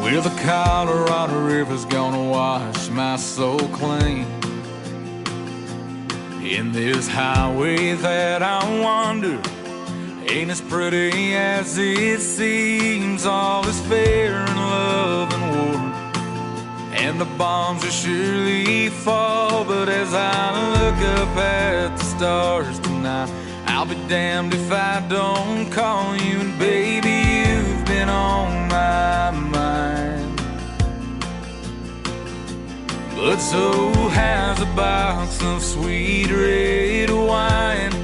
Well, the Colorado River's gonna wash my soul clean. In this highway that I wander ain't as pretty as it seems. All is fair in love and war, and the bombs will surely fall. But as I look up at the stars tonight, I'll be damned if I don't call you. And baby, you've been on my mind. But so has a box of sweet red wine.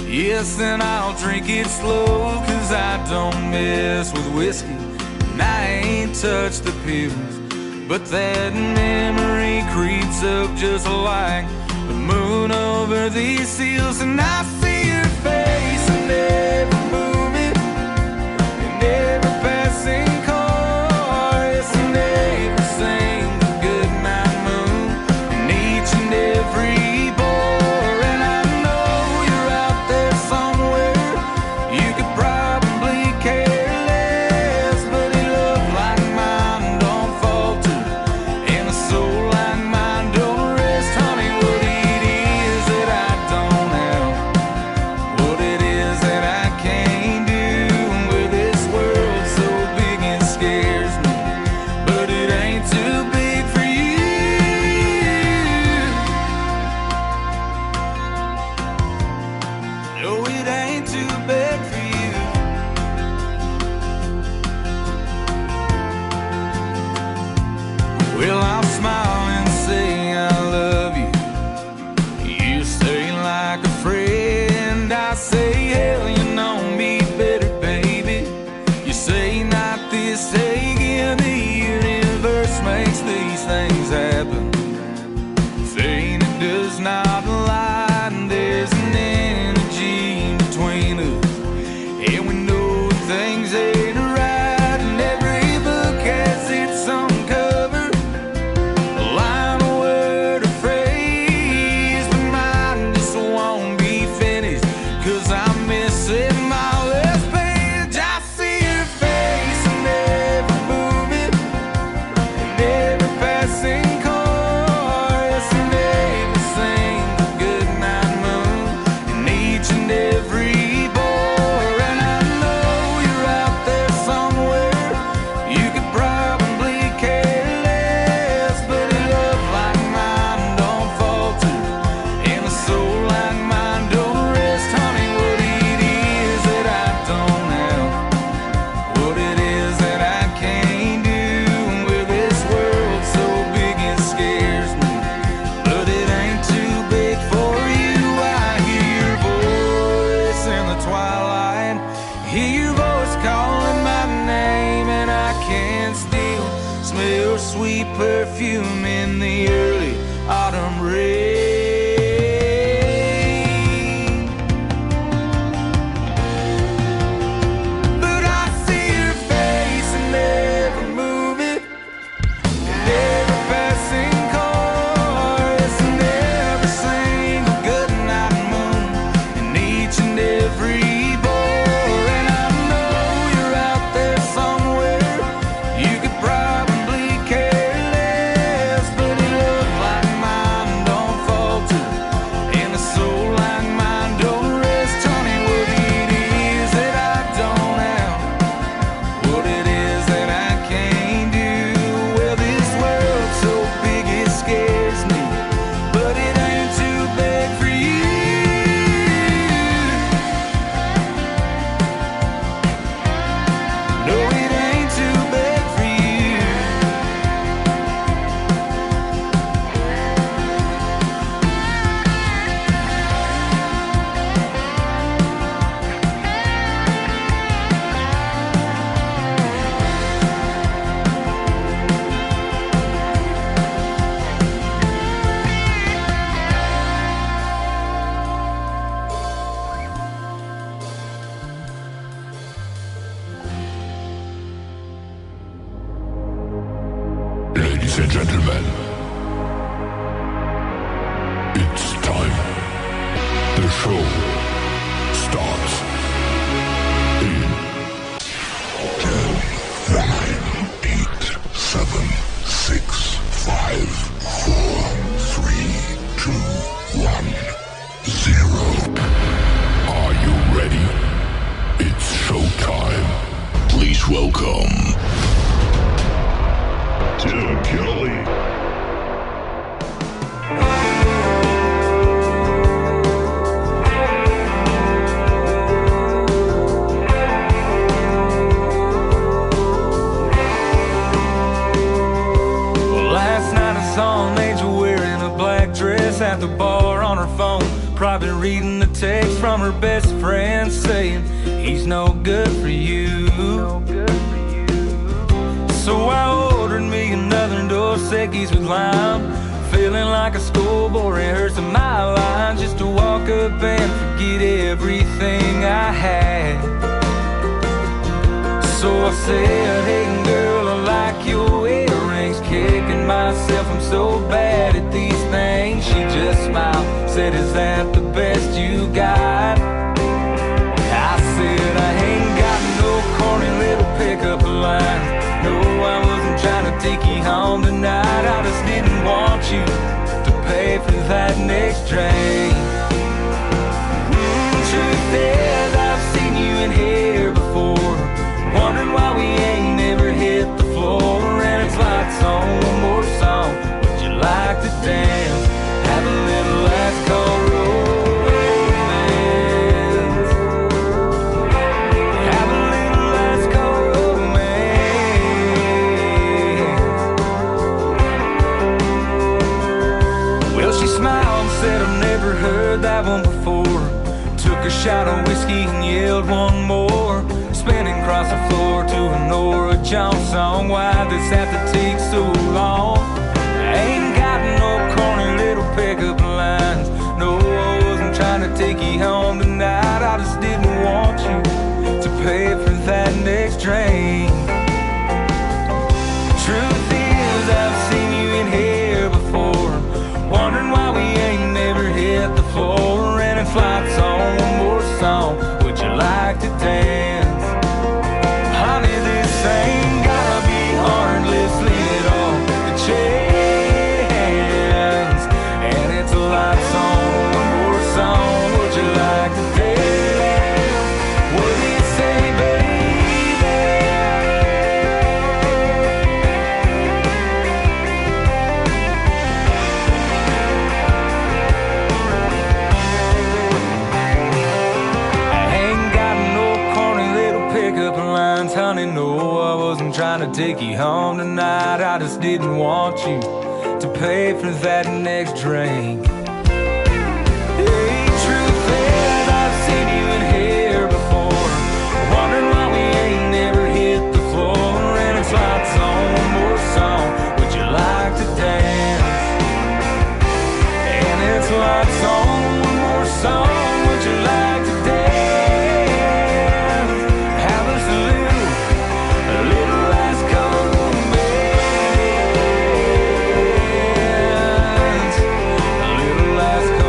Yes, and I'll drink it slow, 'cause I don't mess with whiskey, and I ain't touched the pills. But that memory creeps up just like the moon over these hills. And I see your face in every movie, in every passing car, yes, in every single goodnight moon, in each and every bar. And I know you're out there somewhere, you could probably care less, but a love like mine don't falter, and a soul like mine don't rest. Honey, what it is that I don't have, what it is that I can't do, with this world so big it scares me, but it ain't too big for you. No, it ain't too big for you. Well, I'll smile and say I love you. You say like a friend, I say hell, you know me better, baby. You say not this, say again, the universe makes these things happen. Saying it does not lie, and there's an energy between us, and we know things ain't right. And every book has its own cover, a line, a word, a phrase, but mine just won't be finished, 'cause I'm missing my last page. I see your face in every movie, in every passing car, yes, in every single goodnight moon, in each and every bar. And I know you're out there somewhere, you could probably care less, but a love like mine don't falter, and a soul like mine don't rest. Honey, what it is that I don't have, what it is that I can't do, with this world so big it scares me, but it ain't too big for you. I hear your voice in the twilight, hear your voice calling my name, and I can still smell sweet perfume in the early autumn rain. But I see your face in every movie, in every passing car, yes, in every single goodnight moon, in each and every bar. And I know you're out there somewhere, you could probably care less, but a love like mine don't falter, and a soul like mine don't rest. Honey, what it is that I don't have, what it is that I can't do, well, this world so big it scares me, but it ain't too big for you. No, it ain't too big for you. Ladies and gentlemen, it's time. The show starts in 10, 9, 8, her best friend saying he's no good for you. So I ordered me another Dos Equis with lime, feeling like a schoolboy rehearsing my lines just to walk up and forget everything I had. So I said, hey girl, I like your earrings, kicking myself, I'm so bad at these things. She just smiled, said, is that the best you got? I said, I ain't got no corny little pickup line. No, I wasn't trying to take you home tonight. I just didn't want you to pay for that next train. Truth is, I've seen you in here before, wondering why we ain't never hit the floor. And it's lights on, one more song. Would you like to dance? Have a little last call romance. Have a little last call romance. Well, she smiled and said, I've never heard that one before. Took a shot of whiskey and yelled one more, spinning across the floor to a Nora Jones song. Why'd this have to take so long? I ain't got no corny little pickup lines. No, I wasn't trying to take you home tonight. I just didn't want you to pay for that next train. Truth is, I've seen you in here before, wondering why we ain't never hit the floor. And it's lights on, one more song. Would you like to dance? Honey, this ain't gotta be hard. Let's leave it off the chance. And it's a lights on, one more song. Would you like to dance? What do you say, baby? I ain't got no corny little pickup lines, honey. No, I wasn't trying to take you home tonight. I just didn't want you to pay for that next drink. Hey, truth is, I've seen you in here before, wondering why we ain't never hit the floor. And it's lights on, one more song. Would you like to dance? And it's lights on, one more song. Would you like to dance? Have us a little last call romance. A little last call romance.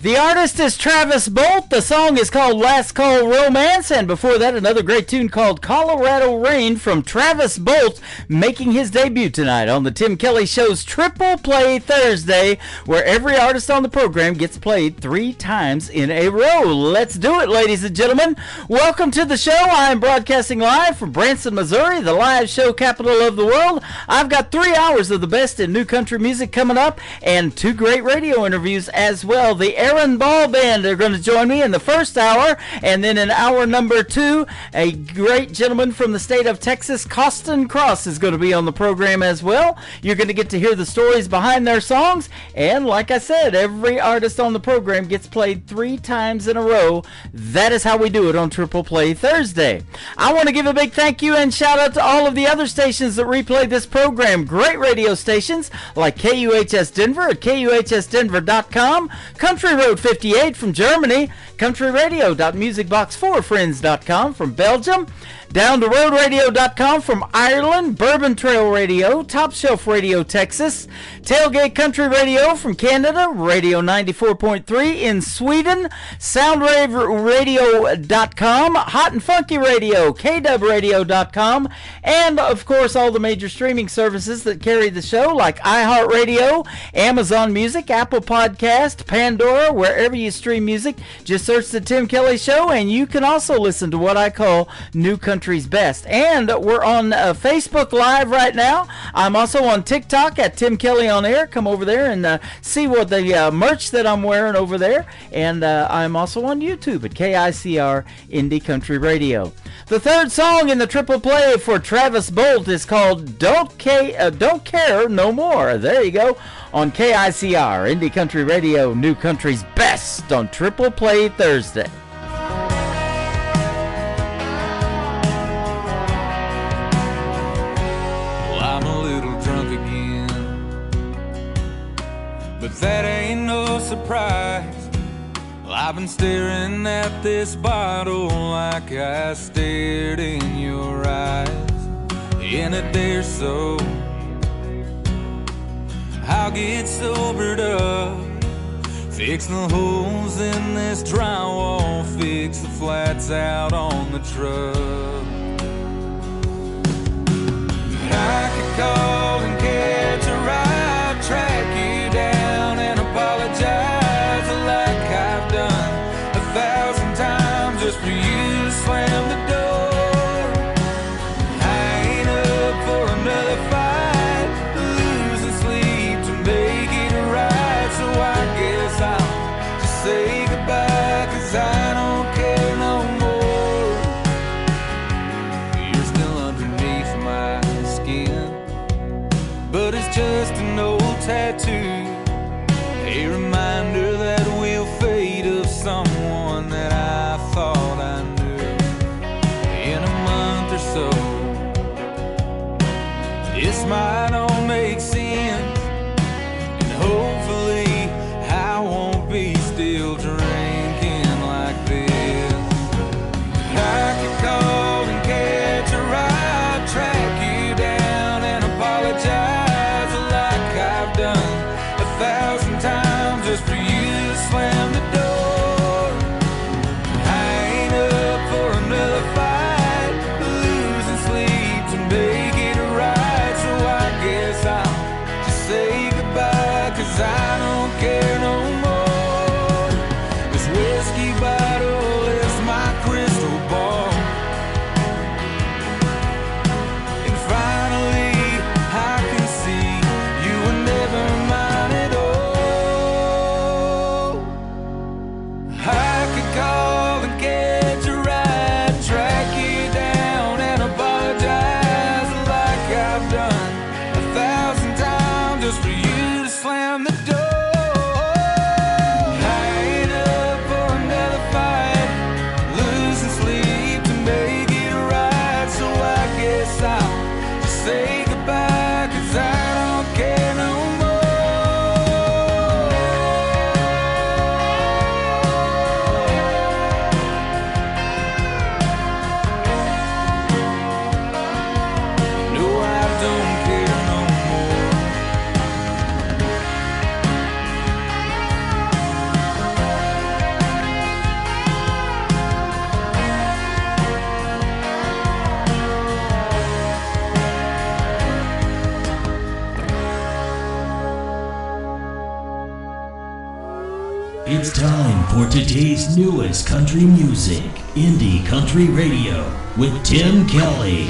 The artist is Travis Bolt. The song is called Last Call Romance. And before that, another great tune called Colorado Rain from Travis Bolt, making his debut tonight on the Tim Kelly Show's Triple Play Thursday, where every artist on the program gets played 3 times in a row. Let's do it, ladies and gentlemen. Welcome to the show. I am broadcasting live from Branson, Missouri, the live show capital of the world. I've got 3 hours of the best in new country music coming up and 2 great radio interviews as well. The Aaron Ball Band are going to join me in the first hour, and then in hour number 2, a great gentleman from the state of Texas, Costin Cross, is going to be on the program as well. You're going to get to hear the stories behind their songs, and like I said, every artist on the program gets played 3 times in a row. That is how we do it on Triple Play Thursday. I want to give a big thank you and shout out to all of the other stations that replay this program. Great radio stations like KUHS Denver at KUHSdenver.com, Country Road 58 from Germany, countryradio.musicbox4friends.com from Belgium, DownTheRoadRadio.com from Ireland, Bourbon Trail Radio, Top Shelf Radio Texas, Tailgate Country Radio from Canada, Radio 94.3 in Sweden, SoundWaveRadio.com, Hot and Funky Radio, KWRadio.com, and of course all the major streaming services that carry the show like iHeartRadio, Amazon Music, Apple Podcast, Pandora, wherever you stream music. Just search The Tim Kelly Show, and you can also listen to what I call New Country country's best. And we're on Facebook Live right now. I'm also on TikTok at Tim Kelly on Air. Come over there and see what the merch that I'm wearing over there. And I'm also on YouTube at KICR Indie Country Radio. The third song in the triple play for Travis Bolt is called Don't Care No More. There you go. On KICR Indie Country Radio, New Country's best on Triple Play Thursday. Well, I'm a little drunk again, but that ain't no surprise. Well, I've been staring at this bottle like I stared in your eyes. In a day or so, I'll get sobered up, fix the holes in this drywall, fix the flats out on the truck. I could call and catch a ride, track you down and apologize like I've done 1,000 times just for you to slam the door. I ain't up for another fight, losing sleep to make it right, so I guess I'll just say goodbye, 'cause I don't care no more. You're still underneath my skin, but it's just an old tattoo, a reminder that we'll fade of someone that I thought I knew. In a month or so, this might all make sense, and hopefully I won't be still drinking like this. I could call and catch a ride, track you down and apologize like I've done 1,000 times just for you to slam the door. I ain't up for another fight, losing sleep to make it right, so I guess I'll just say goodbye, 'cause I don't care no more. This whiskey bottle is my crystal ball, and finally I can see you were never mine at all. I could call and catch a ride, track you down and apologize like I've done 1,000 times just for you to slam the door. I ain't up for another fight, losing sleep to make it right, so I guess I'll just say goodbye, 'cause I don't care no more. No, I don't care no more. It's time for today's newest country music, Indie Country Radio, with Tim Kelly.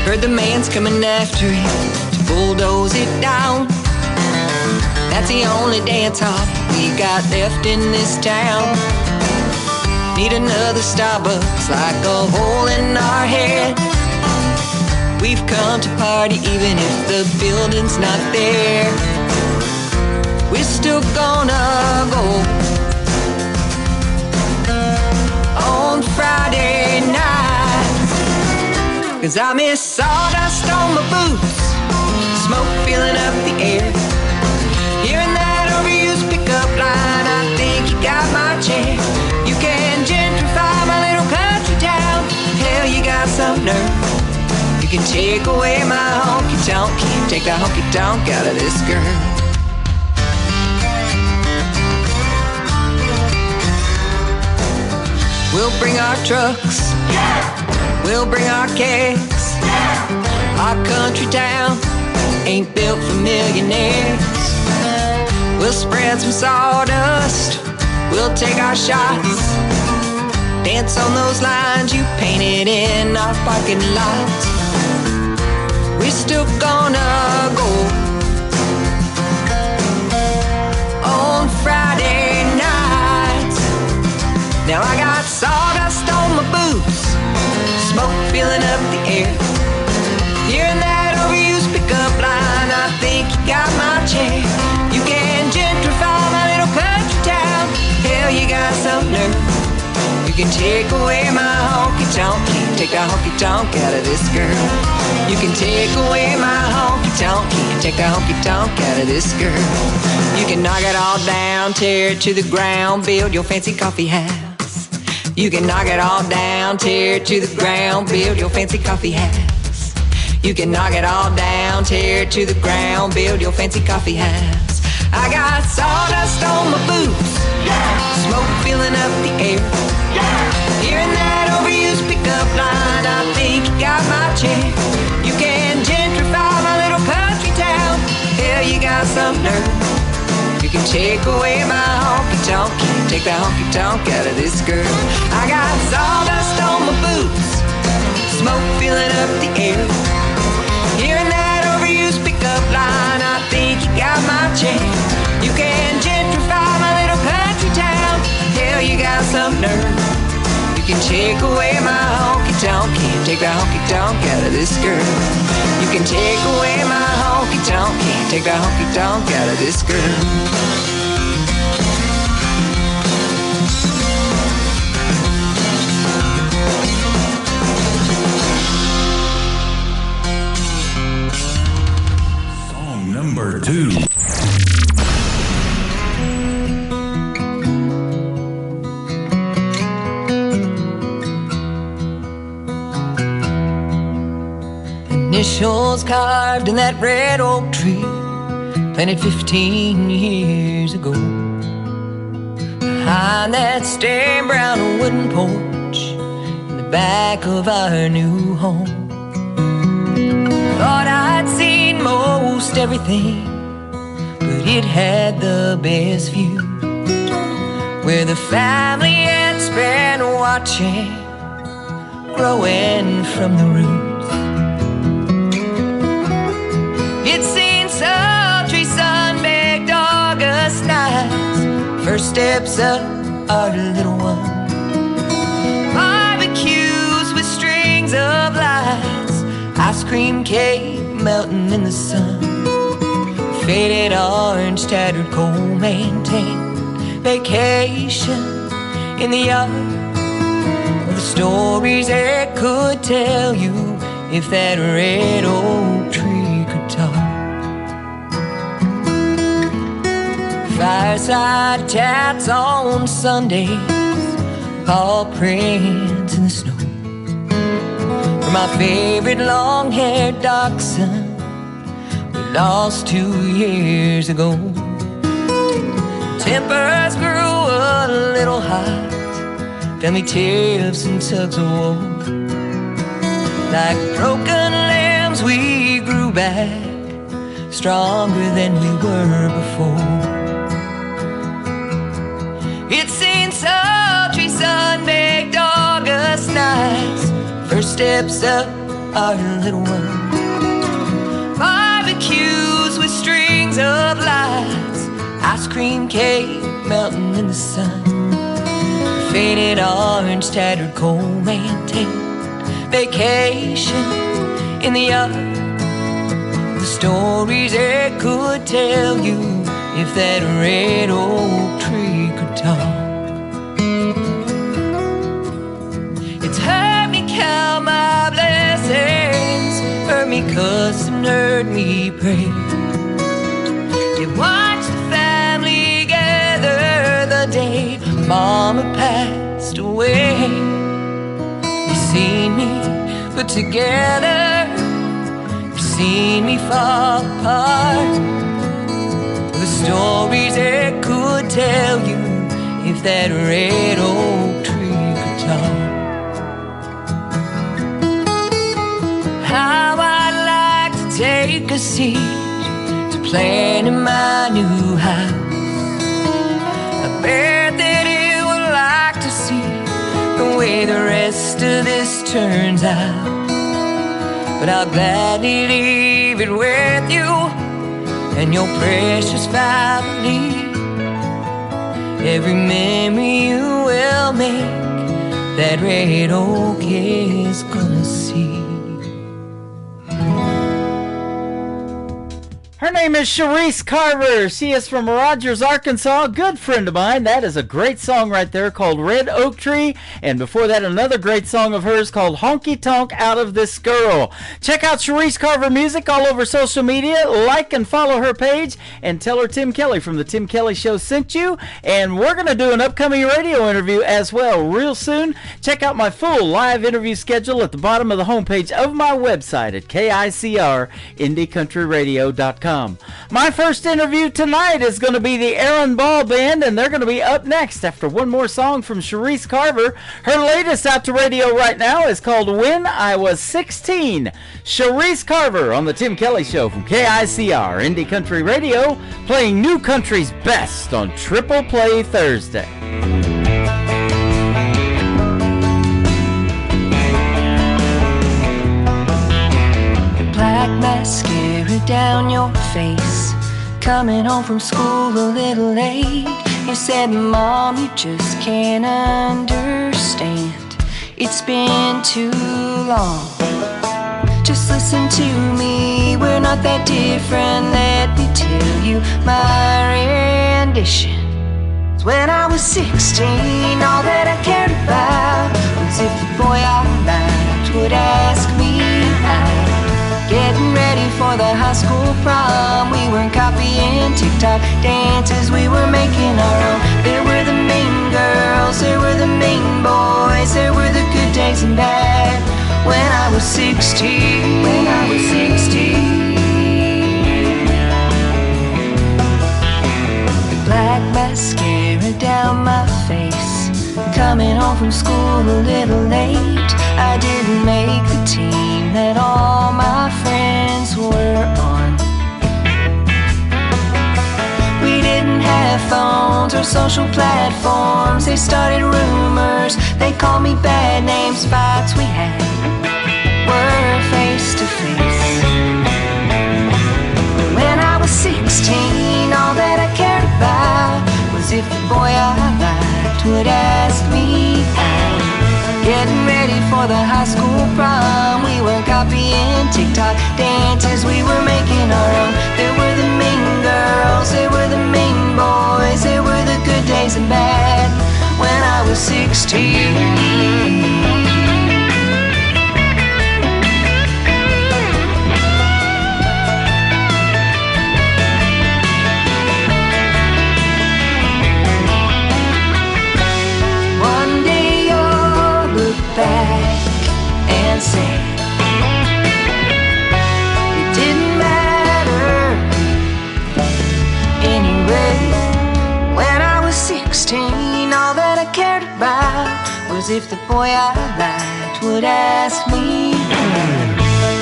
Heard the man's coming after him to bulldoze it down. That's the only dance hall we got left in this town. Need another Starbucks like a hole in our head. We've come to party even if the building's not there. We're still gonna go on Friday night, 'cause I miss sawdust on my boots, smoke filling up the air. Hearing that overused pickup line, I think you got my chair. You can gentrify my little country town. Hell, you got some nerve. You can take away my honky-tonk, can't take the honky-tonk out of this girl. We'll bring our trucks, we'll bring our kegs, our country town ain't built for millionaires. We'll spread some sawdust, we'll take our shots, dance on those lines you painted in our parking lots. We're still gonna go on Friday nights. Now I got sawdust on my boots, smoke filling up the air. Hearing that overused pickup line, I think you got my chair. You can gentrify my little country town. Hell, you got some nerve. You can take away my honky-tonk, can't take the honky-tonk out of this girl. You can take away my honky-tonk, can't take the honky-tonk out of this girl. You can knock it all down, tear it to the ground, build your fancy coffee house. You can knock it all down, tear it to the ground, build your fancy coffee house. You can knock it all down, tear it to the ground, build your fancy coffee house. I got sawdust on my boots, smoke filling up the air. Hearing that overused pickup line, I think you got my chair. You can gentrify my little country town. Hell, you got some nerve. You can take away my honky-tonk, can't take the honky-tonk out of this girl. I got sawdust on my boots, smoke filling up the air. Hearing that overused pickup line, I think you got my chair. You can gentrify my little country town. Hell, you got some nerve. You can take away my honky-tonk, can't take the honky-tonk out of this girl. You can take away my honky-tonk, can't take the honky-tonk out of this girl. Number 2. Initials carved in that red oak tree, planted 15 years ago. Behind that stained brown wooden porch, in the back of our new home. Thought I'd seen most everything, but it had the best view, where the family had spent watching, growing from the roots. It's seen sultry sun-baked August nights, first steps of our little one, barbecues with strings of lights, ice cream cake melting in the sun, faded orange, tattered coal, maintained vacation in the yard, of the stories it could tell you if that red oak tree could talk. Fireside chats on Sundays, paw prints in the snow, my favorite long-haired dachshund we lost 2 years ago. Tempers grew a little hot, family tiffs and tugs of war. Like broken lambs we grew back, stronger than we were before. It's seen sultry sun-baked August nights, first steps up our little one, barbecues with strings of lights, ice cream cake melting in the sun, faded orange, tattered coal, maintained vacation in the yard, the stories it could tell you if that red oak tree could talk. It's heard me count my blessings, heard me cuss and heard me pray. It watched the family gather the day Mama passed away. You've seen me put together, you've seen me fall apart, the stories it could tell you if that red oak tree could talk. How I'd like to take a seed to plant in my new house. I bet that it would like to see the way the rest of this turns out. But I'll gladly leave it with you and your precious family. Every memory you will make, that red oak is gonna see. Her name is Sharice Carver. She is from Rogers, Arkansas. A good friend of mine. That is a great song right there called Red Oak Tree. And before that, another great song of hers called Honky Tonk Out of This Girl. Check out Sharice Carver music all over social media. Like and follow her page. And tell her Tim Kelly from The Tim Kelly Show sent you. And we're going to do an upcoming radio interview as well real soon. Check out my full live interview schedule at the bottom of the homepage of my website at KICR-IndieCountryRadio.com. My first interview tonight is going to be the Aaron Ball Band, and they're going to be up next after one more song from Sharice Carver. Her latest out to radio right now is called When I Was 16. Sharice Carver on The Tim Kelly Show from KICR Indie Country Radio, playing new country's best on Triple Play Thursday. Black mascara down your face, coming home from school a little late. You said, Mom, you just can't understand. It's been too long. Just listen to me, we're not that different. Let me tell you my rendition. When I was 16, all that I cared about was if the boy I liked would ask me out. Getting ready for the high school prom, we weren't copying TikTok dances, we were making our own. There were the mean girls, there were the mean boys, there were the good days and bad. When I was 16, when I was 16. The black mascara down my face, coming home from school a little late. I didn't make the team that all my friends were on. We didn't have phones or social platforms. They started rumors, they called me bad names. Fights we had were face to face. When I was 16, all that I cared about was if the boy I liked would ask me out. Getting ready for the high school prom, we were copying TikTok dances, we were making our own. There were the mean girls, there were the mean boys, there were the good days and bad. When I was 16. Back and say it didn't matter anyway. When I was 16, all that I cared about was if the boy I liked would ask me.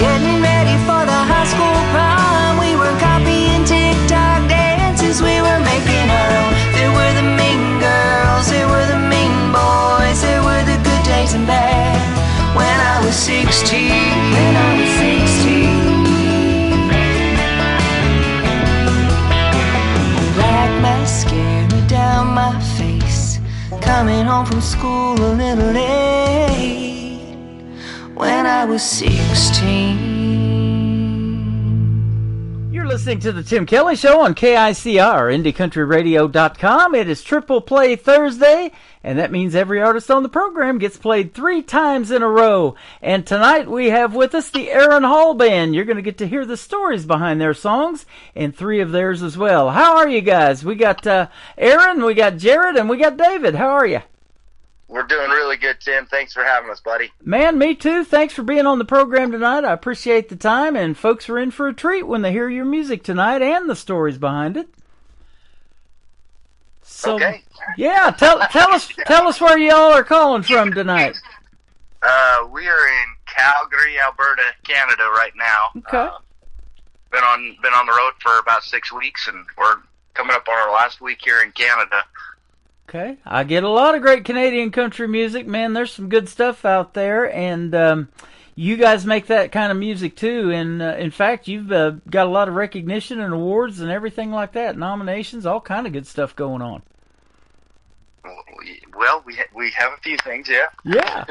Getting ready for the high school prom, we were copying TikTok dances, we were making our own. There were the mean girls, there were the mean boys, there were the good days and bad. When I was 16, when I was 16. Black mascara down my face, coming home from school a little late. When I was 16. You're listening to The Tim Kelly Show on KICR, IndieCountryRadio.com. It is Triple Play Thursday, and that means every artist on the program gets played 3 times in a row. And tonight we have with us the Aaron Hall Band. You're going to get to hear the stories behind their songs, and 3 of theirs as well. How are you guys? We got Aaron, we got Jared, and we got David. How are you? We're doing really good, Tim. Thanks for having us, buddy. Man, me too. Thanks for being on the program tonight. I appreciate the time, and folks are in for a treat when they hear your music tonight and the stories behind it. So, okay. Yeah, tell us where y'all are calling from tonight. We are in Calgary, Alberta, Canada right now. Okay. been on the road for about 6 weeks, and we're coming up on our last week here in Canada. Okay, I get a lot of great Canadian country music, man. There's some good stuff out there, and you guys make that kind of music too. And in fact, you've got a lot of recognition and awards and everything like that, nominations, all kind of good stuff going on. Well, we have a few things, yeah. Yeah.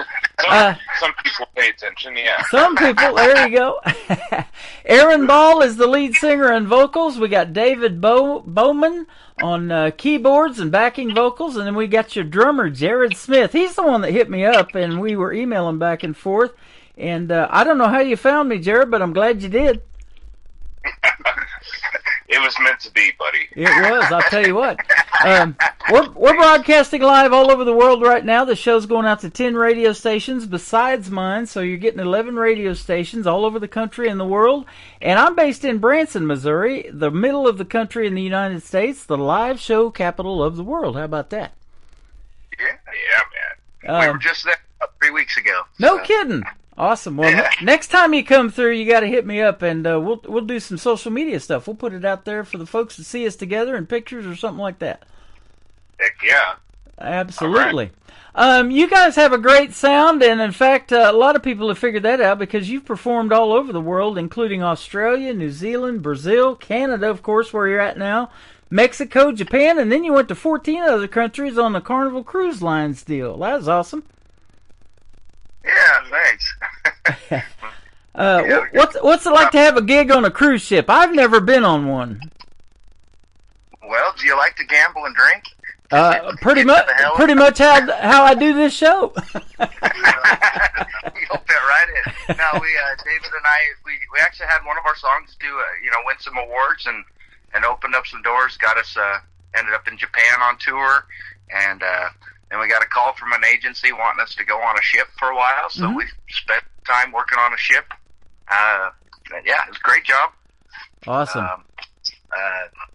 Some people pay attention, yeah. Some people, there you go. Aaron Ball is the lead singer and vocals. We got David Bowman on keyboards and backing vocals, and then we got your drummer, Jared Smith. He's the one that hit me up, and we were emailing back and forth. And I don't know how you found me, Jared, but I'm glad you did. It was meant to be, buddy. It was, I'll tell you what. We're broadcasting live all over the world right now. The show's going out to 10 radio stations besides mine, so you're getting 11 radio stations all over the country and the world. And I'm based in Branson, Missouri, the middle of the country in the United States, the live show capital of the world. How about that? Yeah, man. We were just there 3 weeks ago. No kidding. Awesome. Well, next time you come through, you got to hit me up, and we'll do some social media stuff. We'll put it out there for the folks to see us together in pictures or something like that. Heck yeah. Absolutely. Right. You guys have a great sound, and in fact, a lot of people have figured that out because you've performed all over the world, including Australia, New Zealand, Brazil, Canada, of course, where you're at now, Mexico, Japan, and then you went to 14 other countries on the Carnival Cruise Lines deal. That was awesome. Yeah, thanks. What's it like to have a gig on a cruise ship? I've never been on one. Well, do you like to gamble and drink? Pretty much how I do this show. You'll fit right in. No, David and I, we actually had one of our songs win some awards and opened up some doors. Got us ended up in Japan on tour, and then we got a call from an agency wanting us to go on a ship for a while. So we spent time working on a ship. Yeah, it was a great job. Awesome.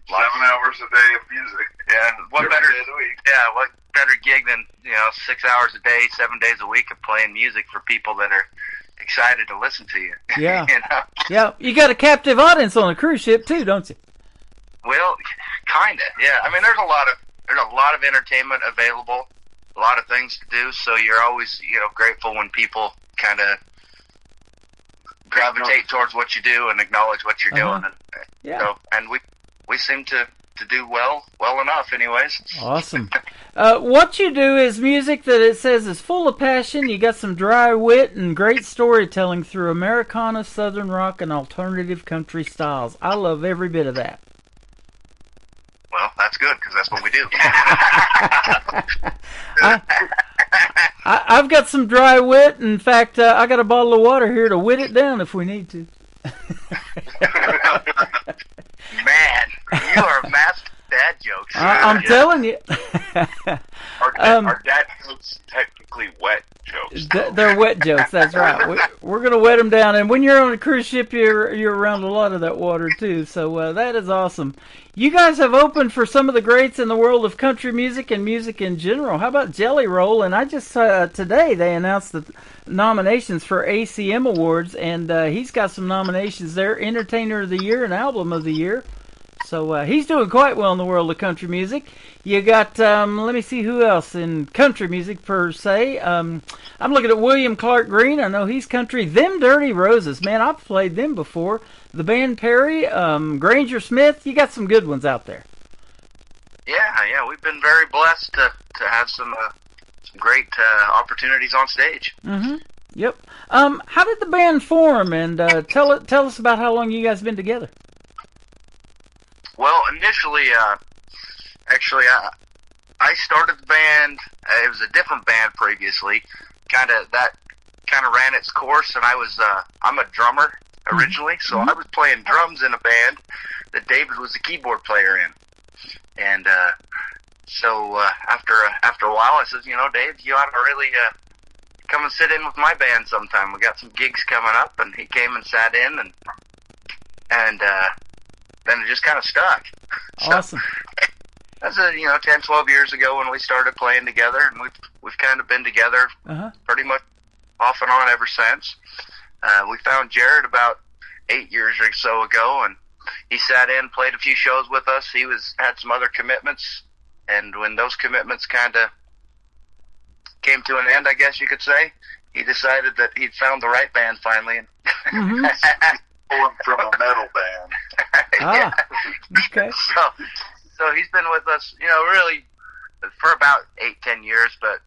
7 hours a day of music. Yeah, what better days a week? Yeah, what better gig than 6 hours a day, 7 days a week of playing music for people that are excited to listen to you. Yeah, yeah. You got a captive audience on a cruise ship too, don't you? Well, kinda. Yeah, I mean, there's a lot of entertainment available, a lot of things to do. So you're always grateful when people kind of gravitate towards what you do and acknowledge what you're doing. And we seem to do well enough anyways. Awesome. What you do is music that it says is full of passion. You got some dry wit and great storytelling through Americana, Southern rock, and alternative country styles. I love every bit of that. Well, that's good, because that's what we do. I've got some dry wit. In fact, I got a bottle of water here to wit it down if we need to. Man, you are a master of dad jokes. I'm telling you. Our dad jokes technically wet jokes. They're wet jokes, that's right. We're going to wet them down. And when you're on a cruise ship, you're around a lot of that water, too. So that is awesome. You guys have opened for some of the greats in the world of country music and music in general. How about Jelly Roll? And I just, today, they announced the nominations for ACM Awards, and he's got some nominations there, Entertainer of the Year and Album of the Year. So he's doing quite well in the world of country music. You got, let me see who else in country music per se. I'm looking at William Clark Green. I know he's country. Them Dirty Roses, man, I've played them before. The band Perry, Granger Smith. You got some good ones out there. Yeah, we've been very blessed to have some great opportunities on stage. Mm-hmm. Yep. How did the band form? And tell us about how long you guys been together. Well, initially, I started the band. It was a different band previously. That ran its course, and I'm a drummer originally, so I was playing drums in a band that David was the keyboard player in. And so after a while, I said, Dave, you ought to really come and sit in with my band sometime. We got some gigs coming up, and he came and sat in, and then it just kind of stuck. Awesome. So, that's 10, 12 years ago when we started playing together, and we've kind of been together pretty much off and on ever since. We found Jared about 8 years or so ago, and he sat in, played a few shows with us. He had some other commitments, and when those commitments kind of came to an end, I guess you could say, he decided that he'd found the right band finally. And Pulling from a metal band. Yeah. Okay. So he's been with us, really for about 8-10 years, but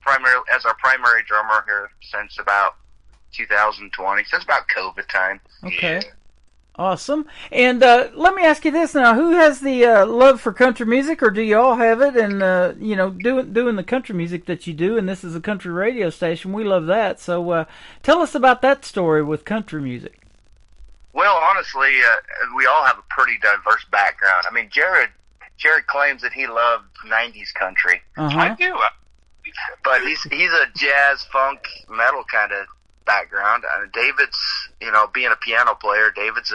primarily as our primary drummer here since about 2020, since about COVID time. Okay. Yeah. Awesome. And let me ask you this now: who has the love for country music, or do you all have it? And doing the country music that you do, and this is a country radio station, we love that. So tell us about that story with country music. Well, honestly, we all have a pretty diverse background. I mean, Jared claims that he loved '90s country. Uh-huh. I do. But he's a jazz, funk, metal kind of background. David's, being a piano player, David's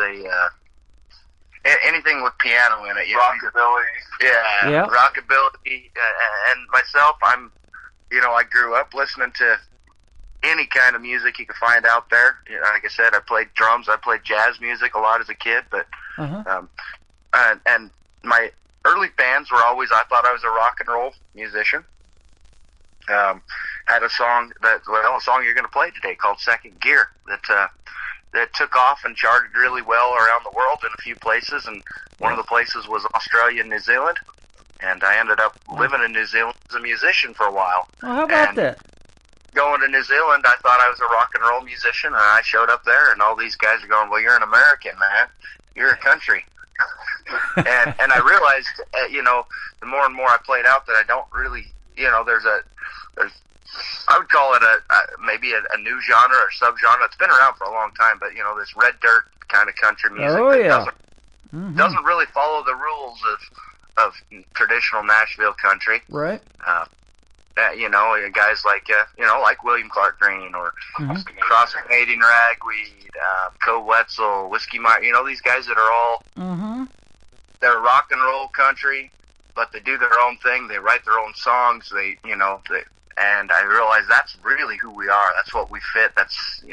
anything with piano in it. Rockabilly. Yeah, rockabilly. And myself, I grew up listening to any kind of music you could find out there. Like I said, I played drums, I played jazz music a lot as a kid, but and my early bands were always, I thought I was a rock and roll musician. Had a song a song you're going to play today called Second Gear that took off and charted really well around the world in a few places, and one of the places was Australia and New Zealand, and I ended up living in New Zealand as a musician for a while. Well, how about that? Going to New Zealand, I thought I was a rock and roll musician, and I showed up there, and all these guys are going, "Well, you're an American, man. You're a country." and I realized, the more and more I played out that I don't really, I would call it maybe a new genre or subgenre. It's been around for a long time, but this red dirt kind of country music doesn't really follow the rules of traditional Nashville country. Right. Guys like William Clark Green or Cross Canadian Ragweed, Co Wetzel, Whiskey Meyer. These guys that are all they're rock and roll country, but they do their own thing. They write their own songs. And I realized that's really who we are. That's what we fit. That's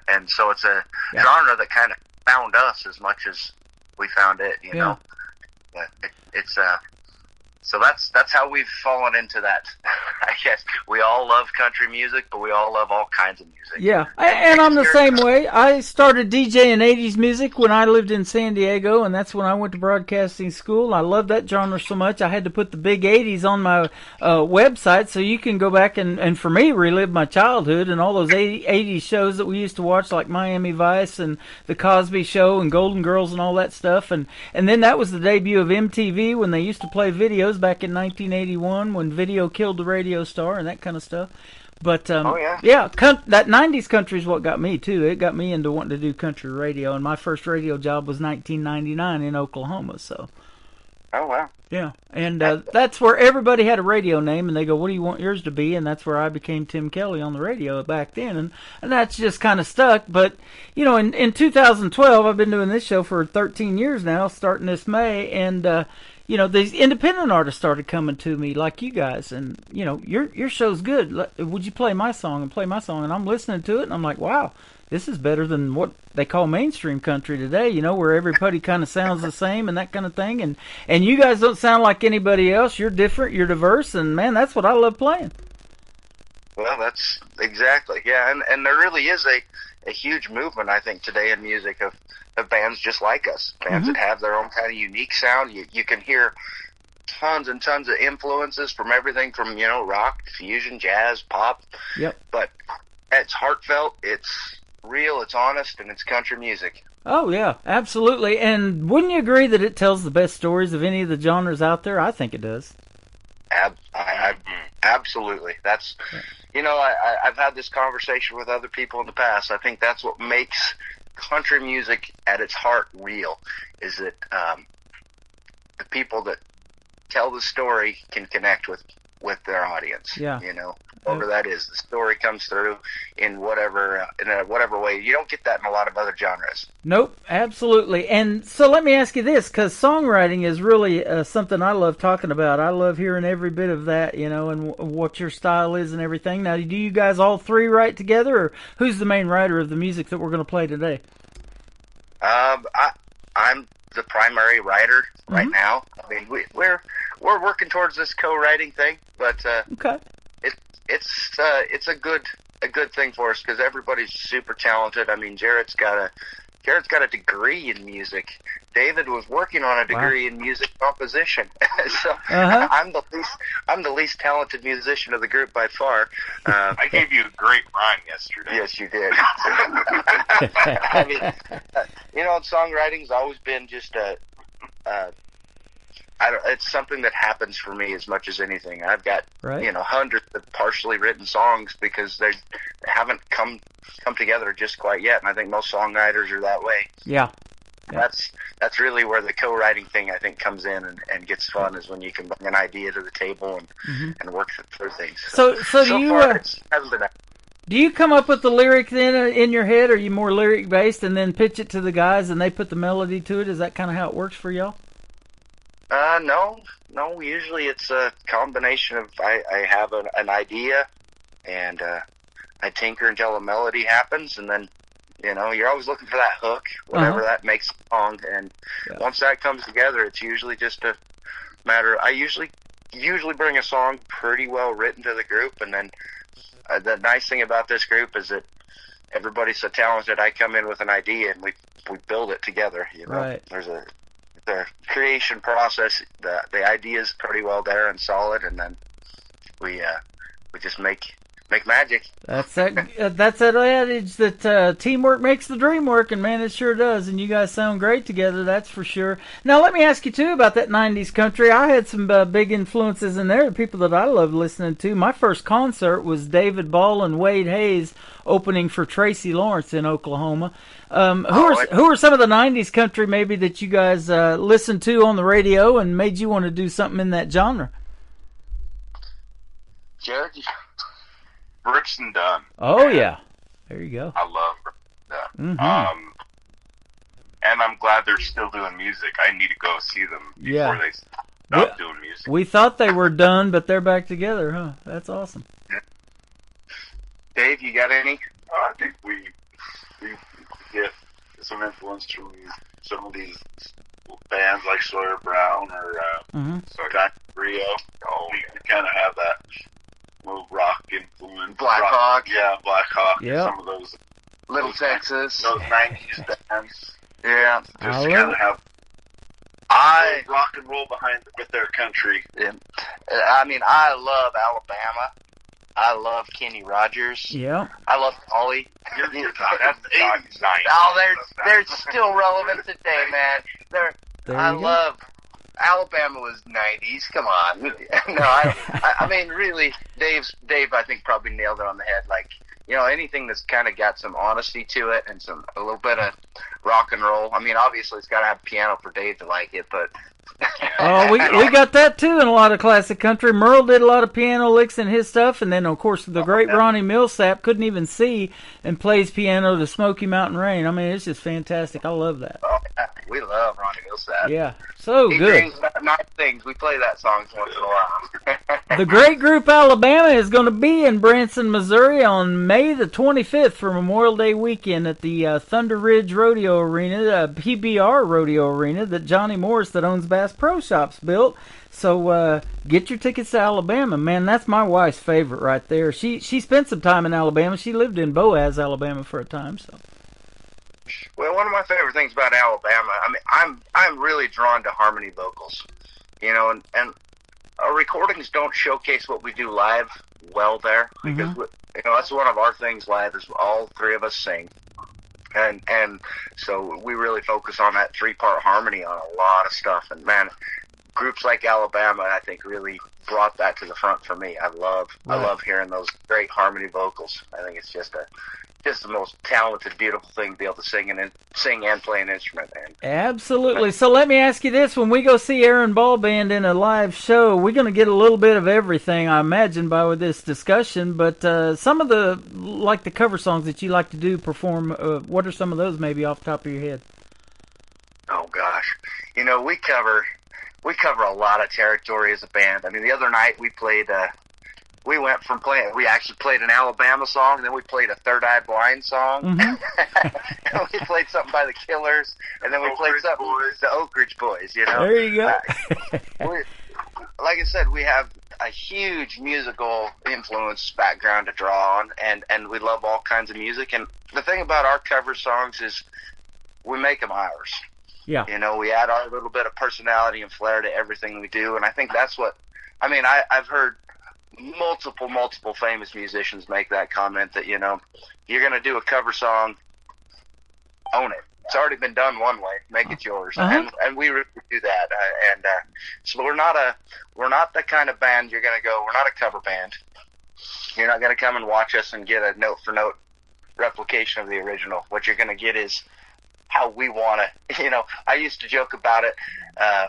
and so it's a genre that kind of found us as much as we found it. Yeah. So that's how we've fallen into that. I guess we all love country music, but we all love all kinds of music. Yeah, and I'm the same way. I started DJing 80s music when I lived in San Diego, and that's when I went to broadcasting school. I love that genre so much, I had to put the big 80s on my website so you can go back and for me, relive my childhood and all those 80s shows that we used to watch, like Miami Vice and The Cosby Show and Golden Girls and all that stuff. And then that was the debut of MTV when they used to play videos back in 1981 when video killed the radio star and that kind of stuff. But that 90s country is what got me too. It got me into wanting to do country radio, and my first radio job was 1999 in Oklahoma. So. Oh wow. Yeah, and that's where everybody had a radio name, and they go, "What do you want yours to be?" And that's where I became Tim Kelly on the radio back then, and that's just kind of stuck. But in 2012, I've been doing this show for 13 years now, starting this May, and these independent artists started coming to me like you guys, and your show's good. Would you play my song? And I'm listening to it, and I'm like, wow, this is better than what they call mainstream country today, where everybody kind of sounds the same and that kind of thing. And you guys don't sound like anybody else. You're different, you're diverse, and man, that's what I love playing. Well, that's exactly, yeah. And there really is a huge movement, I think, today in music of bands just like us, bands that have their own kind of unique sound. You can hear tons and tons of influences from everything from, rock, fusion, jazz, pop. Yep. But it's heartfelt, it's real, it's honest, and it's country music. Oh, yeah, absolutely. And wouldn't you agree that it tells the best stories of any of the genres out there? I think it does. Absolutely. That's, I've had this conversation with other people in the past. I think that's what makes country music at its heart real, is that the people that tell the story can connect with their audience. Yeah. Whatever that is, the story comes through in whatever way. You don't get that in a lot of other genres. Nope, absolutely. And so let me ask you this, because songwriting is really something I love talking about. I love hearing every bit of that, and what your style is and everything. Now, do you guys all three write together, or who's the main writer of the music that we're going to play today? I'm the primary writer right now. I mean, we're working towards this co-writing thing, but Okay. it's a good thing for us because everybody's super talented. I mean, Jarrett's got a degree in music. David was working on a degree in music composition. So I'm the least talented musician of the group by far. I gave you a great rhyme yesterday. Yes, you did. I mean, songwriting's always been just it's something that happens for me as much as anything. I've got hundreds of partially written songs because they haven't come together just quite yet, and I think most songwriters are that way. Yeah. That's really where the co-writing thing I think comes in and gets fun, is when you can bring an idea to the table and work through things. So do you hasn't been. Do you come up with the lyric then in your head? Or are you more lyric based and then pitch it to the guys and they put the melody to it? Is that kind of how it works for y'all? No. Usually it's a combination of I have an idea, and I tinker until a melody happens, and then you're always looking for that hook, whatever that makes a song, and once that comes together, it's usually just a matter. I usually bring a song pretty well written to the group, and then the nice thing about this group is that everybody's so talented. I come in with an idea, and we build it together. Right. There's the creation process. The idea is pretty well there and solid, and then we just make magic. That's that adage that teamwork makes the dream work, and man, it sure does. And you guys sound great together, that's for sure. Now, let me ask you too about that '90s country. I had some big influences in there. The people that I love listening to. My first concert was David Ball and Wade Hayes opening for Tracy Lawrence in Oklahoma. Who are some of the '90s country maybe that you guys listened to on the radio and made you want to do something in that genre? Jared? Brooks and Dunn. Oh, yeah. There you go. I love Brooks and Dunn. And I'm glad they're still doing music. I need to go see them before they stop doing music. We thought they were done, but they're back together, huh? That's awesome. Dave, you got any? I think we get some influence from some of these bands like Sawyer Brown or Dr. Rio. We kind of have that little rock influence. Black Hawk. Yeah, Black Hawk. Yeah. Some of those. Little Texas. Those 90s bands. Yeah. Just kind of have rock and roll with their country. Yeah. I mean, I love Alabama. I love Kenny Rogers. Yeah. I love Ollie. That's the 80s. Oh, they're still relevant today, man. Love Alabama was 90s. Come on. No, I mean, really, Dave, I think probably nailed it on the head. Like, anything that's kind of got some honesty to it and a little bit of rock and roll. I mean, obviously, it's got to have piano for Dave to like it, but. Oh, we got that too in a lot of classic country. Merle did a lot of piano licks in his stuff, and then of course the great Ronnie Millsap couldn't even see and plays piano to Smoky Mountain Rain. I mean, it's just fantastic. I love that. Oh, yeah. We love Ronnie Millsap. Yeah, so he good. Dreams about nice things. We play that song once in a while. The great group Alabama is going to be in Branson, Missouri on May the 25th for Memorial Day weekend at the Thunder Ridge Rodeo Arena, PBR Rodeo Arena that Johnny Morris that owns Bass Pro Shops built. So get your tickets to Alabama. Man, that's my wife's favorite right there. She spent some time in Alabama. She lived in Boaz, Alabama for a time. So. Well, one of my favorite things about Alabama, I mean, I'm really drawn to harmony vocals, and our recordings don't showcase what we do live well there, because that's one of our things live is all three of us sing, and so we really focus on that 3-part harmony on a lot of stuff, and man, groups like Alabama, I think, really brought that to the front for me. I love hearing those great harmony vocals. I think it's just the most talented, beautiful thing to be able to sing and play an instrument. Man. Absolutely. So let me ask you this: when we go see Aaron Ball Band in a live show, we're going to get a little bit of everything, I imagine, by this discussion. But some of the cover songs that you like to do, perform. What are some of those, maybe off the top of your head? Oh gosh, we cover a lot of territory as a band. I mean, the other night we played we went from we actually played an Alabama song, and then we played a Third Eye Blind song, and we played something by the Killers, and then we played something the Oak Ridge Boys, you know. There you go. Like I said, we have a huge musical influence background to draw on, and we love all kinds of music. And the thing about our cover songs is we make them ours. Yeah. You know, we add our little bit of personality and flair to everything we do, and I think that's what, I mean, I've heard multiple famous musicians make that comment that, you know, you're going to do a cover song, own it. It's already been done one way. Make it yours, and we really do that. So we're not the kind of band you're going to go. We're not a cover band. You're not going to come and watch us and get a note for note replication of the original. What you're going to get is how we want to. You know, I used to joke about it.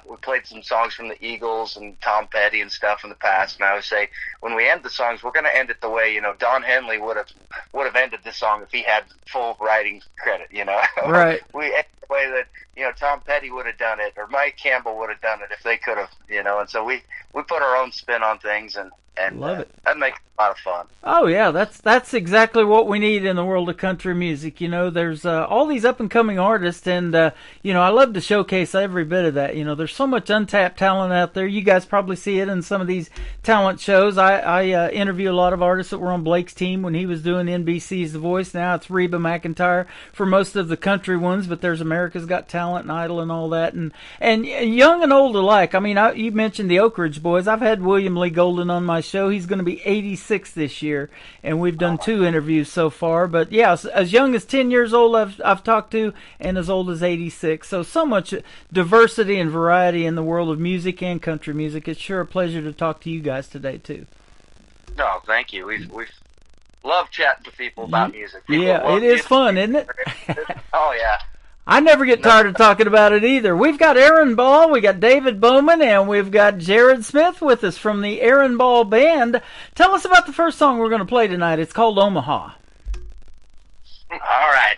We played some songs from the Eagles and Tom Petty and stuff in the past, and I would say when we end the songs, we're going to end it the way, you know, Don Henley would have ended this song if he had full writing credit. You know, right? We end it the way that, you know, Tom Petty would have done it, or Mike Campbell would have done it if they could have. You know, and so we put our own spin on things, and love it. That makes it a lot of fun. Oh yeah, that's exactly what we need in the world of country music. You know, there's all these up and coming artists, and you know, I love to showcase every bit of that. You know, there's so much untapped talent out there. You guys probably see it in some of these talent shows. I interview a lot of artists that were on Blake's team when he was doing NBC's The Voice. Now it's Reba McEntire for most of the country ones, but there's America's Got Talent and Idol and all that, and young and old alike. I mean, you mentioned the Oak Ridge Boys. I've had William Lee Golden on my show. He's going to be 86 this year, and we've done 2 interviews so far. But yeah, as young as 10 years old I've talked to, and as old as 86. So much diversity and variety in the world of music and country music. It's sure a pleasure to talk to you guys today too. No, thank you. We've loved chatting to people about music. People yeah, it is fun, isn't it? Oh yeah. I never get tired of talking about it either. We've got Aaron Ball, we got David Bowman, and we've got Jared Smith with us from the Aaron Ball Band. Tell us about the first song we're going to play tonight. It's called Omaha. All right.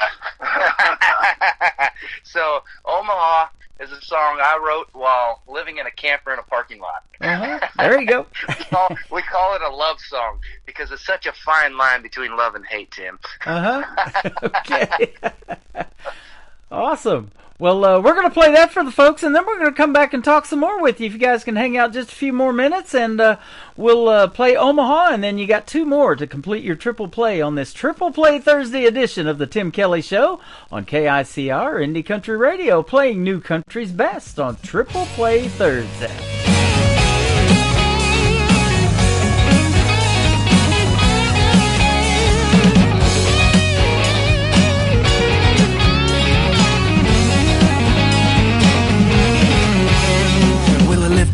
So, Omaha is a song I wrote while living in a camper in a parking lot. There you go. We call it a love song because it's such a fine line between love and hate, Tim. Okay. Awesome. Well, we're going to play that for the folks, and then we're going to come back and talk some more with you. If you guys can hang out just a few more minutes, and we'll play Omaha, and then you got 2 more to complete your triple play on this Triple Play Thursday edition of the Tim Kelly Show on KICR Indie Country Radio, playing new country's best on Triple Play Thursday.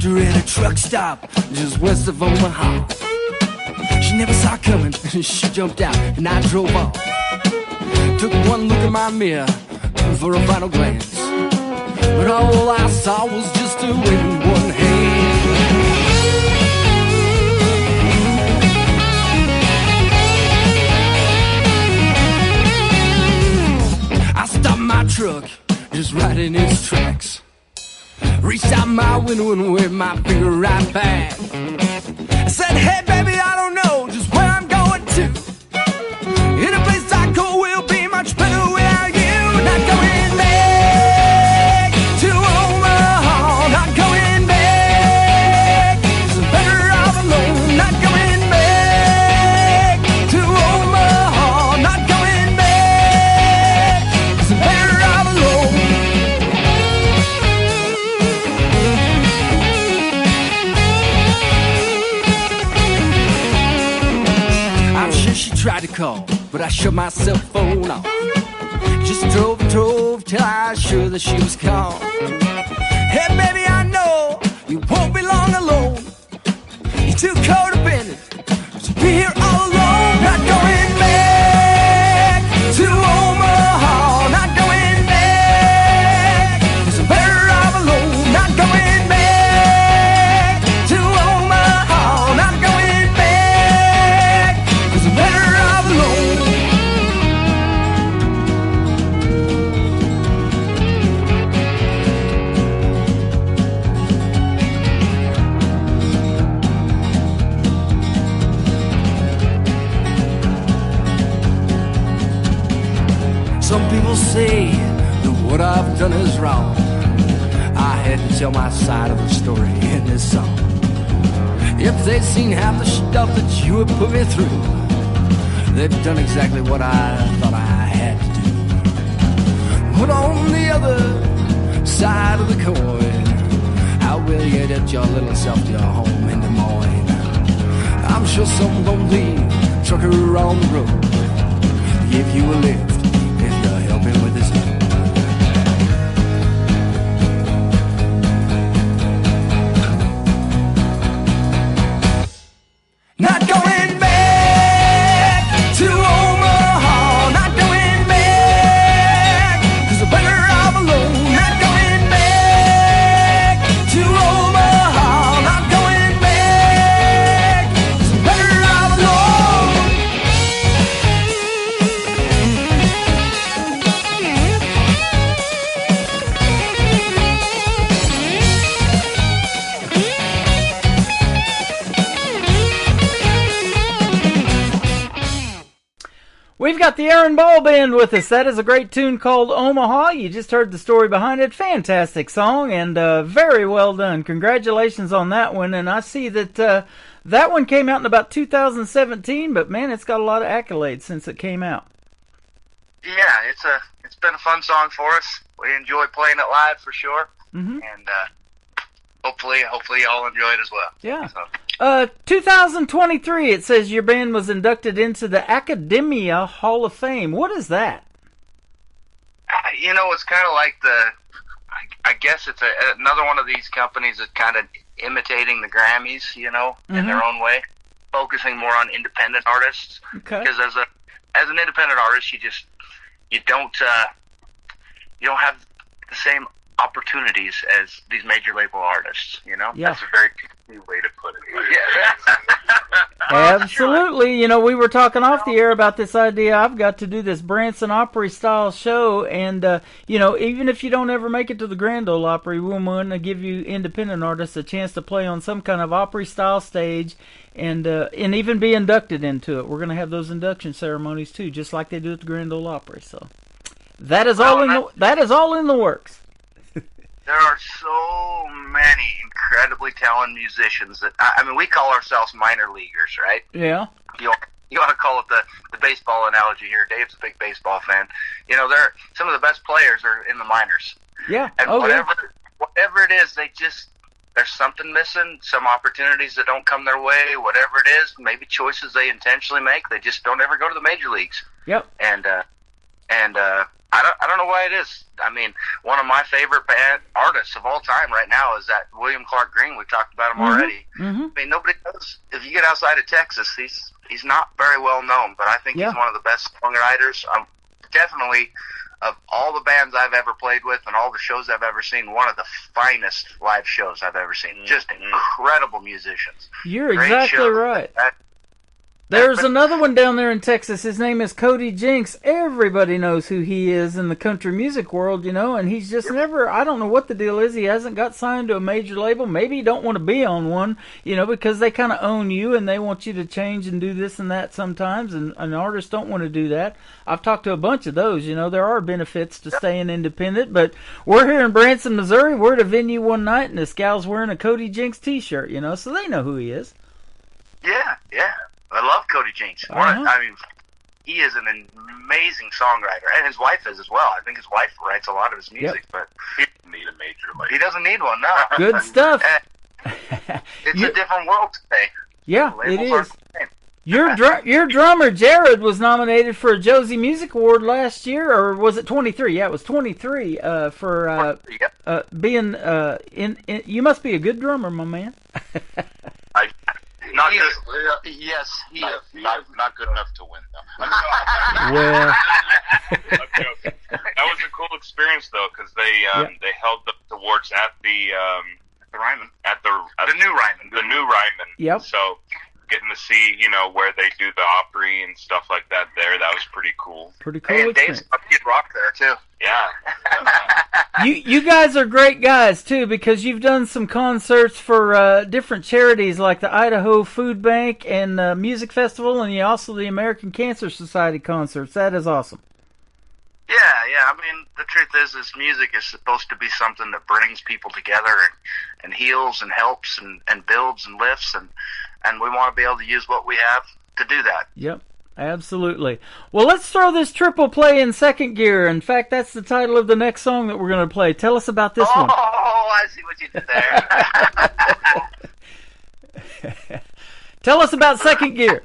Her in a truck stop just west of Omaha. She never saw it coming. She jumped out and I drove off. Took one look in my mirror for a final glance, but all I saw was just a wave in one hand. I stopped my truck just right in its tracks. Reached out my window and waved my finger right back. I said, hey baby, I don't know just where I'm going to. Any place I go will be much better without you. Not going back to Omaha. Not going back. It's better off alone. Not going back to Omaha. Not going back. It's better off alone. She tried to call, but I shut my cell phone off. Just drove till I was sure that she was gone. Hey baby, I know you won't be long alone. You're too codependent to be here all alone. Not going back to Omaha. Not going back. It's better off alone. Not going back to Omaha. Not going back. It's better off alone. what I've done is wrong. I had to tell my side of the story in this song. If they'd seen half the stuff that you had put me through, they've done exactly what I thought I had to do. But on the other side of the coin, how will you get your little self to your home in Des Moines? I'm sure some lonely trucker on the road give you a lift if you help him with his load. Not going back to Omaha, not going back, 'cause I'm better off alone. Not going back to Omaha, not going back, 'cause I'm better off alone. We've got the Aaron Ball Band with us. That is a great tune called Omaha. You just heard the story behind it. Fantastic song and very well done. Congratulations on that one. And I see that that one came out in about 2017, but man, it's got a lot of accolades since it came out. Yeah, it's been a fun song for us. We enjoy playing it live for sure, and hopefully y'all enjoy it as well. Yeah. So. 2023, it says your band was inducted into the Academia Hall of Fame. What is that? You know, it's kind of like I guess it's another one of these companies that's kind of imitating the Grammys, you know, in their own way, focusing more on independent artists. Okay. Because as an independent artist, you don't have the same opportunities as these major label artists, you know? Yeah. That's a very key way to put it. Yeah. Absolutely. You know, we were talking off the air about this idea. I've got to do this Branson Opry style show, and you know, even if you don't ever make it to the Grand Ole Opry, we want to give you independent artists a chance to play on some kind of Opry style stage, and even be inducted into it. We're going to have those induction ceremonies too, just like they do at the Grand Ole Opry. So that is all in the works. There are so many incredibly talented musicians that I mean, we call ourselves minor leaguers, right? Yeah. You want to call it the baseball analogy here. Dave's a big baseball fan. You know, some of the best players are in the minors. Yeah. And whatever it is, there's something missing, some opportunities that don't come their way, whatever it is, maybe choices they intentionally make, they just don't ever go to the major leagues. Yep. And I don't know why it is. I mean, one of my favorite artists of all time right now is that William Clark Green. We've talked about him already. I mean, nobody knows. If you get outside of Texas, he's not very well known, but I think he's one of the best songwriters. Definitely, of all the bands I've ever played with and all the shows I've ever seen, one of the finest live shows I've ever seen. Just incredible musicians. You're exactly right. There's another one down there in Texas. His name is Cody Jinks. Everybody knows who he is in the country music world, you know, and he's just never, I don't know what the deal is. He hasn't got signed to a major label. Maybe he don't want to be on one, you know, because they kind of own you and they want you to change and do this and that sometimes, and artists don't want to do that. I've talked to a bunch of those, you know. There are benefits to staying independent, but we're here in Branson, Missouri. We're at a venue one night, and this gal's wearing a Cody Jinks t-shirt, you know, so they know who he is. Yeah. I love Cody Jinks. I mean, he is an amazing songwriter, and his wife is as well. I think his wife writes a lot of his music, but He doesn't need a major label. he doesn't need one, no. Good stuff. It's a different world today. Yeah, Labels it aren't is. the same. Your drummer, Jared, was nominated for a Josie Music Award last year, or was it 23? Yeah, it was 23 for being in. You must be a good drummer, my man. Not Yes, not good enough to win, though. Well, That was a cool experience, though, because they held the awards at the Ryman. The new Ryman. Yep. So getting to see, you know, where they do the Opry and stuff like that that was pretty cool. pretty cool. And Dave's a Kid Rock there, too. Yeah. You guys are great guys too, because you've done some concerts for different charities like the Idaho Food Bank and Music Festival, and you also the American Cancer Society concerts. That is awesome. Yeah. I mean, the truth is music is supposed to be something that brings people together and heals and helps and builds and lifts, and we want to be able to use what we have to do that. Yep, absolutely. Well, let's throw this triple play in second gear. In fact, that's the title of the next song that we're going to play. Tell us about this one. Oh, I see what you did there. Tell us about second gear.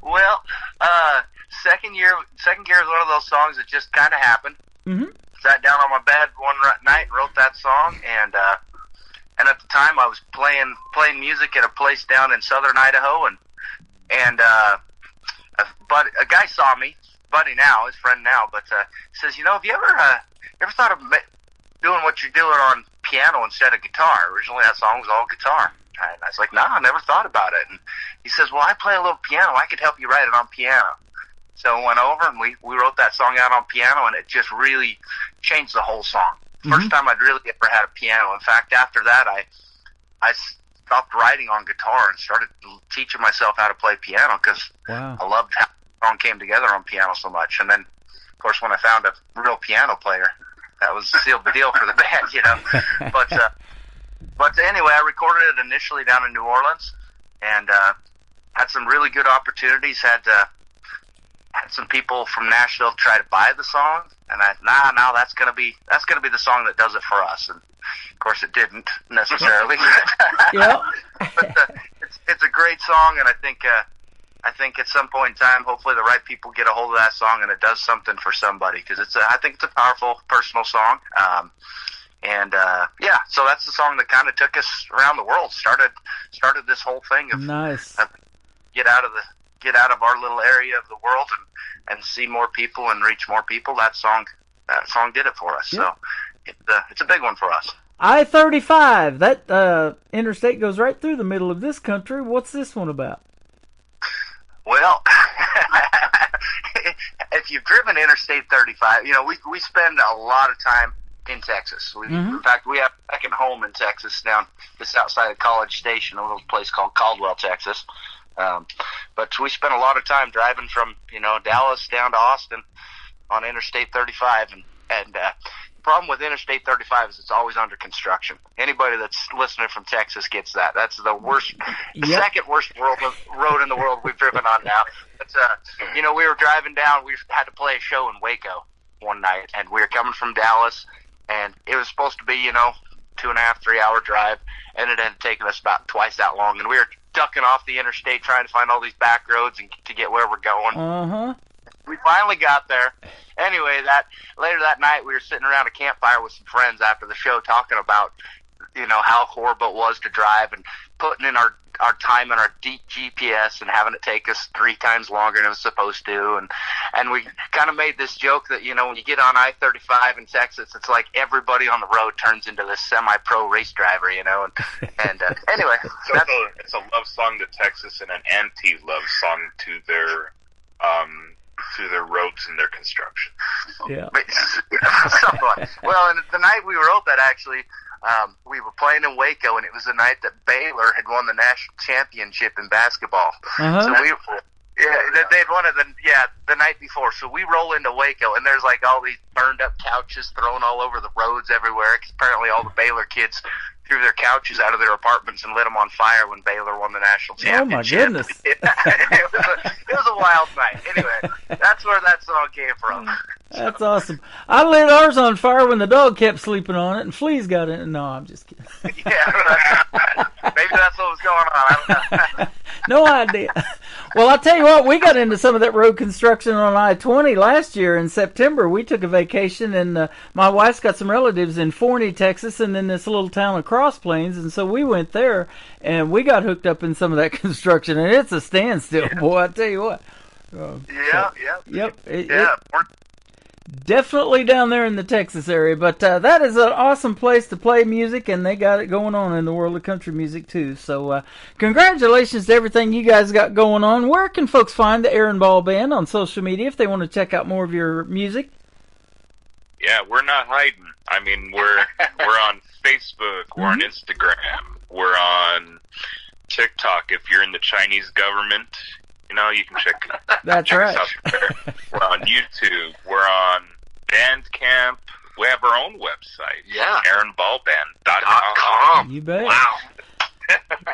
Well, second gear is one of those songs that just kind of happened. Mm-hmm. Sat down on my bed one night and wrote that song, and at the time I was playing music at a place down in southern Idaho, and but a guy saw me, buddy now, his friend now, but says, have you ever thought of doing what you're doing on piano instead of guitar? Originally that song was all guitar. And I was like, I never thought about it. And he says, well, I play a little piano. I could help you write it on piano. So I went over and we wrote that song out on piano, and it just really changed the whole song. First time I'd really ever had a piano. In fact, after that, I stopped writing on guitar and started teaching myself how to play piano because I loved how the song came together on piano so much. And then, of course, when I found a real piano player, that was sealed the deal for the band, But anyway, I recorded it initially down in New Orleans, and had some really good opportunities. Had some people from Nashville try to buy the song, and that's gonna be the song that does it for us. And of course, it didn't necessarily. Yeah. But it's a great song, and I think at some point in time, hopefully, the right people get a hold of that song, and it does something for somebody, because I think it's a powerful, personal song. So that's the song that kind of took us around the world. Started this whole thing of nice. Get out of our little area of the world and see more people and reach more people. That song did it for us. Yep. So it's a big one for us. I-35, that interstate goes right through the middle of this country. What's this one about? Well, if you've driven Interstate 35, we spend a lot of time in Texas. In fact, we have a second home in Texas, down just outside of College Station, a little place called Caldwell, Texas. But we spent a lot of time driving from, Dallas down to Austin on Interstate 35. And the problem with Interstate 35 is it's always under construction. Anybody that's listening from Texas gets that. That's the worst, second worst road in the world we've driven on now. But, we were driving down. We had to play a show in Waco one night, and we were coming from Dallas. And it was supposed to be, 2.5, 3 hour drive, and it ended up taking us about twice that long. And we were ducking off the interstate trying to find all these back roads and to get where we're going. We finally got there. Anyway, later that night, we were sitting around a campfire with some friends after the show talking about, how horrible it was to drive and putting in our time in our deep GPS and having it take us 3 times longer than it was supposed to. And we kind of made this joke that, when you get on I-35 in Texas, it's like everybody on the road turns into this semi-pro race driver, And anyway. It's a love song to Texas and an anti-love song to their roads and their construction. Yeah. Well, and the night we wrote that, actually, we were playing in Waco, and it was the night that Baylor had won the national championship in basketball. So they'd won it the night before. So we roll into Waco, and there's like all these burned up couches thrown all over the roads everywhere. 'Cause apparently all the Baylor kids threw their couches out of their apartments and lit them on fire when Baylor won the national championship. Oh my goodness! It was a wild night. Anyway, that's where that song came from. That's awesome. I lit ours on fire when the dog kept sleeping on it, and fleas got in it. No, I'm just kidding. Yeah, maybe that's what was going on. I don't know. No idea. Well, I'll tell you what, we got into some of that road construction on I-20 last year in September. We took a vacation, and my wife's got some relatives in Forney, Texas, and then this little town of Cross Plains, and so we went there, and we got hooked up in some of that construction, and it's a standstill, boy, I tell you what. Definitely down there in the Texas area, but that is an awesome place to play music, and they got it going on in the world of country music too. So congratulations to everything you guys got going on. Where can folks find the Aaron Ball Band on social media if they want to check out more of your music? Yeah, we're not hiding. I mean, we're on Facebook, we're on Instagram, we're on TikTok. If you're in the Chinese government, You can check. That's check right. us out there. We're on YouTube. We're on Bandcamp. We have our own website. Yeah. AaronBallBand.com. You bet. Wow.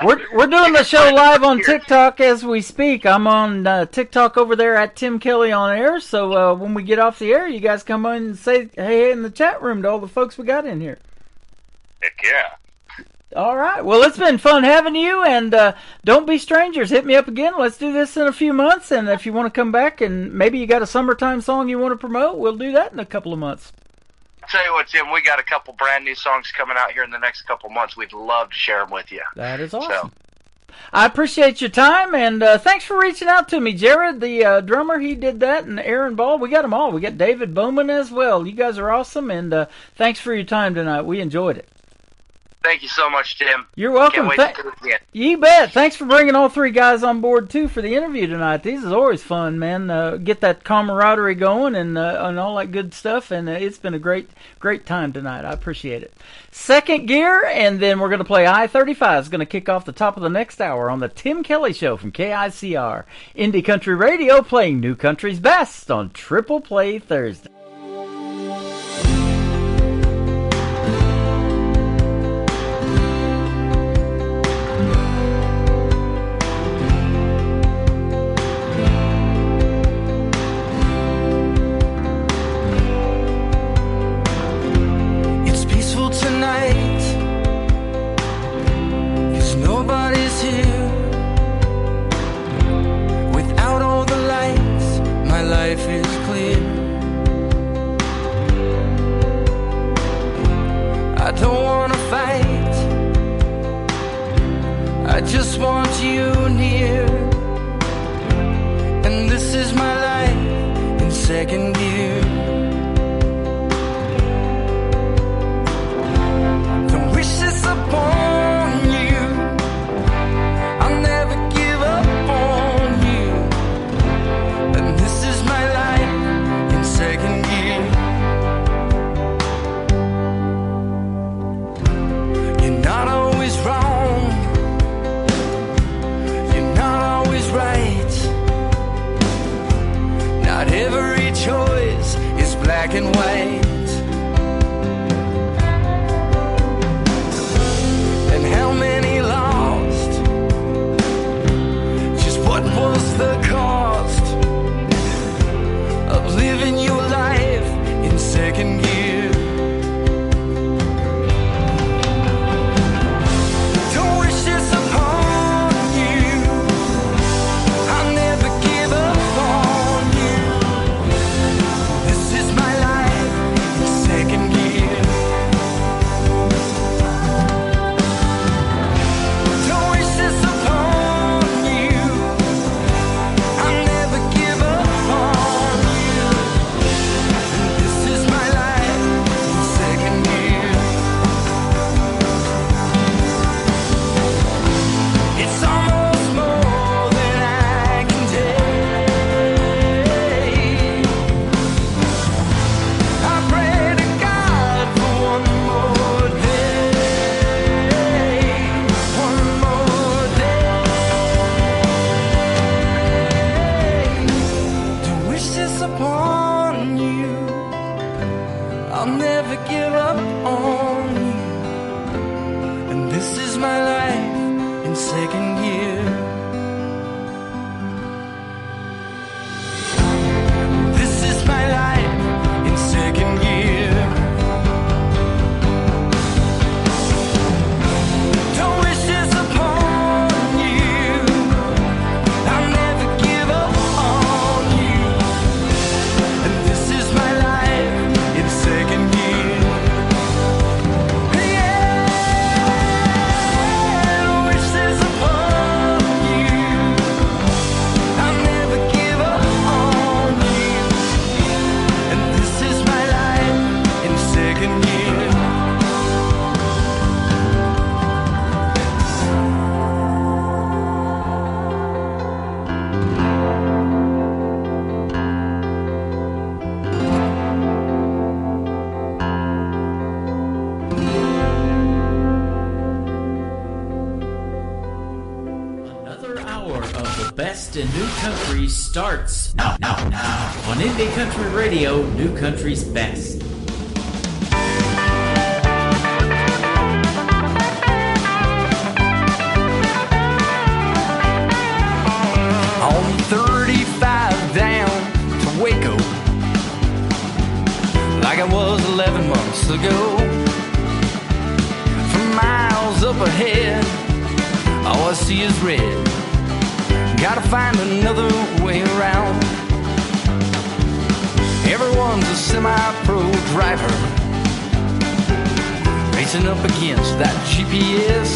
We're doing the show live on TikTok as we speak. I'm on TikTok over there at Tim Kelly on air. So when we get off the air, you guys come on and say hey in the chat room to all the folks we got in here. Heck yeah. All right. Well, it's been fun having you, and don't be strangers. Hit me up again. Let's do this in a few months, and if you want to come back and maybe you got a summertime song you want to promote, we'll do that in a couple of months. I'll tell you what, Tim, we got a couple brand new songs coming out here in the next couple months. We'd love to share them with you. That is awesome. I appreciate your time, and thanks for reaching out to me. Jared, the drummer, he did that, and Aaron Ball. We got them all. We got David Bowman as well. You guys are awesome, and thanks for your time tonight. We enjoyed it. Thank you so much, Tim. You're welcome. Can't wait to do it again. You bet. Thanks for bringing all three guys on board, too, for the interview tonight. These is always fun, man. Get that camaraderie going and all that good stuff, and it's been a great time tonight. I appreciate it. Second gear, and then we're going to play I-35. It's going to kick off the top of the next hour on the Tim Kelly Show from KICR. Indie Country Radio playing New Country's best on Triple Play Thursday. Nobody's here. Without all the lights, my life is clear. I don't wanna fight, I just want you near. And this is my life in second gear. Don't wish this upon you. Every choice is black and white. And how many lost? Just what was the cost of living your life in second gear? Don't wish this upon you. I'll never give up on you. This is my life in second gear. Don't wish this upon you. I'll never give up on you. This is my life in second gear. It's almost more than I can take. I pray to God for one more day, one more day. Don't wish this upon you. I'll never give up on you. And this is my life in second gear. This is my life in second gear. Don't wish this upon you. I'll never give up on you. And this is my life in second gear. Yeah, don't wish this upon best in new country starts now on Indie Country Radio, New Country's Best. On 35 down to Waco, like it was 11 months ago. For miles up ahead, all I see is red. Gotta find another way around. Everyone's a semi-pro driver, racing up against that GPS.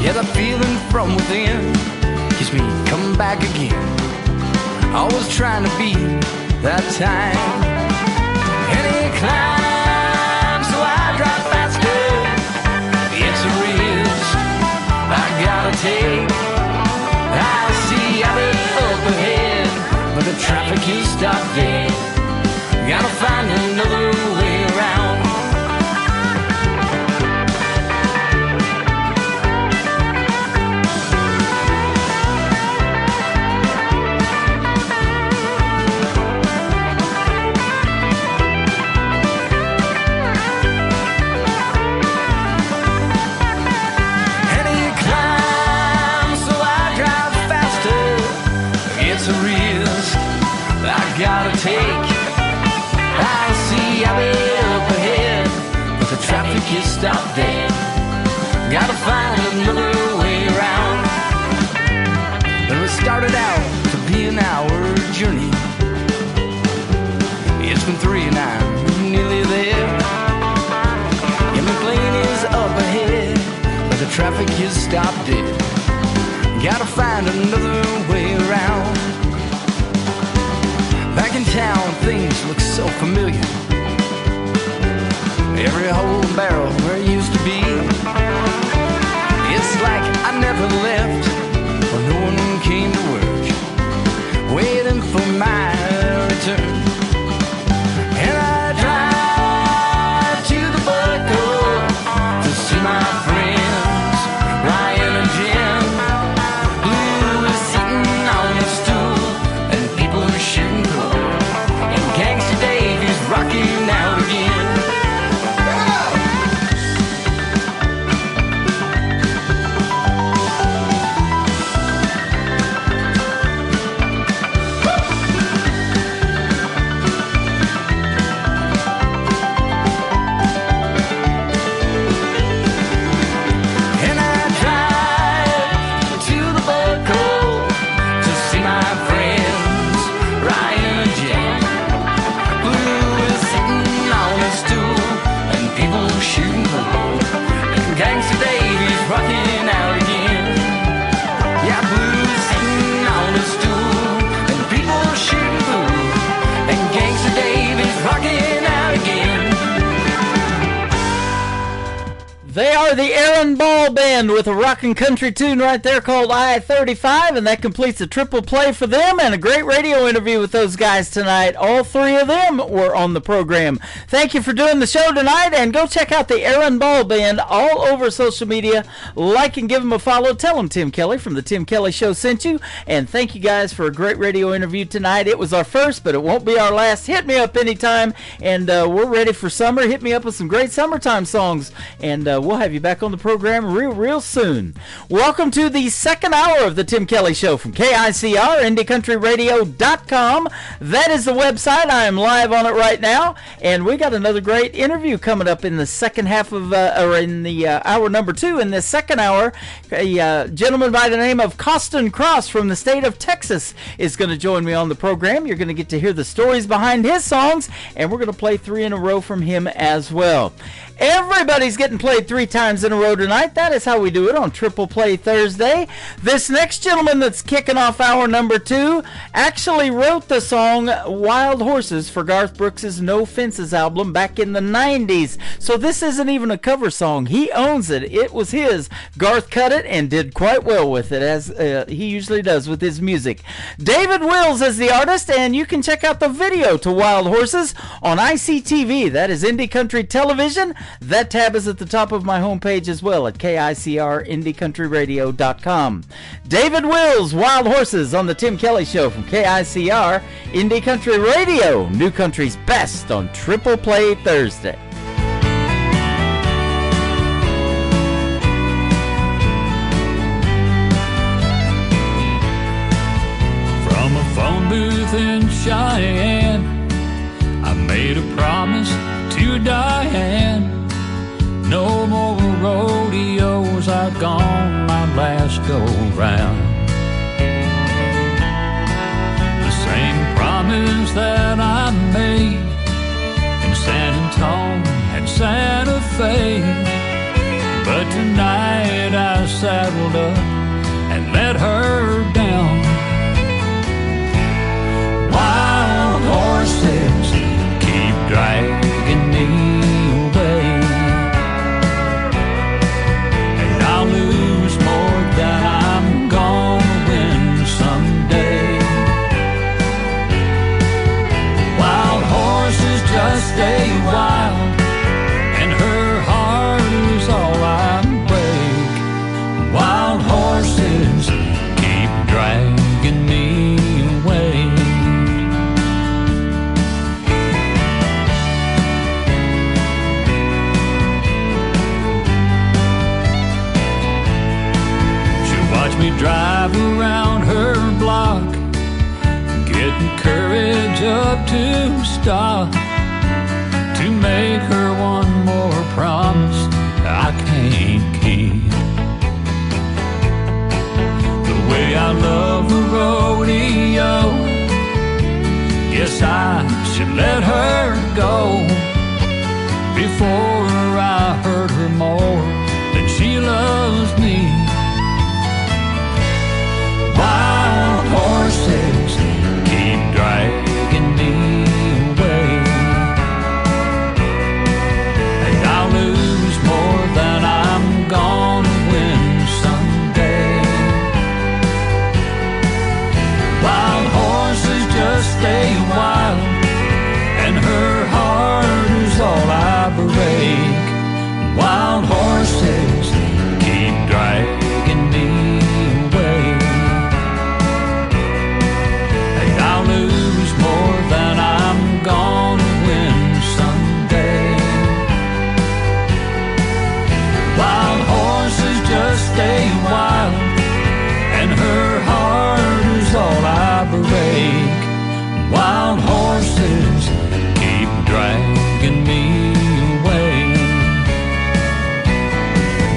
Yeah, the feeling from within keeps me coming back again. Always trying to be that time. And it climbs, so I drive faster. It's a risk I gotta take. I see it up ahead, but the traffic is stopped dead. Gotta find another way around. Gotta take. I see I'll be up ahead, but the traffic is stopped dead. Gotta find another way around. Well, it started out to be an hour journey. It's been 3 and I'm nearly there. Yeah, my plane is up ahead, but the traffic is stopped dead. Gotta find another way around. Back in town, things look so familiar. Every hole and barrel where it used to be. It's like I never left, or no one came to work, waiting for my return. And I drive to the Buckle to see my friends, Ryan and Jim. Blue is sitting on a stool, and people are shooting. Rocking out again. And I drive to the Buckle to see my friends, Ryan and Jen. And people shooting pool, and Gangsta Davy's rocking out again. Yeah, Blue's sitting on a stool, and people shooting pool, and Gangsta Davy's rocking out again. They are the Aaron Ball Band with a rockin' country tune right there called I-35, and that completes a triple play for them and a great radio interview with those guys tonight. All 3 of them were on the program. Thank you for doing the show tonight, and go check out the Aaron Ball Band all over social media. Like and give them a follow. Tell them Tim Kelly from the Tim Kelly Show sent you, and thank you guys for a great radio interview tonight. It was our first, but it won't be our last. Hit me up anytime, and we're ready for summer. Hit me up with some great summertime songs, and we'll have you back on the program real soon. Welcome to the second hour of the Tim Kelly Show from KICR, IndieCountryRadio.com. That is the website. I am live on it right now, and we got another great interview coming up in the second half of, or in the hour number 2. In this second hour, a gentleman by the name of Costin Cross from the state of Texas is going to join me on the program. You're going to get to hear the stories behind his songs, and we're going to play 3 in a row from him as well. Everybody's getting played 3 times in a row tonight. That is how we do it on Triple Play Thursday. This next gentleman that's kicking off hour number 2 actually wrote the song Wild Horses for Garth Brooks' No Fences album back in the 90s. So this isn't even a cover song. He owns it. It was his. Garth cut it and did quite well with it, as he usually does with his music. David Wills is the artist, and you can check out the video to Wild Horses on ICTV. That is Indie Country Television. That tab is at the top of my homepage. homepage as well at KICRIndieCountryRadio.com. David Wills, Wild Horses on the Tim Kelly Show from KICR Indie Country Radio, New Country's best on Triple Play Thursday. From a phone booth in Cheyenne, I made a promise to Diane. No more rodeos, I've gone my last go round. The same promise that I made in San Antonio and Santa Fe. But tonight I saddled up and let her down. Wild horses keep dragging me away, and I'll lose more than I'm gonna win someday. Wild horses just stay wild, and her heart is all I break. Wild horses keep dragging me away. Watch me drive around her block, getting courage up to stop, to make her one more promise I can't keep. The way I love the rodeo, yes, I should let her go before I hurt her more than she loves me. Wild horses keep dragging me away, and I'll lose more than I'm gonna win someday. Wild horses just stay wild, and her heart is all I break. Wild horses keep dragging me away, I'll lose more than I'm gonna win someday. Wild horses just stay wild, and her heart is all I break. Wild horses keep dragging me away.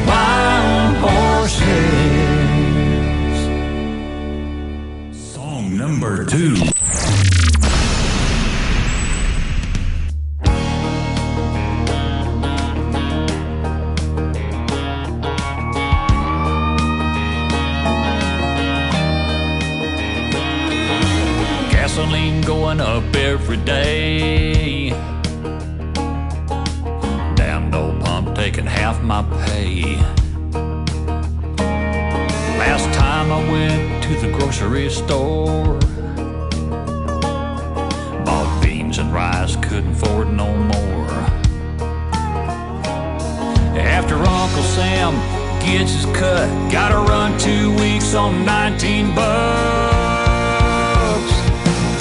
Wild horses. Song number 2. Gasoline going up every day. Damn, no pump taking half my pay. Last time I went to the grocery store, bought beans and rice, couldn't afford no more. After Uncle Sam gets his cut, gotta run 2 weeks on 19 bucks.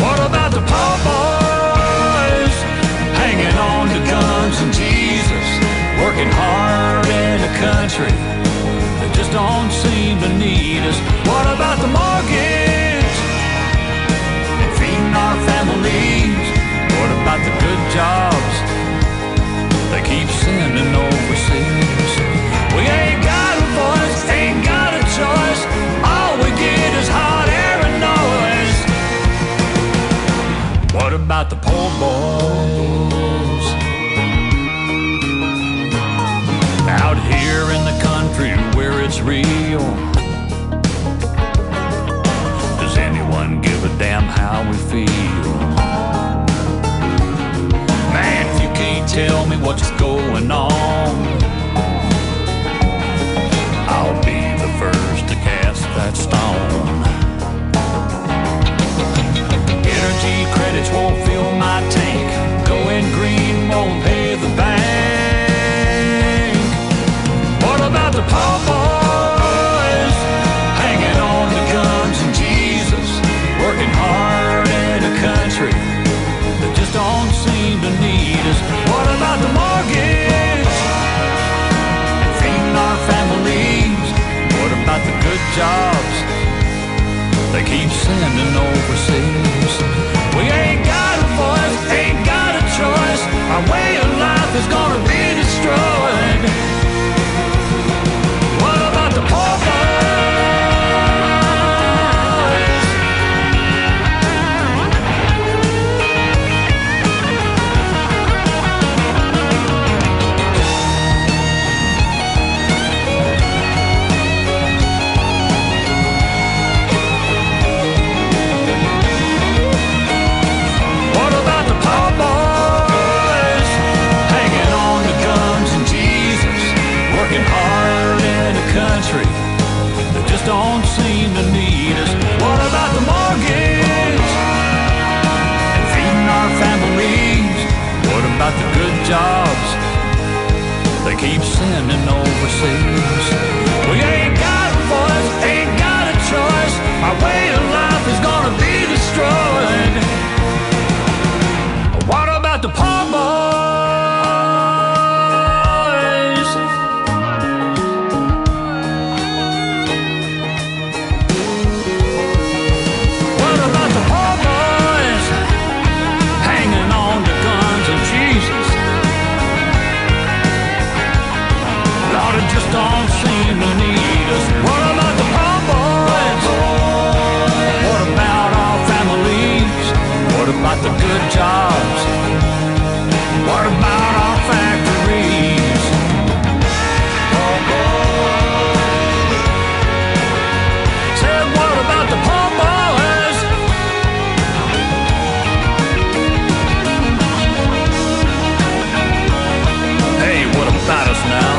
What about the poor boys hanging on to guns and Jesus, working hard in the country that just don't seem to need us? What about the mortgage and feeding our families? What about the good jobs they keep sending overseas? We ain't got a voice, ain't got a choice. All we get is hot air and noise. What about the poor boys out here in the country where it's real? Does anyone give a damn how we feel? Man, if you can't tell me what's going on, I'll be the first to cast that stone. Energy credits won't fill my tank, going green won't pay the bank. our way of life is gonna be destroyed. What about the poor boys? What about the poor boys? Hanging on to guns and Jesus, working hard in a country that just don't seem to need us. What about the mortgage and feeding our families? What about the good jobs they keep sending overseas? We ain't got a voice, ain't got a choice. Our way of life is gonna be destroyed. What about the poor boys? What about the poor boys? Hanging on to guns and Jesus. Lord, it just don't seem to need us. What about the poor boys? What about our families? What about the good jobs? What about our factories? Said, what about the poor boys? Hey, what about us now?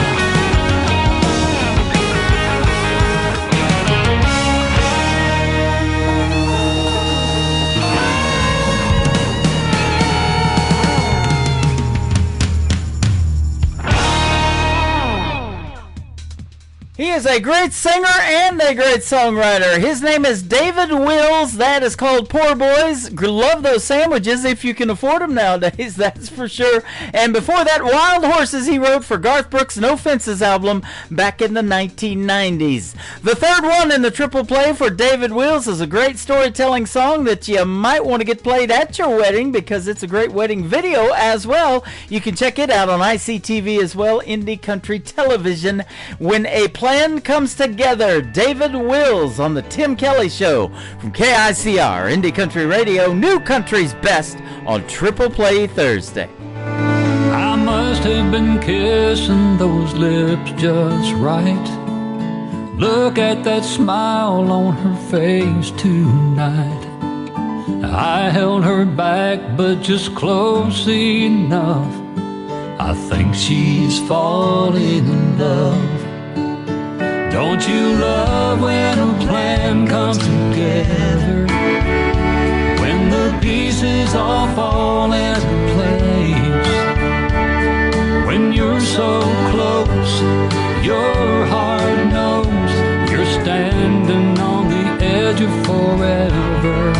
He is a great singer and a great songwriter. His name is David Wills. That is called Poor Boys. Love those sandwiches if you can afford them nowadays, that's for sure. And before that, Wild Horses he wrote for Garth Brooks' No Fences album back in the 1990s. The third one in the triple play for David Wills is a great storytelling song that you might want to get played at your wedding because it's a great wedding video as well. You can check it out on ICTV as well, Indie Country Television. When a plan comes together, David Wills on the Tim Kelly Show from KICR, Indie Country Radio, New Country's Best on Triple Play Thursday. I must have been kissing those lips just right. Look at that smile on her face tonight. I held her back, but just close enough. I think she's falling in love. Don't you love when a plan comes together? When the pieces all fall into place. When you're so close, your heart knows you're standing on the edge of forever.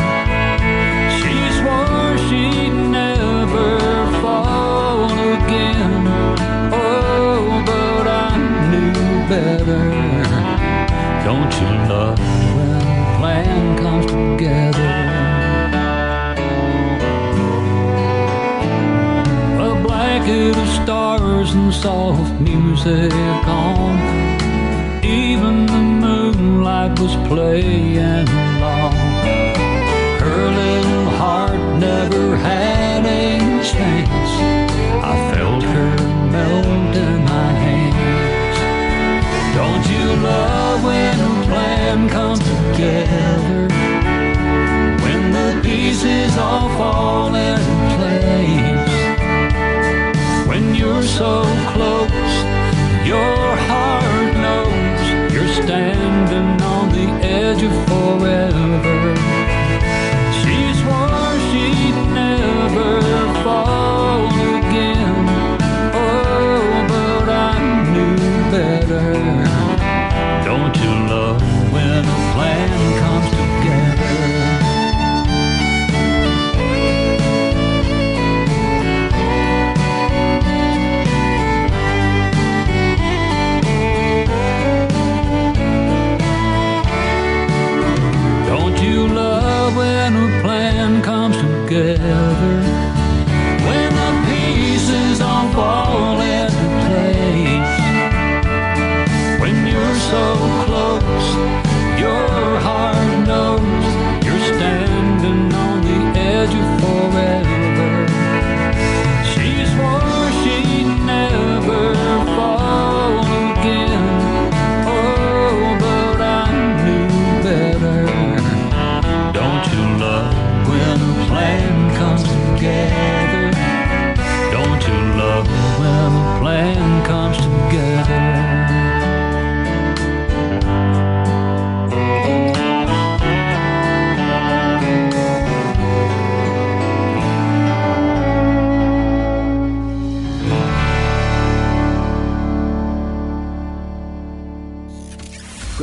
She swore she'd never fall again. Oh, but I knew better. Don't you love when a plan comes together? A blanket of stars and soft music on. Even the moonlight was playing along. Her little heart never had a chance. I felt her melt in my hands. Don't you love when a plan comes together? When the pieces all fall into place. When you're so close, your heart knows you're standing on the edge of forever. She swore she'd never fall again. Oh, but I knew better. Don't you love when a plan comes together?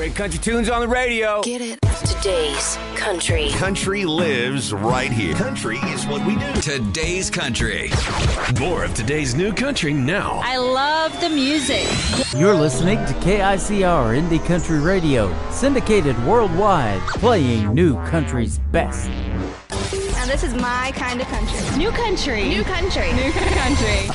Great country tunes on the radio. Get it? Today's country. Country lives right here. Country is what we do. Today's country. More of today's new country now. I love the music. You're listening to KICR Indie Country Radio, syndicated worldwide, playing new country's best. Now this is my kind of country. New country. New country. New country.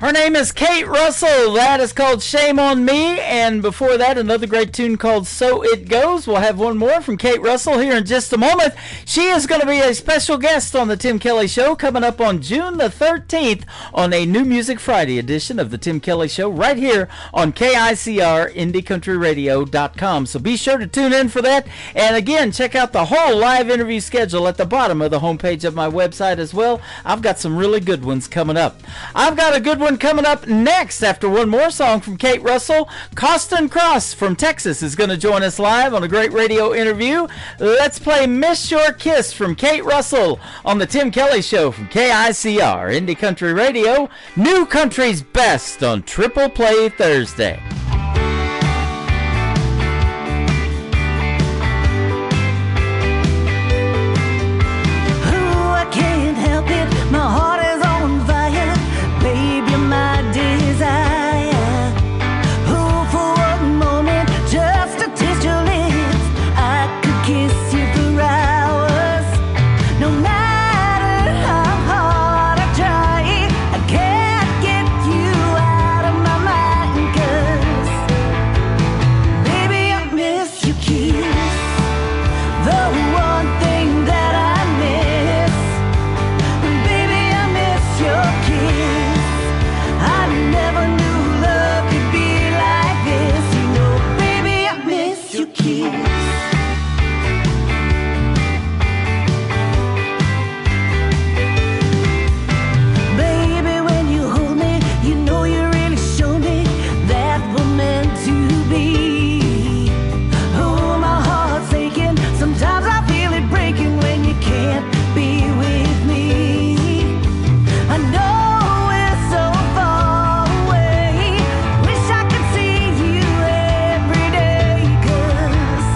Her name is Kate Russell. That is called Shame on Me. And before that, another great tune called So It Goes. We'll have one more from Kate Russell here in just a moment. She is going to be a special guest on the Tim Kelly Show coming up on June the 13th on a New Music Friday edition of the Tim Kelly Show right here on KICR, IndieCountryRadio.com. So be sure to tune in for that. And again, check out the whole live interview schedule at the bottom of the homepage of my website as well. I've got some really good ones coming up. I've got a good one coming up next after one more song from Kate Russell. Costin Cross from Texas is going to join us live on a great radio interview. Let's play Miss Your Kiss from Kate Russell on the Tim Kelly Show from KICR, Indie Country Radio, New Country's Best on Triple Play Thursday. I can't help it, my heart is on fire, baby, my desire. Oh, for one moment, just to taste your lips, I could kiss you for hours. No matter how hard I try, I can't get you out of my mind, 'cause baby, I miss your kiss, the one thing that I miss. Your kiss, I never knew love could be like this. You know, baby, I miss your kiss. Baby, when you hold me, you know you really show me that we're meant to be. Oh, my heart's aching, sometimes I feel it breaking when you can't be with me. I know we're so far away, wish I could see you every day, 'cause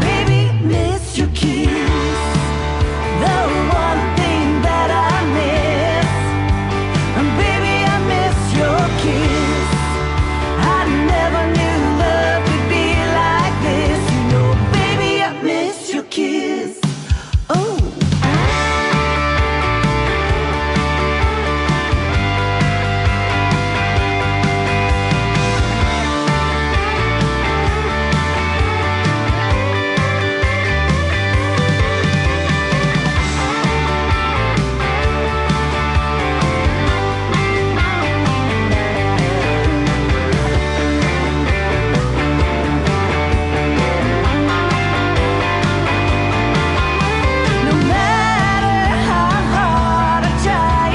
baby, miss your kiss, the one thing that I miss. And baby, I miss your kiss, I never knew love could be like this. You know, baby, I miss your kiss. Oh. No matter how hard I try,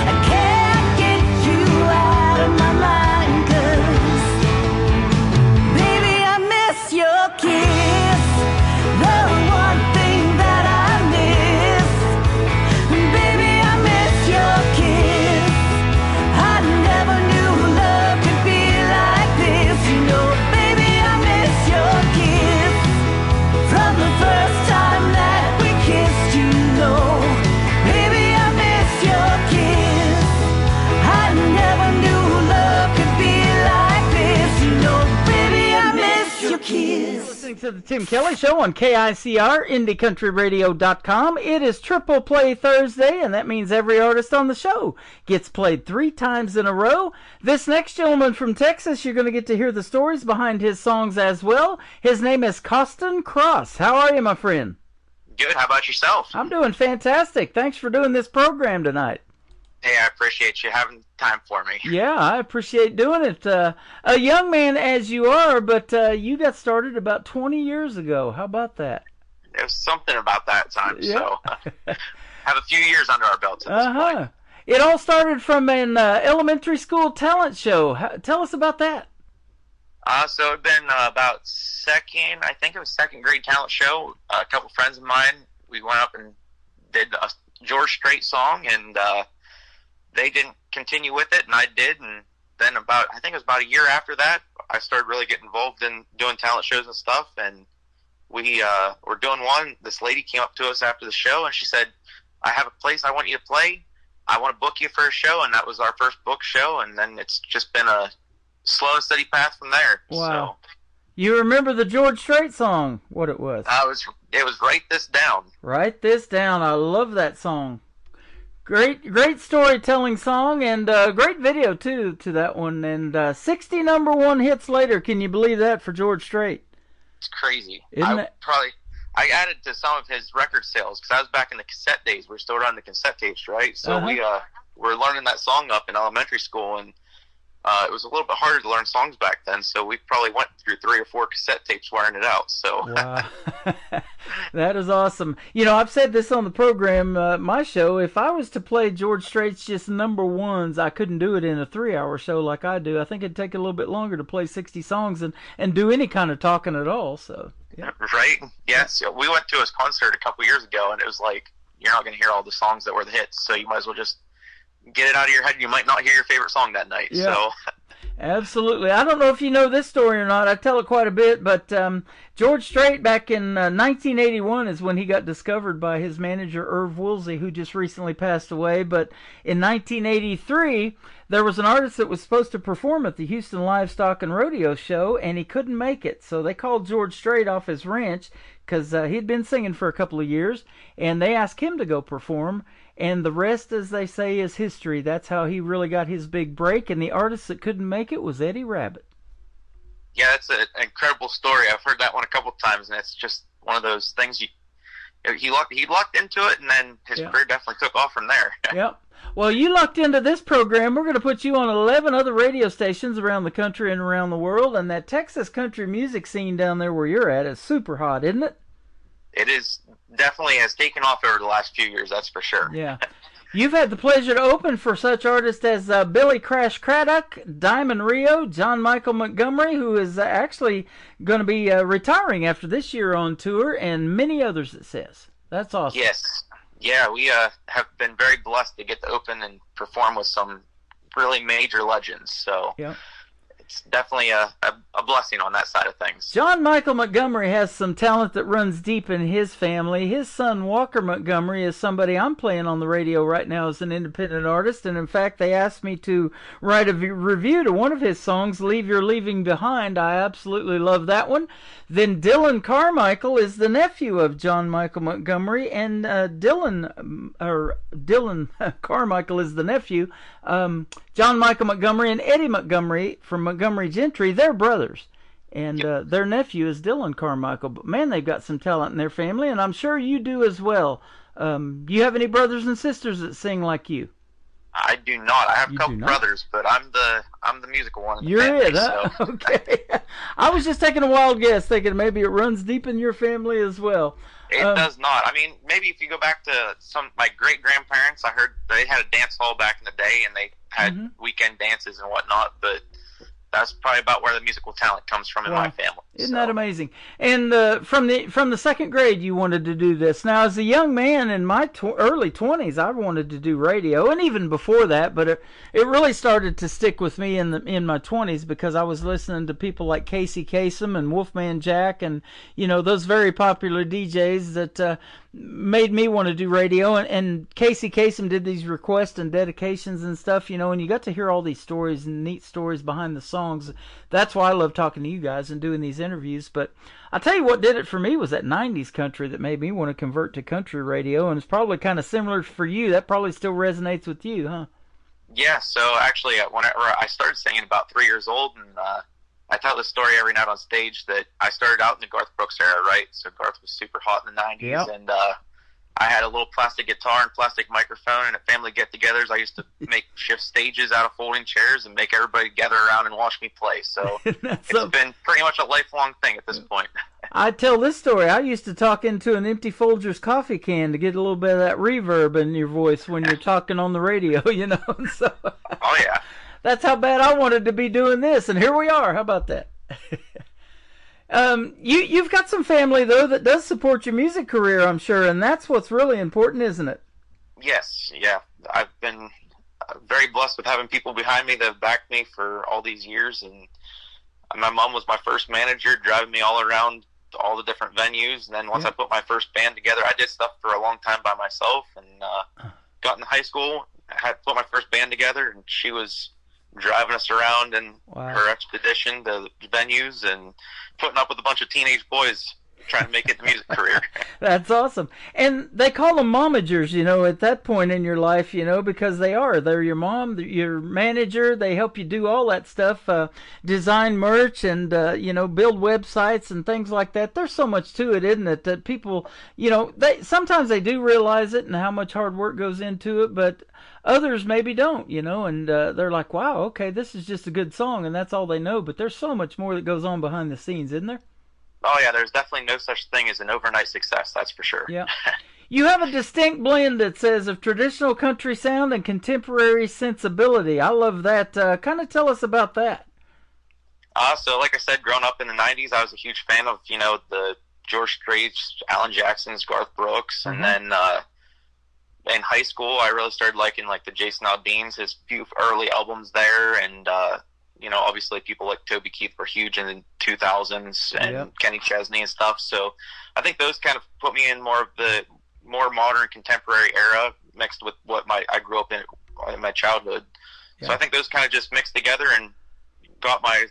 I can't get you out of my mind, 'cause baby, I miss your kiss, the one thing that I miss. Baby, I miss your kiss, I never knew love could be like this. You know, baby, I miss your kiss, from the first time that we kissed, you know. Baby, I miss your kiss, I never knew love could be like this. You know, baby, I miss your kiss. Listening to the Tim Kelly Show on KICR, IndieCountryRadio.com. It is Triple Play Thursday, and that means every artist on the show gets played 3 times in a row. This next gentleman from Texas, you're going to get to hear the stories behind his songs as well. His name is Costin Cross. How are you, my friend? Good. How about yourself? I'm doing fantastic. Thanks for doing this program tonight. Hey, I appreciate you having time for me. Yeah, I appreciate doing it. A young man as you are, but you got started about 20 years ago. How about that? There's something about that time, Yeah. so have a few years under our belts at this point. It all started from an elementary school talent show. Tell us about that. So it'd been about I think it was second grade talent show. A couple friends of mine, we went up and did a George Strait song, and they didn't continue with it, and I did. And then I think it was about a year after that, I started really getting involved in doing talent shows and stuff. And we were doing one. This lady came up to us after the show, and she said, "I have a place I want you to play. I want to book you for a show." And that was our first book show, and then it's just been a slow and steady path from there. Wow. So, you remember the George Strait song, what it was? It was Write This Down. Write This Down. I love that song. Great storytelling song, and great video too to that one. And 60 number one hits later. Can you believe that for George Strait? It's crazy. Isn't it? I added to some of his record sales because I was back in the cassette days. We're still running the cassette tapes, right? So we were learning that song up in elementary school, and it was a little bit harder to learn songs back then. So we probably went through 3 or 4 cassette tapes wiring it out. So wow. That is awesome. You know, I've said this on the program, my show. If I was to play George Strait's just number ones, I couldn't do it in a 3-hour show like I do. I think it'd take a little bit longer to play 60 songs and do any kind of talking at all. So. Yeah. Right? Yes. We went to his concert a couple years ago, and it was like, you're not going to hear all the songs that were the hits, so you might as well just get it out of your head. You might not hear your favorite song that night. Yeah. So. Absolutely. I don't know if you know this story or not. I tell it quite a bit, but George Strait back in 1981 is when he got discovered by his manager Irv Woolsey, who just recently passed away. But in 1983, there was an artist that was supposed to perform at the Houston Livestock and Rodeo Show, and he couldn't make it. So they called George Strait off his ranch because he'd been singing for a couple of years, and they asked him to go perform. And the rest, as they say, is history. That's how he really got his big break. And the artist that couldn't make it was Eddie Rabbitt. Yeah, that's an incredible story. I've heard that one a couple of times, and it's just one of those things he lucked into it, and then his career definitely took off from there. Yep. Well, you lucked into this program. We're going to put you on 11 other radio stations around the country and around the world, and that Texas country music scene down there where you're at is super hot, isn't it? It is definitely has taken off over the last few years, that's for sure. Yeah. You've had the pleasure to open for such artists as Billy Crash Craddock, Diamond Rio, John Michael Montgomery, who is actually going to be retiring after this year on tour, and many others, it says. That's awesome. Yes. Yeah, we have been very blessed to get to open and perform with some really major legends. So it's definitely a blessing on that side of things. John Michael Montgomery has some talent that runs deep in his family. His son Walker Montgomery is somebody I'm playing on the radio right now as an independent artist, and in fact they asked me to write a review to one of his songs, Leave Your Leaving Behind. I absolutely love that one. Then Dylan Carmichael is the nephew of John Michael Montgomery, and Dylan Carmichael is the nephew. John Michael Montgomery and Eddie Montgomery from Montgomery Gentry, they're brothers. And their nephew is Dylan Carmichael. But man, they've got some talent in their family, and I'm sure you do as well. You have any brothers and sisters that sing like you? I do not. I have a couple brothers, but I'm the musical one in the You're family. it, huh? So. Okay. I was just taking a wild guess, thinking maybe it runs deep in your family as well. It does not. I mean, maybe if you go back to some my great grandparents, I heard they had a dance hall back in the day, and they had weekend dances and whatnot. But that's probably about where the musical talent comes from in my family. Isn't that amazing? And from the second grade, you wanted to do this. Now, as a young man in my early 20s, I wanted to do radio, and even before that. But it really started to stick with me in my 20s because I was listening to people like Casey Kasem and Wolfman Jack, and those very popular DJs that made me want to do radio. And Casey Kasem did these requests and dedications and stuff, and you got to hear all these stories and neat stories behind the songs. That's why I love talking to you guys and doing these interviews. But I'll tell you what did it for me was that 90s country that made me want to convert to country radio, and it's probably kind of similar for you. That probably still resonates with you, huh? Yeah, so actually whenever I started singing about 3 years old, and I tell this story every night on stage, that I started out in the Garth Brooks era, right? So Garth was super hot in the 90s, and I had a little plastic guitar and plastic microphone, and at family get-togethers, I used to make shift stages out of folding chairs and make everybody gather around and watch me play. So it's been pretty much a lifelong thing at this point. I tell this story. I used to talk into an empty Folgers coffee can to get a little bit of that reverb in your voice when you're talking on the radio, So, oh, yeah. That's how bad I wanted to be doing this, and here we are. How about that? You've got some family, though, that does support your music career, I'm sure, and that's what's really important, isn't it? Yes, yeah. I've been very blessed with having people behind me that have backed me for all these years, and my mom was my first manager, driving me all around to all the different venues, and then once I put my first band together, I did stuff for a long time by myself, and got in high school, I had put my first band together, and she was driving us around in her expedition to venues and putting up with a bunch of teenage boys trying to make it the music career. That's awesome. And they call them momagers, you know, at that point in your life, you know, because they are. They're your mom, your manager. They help you do all that stuff, design merch and, you know, build websites and things like that. There's so much to it, isn't it, that people, you know, sometimes they do realize it and how much hard work goes into it, but others maybe don't, you know, and they're like, wow, okay, this is just a good song, and that's all they know. But there's so much more that goes on behind the scenes, isn't there? Oh, yeah, there's definitely no such thing as an overnight success, that's for sure. Yeah. You have a distinct blend, that says, of traditional country sound and contemporary sensibility. I love that. Kind of tell us about that. So, like I said, growing up in the 90s, I was a huge fan of, you know, the George Straits, Alan Jackson's, Garth Brooks, and then in high school, I really started liking, like, the Jason Aldean's, his few early albums there, and you know, obviously people like Toby Keith were huge in the 2000s, and Kenny Chesney and stuff. So I think those kind of put me in more of the more modern contemporary era, mixed with what I grew up in my childhood. So I think those kind of just mixed together and got my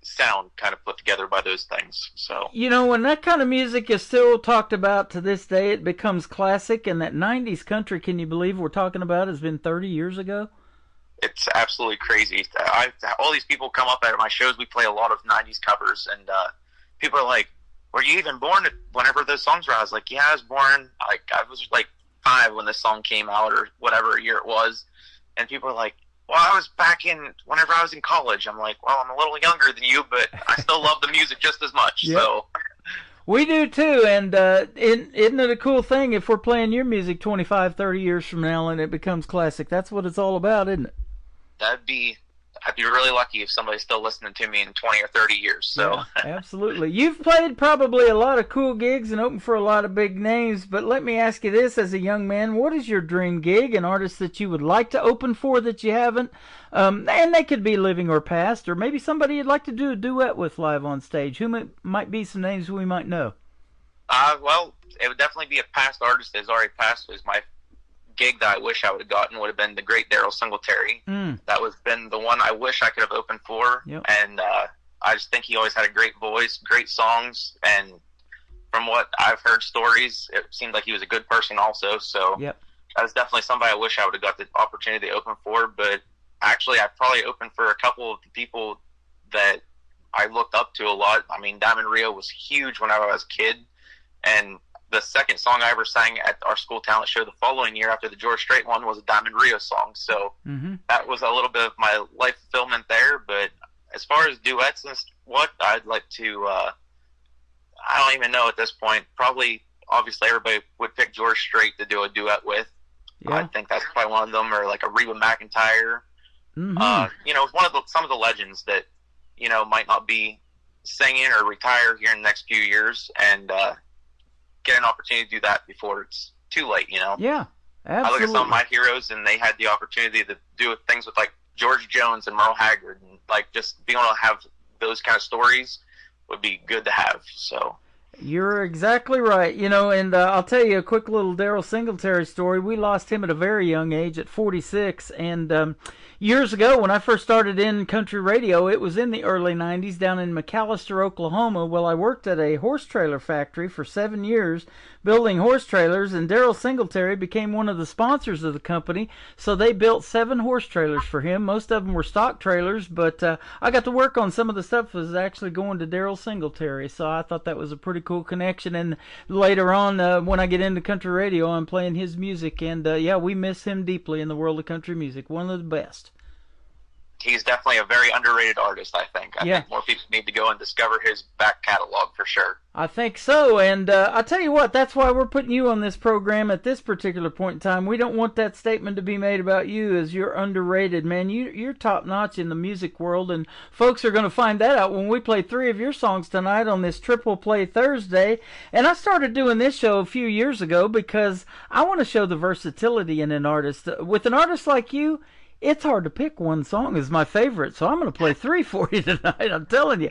sound kind of put together by those things. So, you know, when that kind of music is still talked about to this day, it becomes classic. And that 90s country, can you believe we're talking about, has been 30 years ago? It's absolutely crazy. All these people come up at my shows. We play a lot of 90s covers, and people are like, were you even born whenever those songs were? I was like, yeah, I was born. I was like 5 when this song came out, or whatever year it was. And people are like, well, I was back whenever I was in college. I'm like, well, I'm a little younger than you, but I still love the music just as much. Yep. So we do too, and isn't it a cool thing if we're playing your music 25, 30 years from now and it becomes classic? That's what it's all about, isn't it? I'd be really lucky if somebody's still listening to me in 20 or 30 years. So yeah, absolutely. You've played probably a lot of cool gigs and opened for a lot of big names, but let me ask you this, as a young man, what is your dream gig, an artist that you would like to open for that you haven't? And they could be living or past, or maybe somebody you'd like to do a duet with live on stage. Who might be some names we might know? Well, it would definitely be a past artist that has already passed. Is my gig that I wish I would have gotten would have been the great Daryl Singletary. That was been the one I wish I could have opened for. And I just think he always had a great voice, great songs, and from what I've heard stories, it seemed like he was a good person also. So that was definitely somebody I wish I would have got the opportunity to open for. But actually, I probably opened for a couple of the people that I looked up to a lot. I mean, Diamond Rio was huge when I was a kid, and the second song I ever sang at our school talent show the following year after the George Strait one was a Diamond Rio song. So that was a little bit of my life fulfillment there. But as far as duets and what, I'd like to, I don't even know at this point. Probably, obviously, everybody would pick George Strait to do a duet with. I think that's probably one of them, or like a Reba McEntire. You know, some of the legends that, you know, might not be singing or retire here in the next few years, and get an opportunity to do that before it's too late, you know? Yeah, absolutely. I look at some of my heroes, and they had the opportunity to do things with, like, George Jones and Merle Haggard, and, like, just being able to have those kind of stories would be good to have, so. You're exactly right. You know, and I'll tell you a quick little Daryl Singletary story. We lost him at a very young age, at 46, and years ago when I first started in country radio, it was in the early 90s down in McAlester, Oklahoma. Well, I worked at a horse trailer factory for 7 years building horse trailers, and Daryl Singletary became one of the sponsors of the company, so they built 7 horse trailers for him. Most of them were stock trailers, but I got to work on some of the stuff that was actually going to Daryl Singletary, so I thought that was a pretty cool connection. And later on, when I get into country radio, I'm playing his music, and yeah, we miss him deeply in the world of country music. One of the best. He's definitely a very underrated artist, I think. I think more people need to go and discover his back catalog for sure. I think so, and I'll tell you what, that's why we're putting you on this program at this particular point in time. We don't want that statement to be made about you as you're underrated, man. You're top-notch in the music world, and folks are going to find that out when we play 3 of your songs tonight on this Triple Play Thursday. And I started doing this show a few years ago because I want to show the versatility in an artist. With an artist like you, it's hard to pick one song as my favorite, so I'm going to play 3 for you tonight. I'm telling you.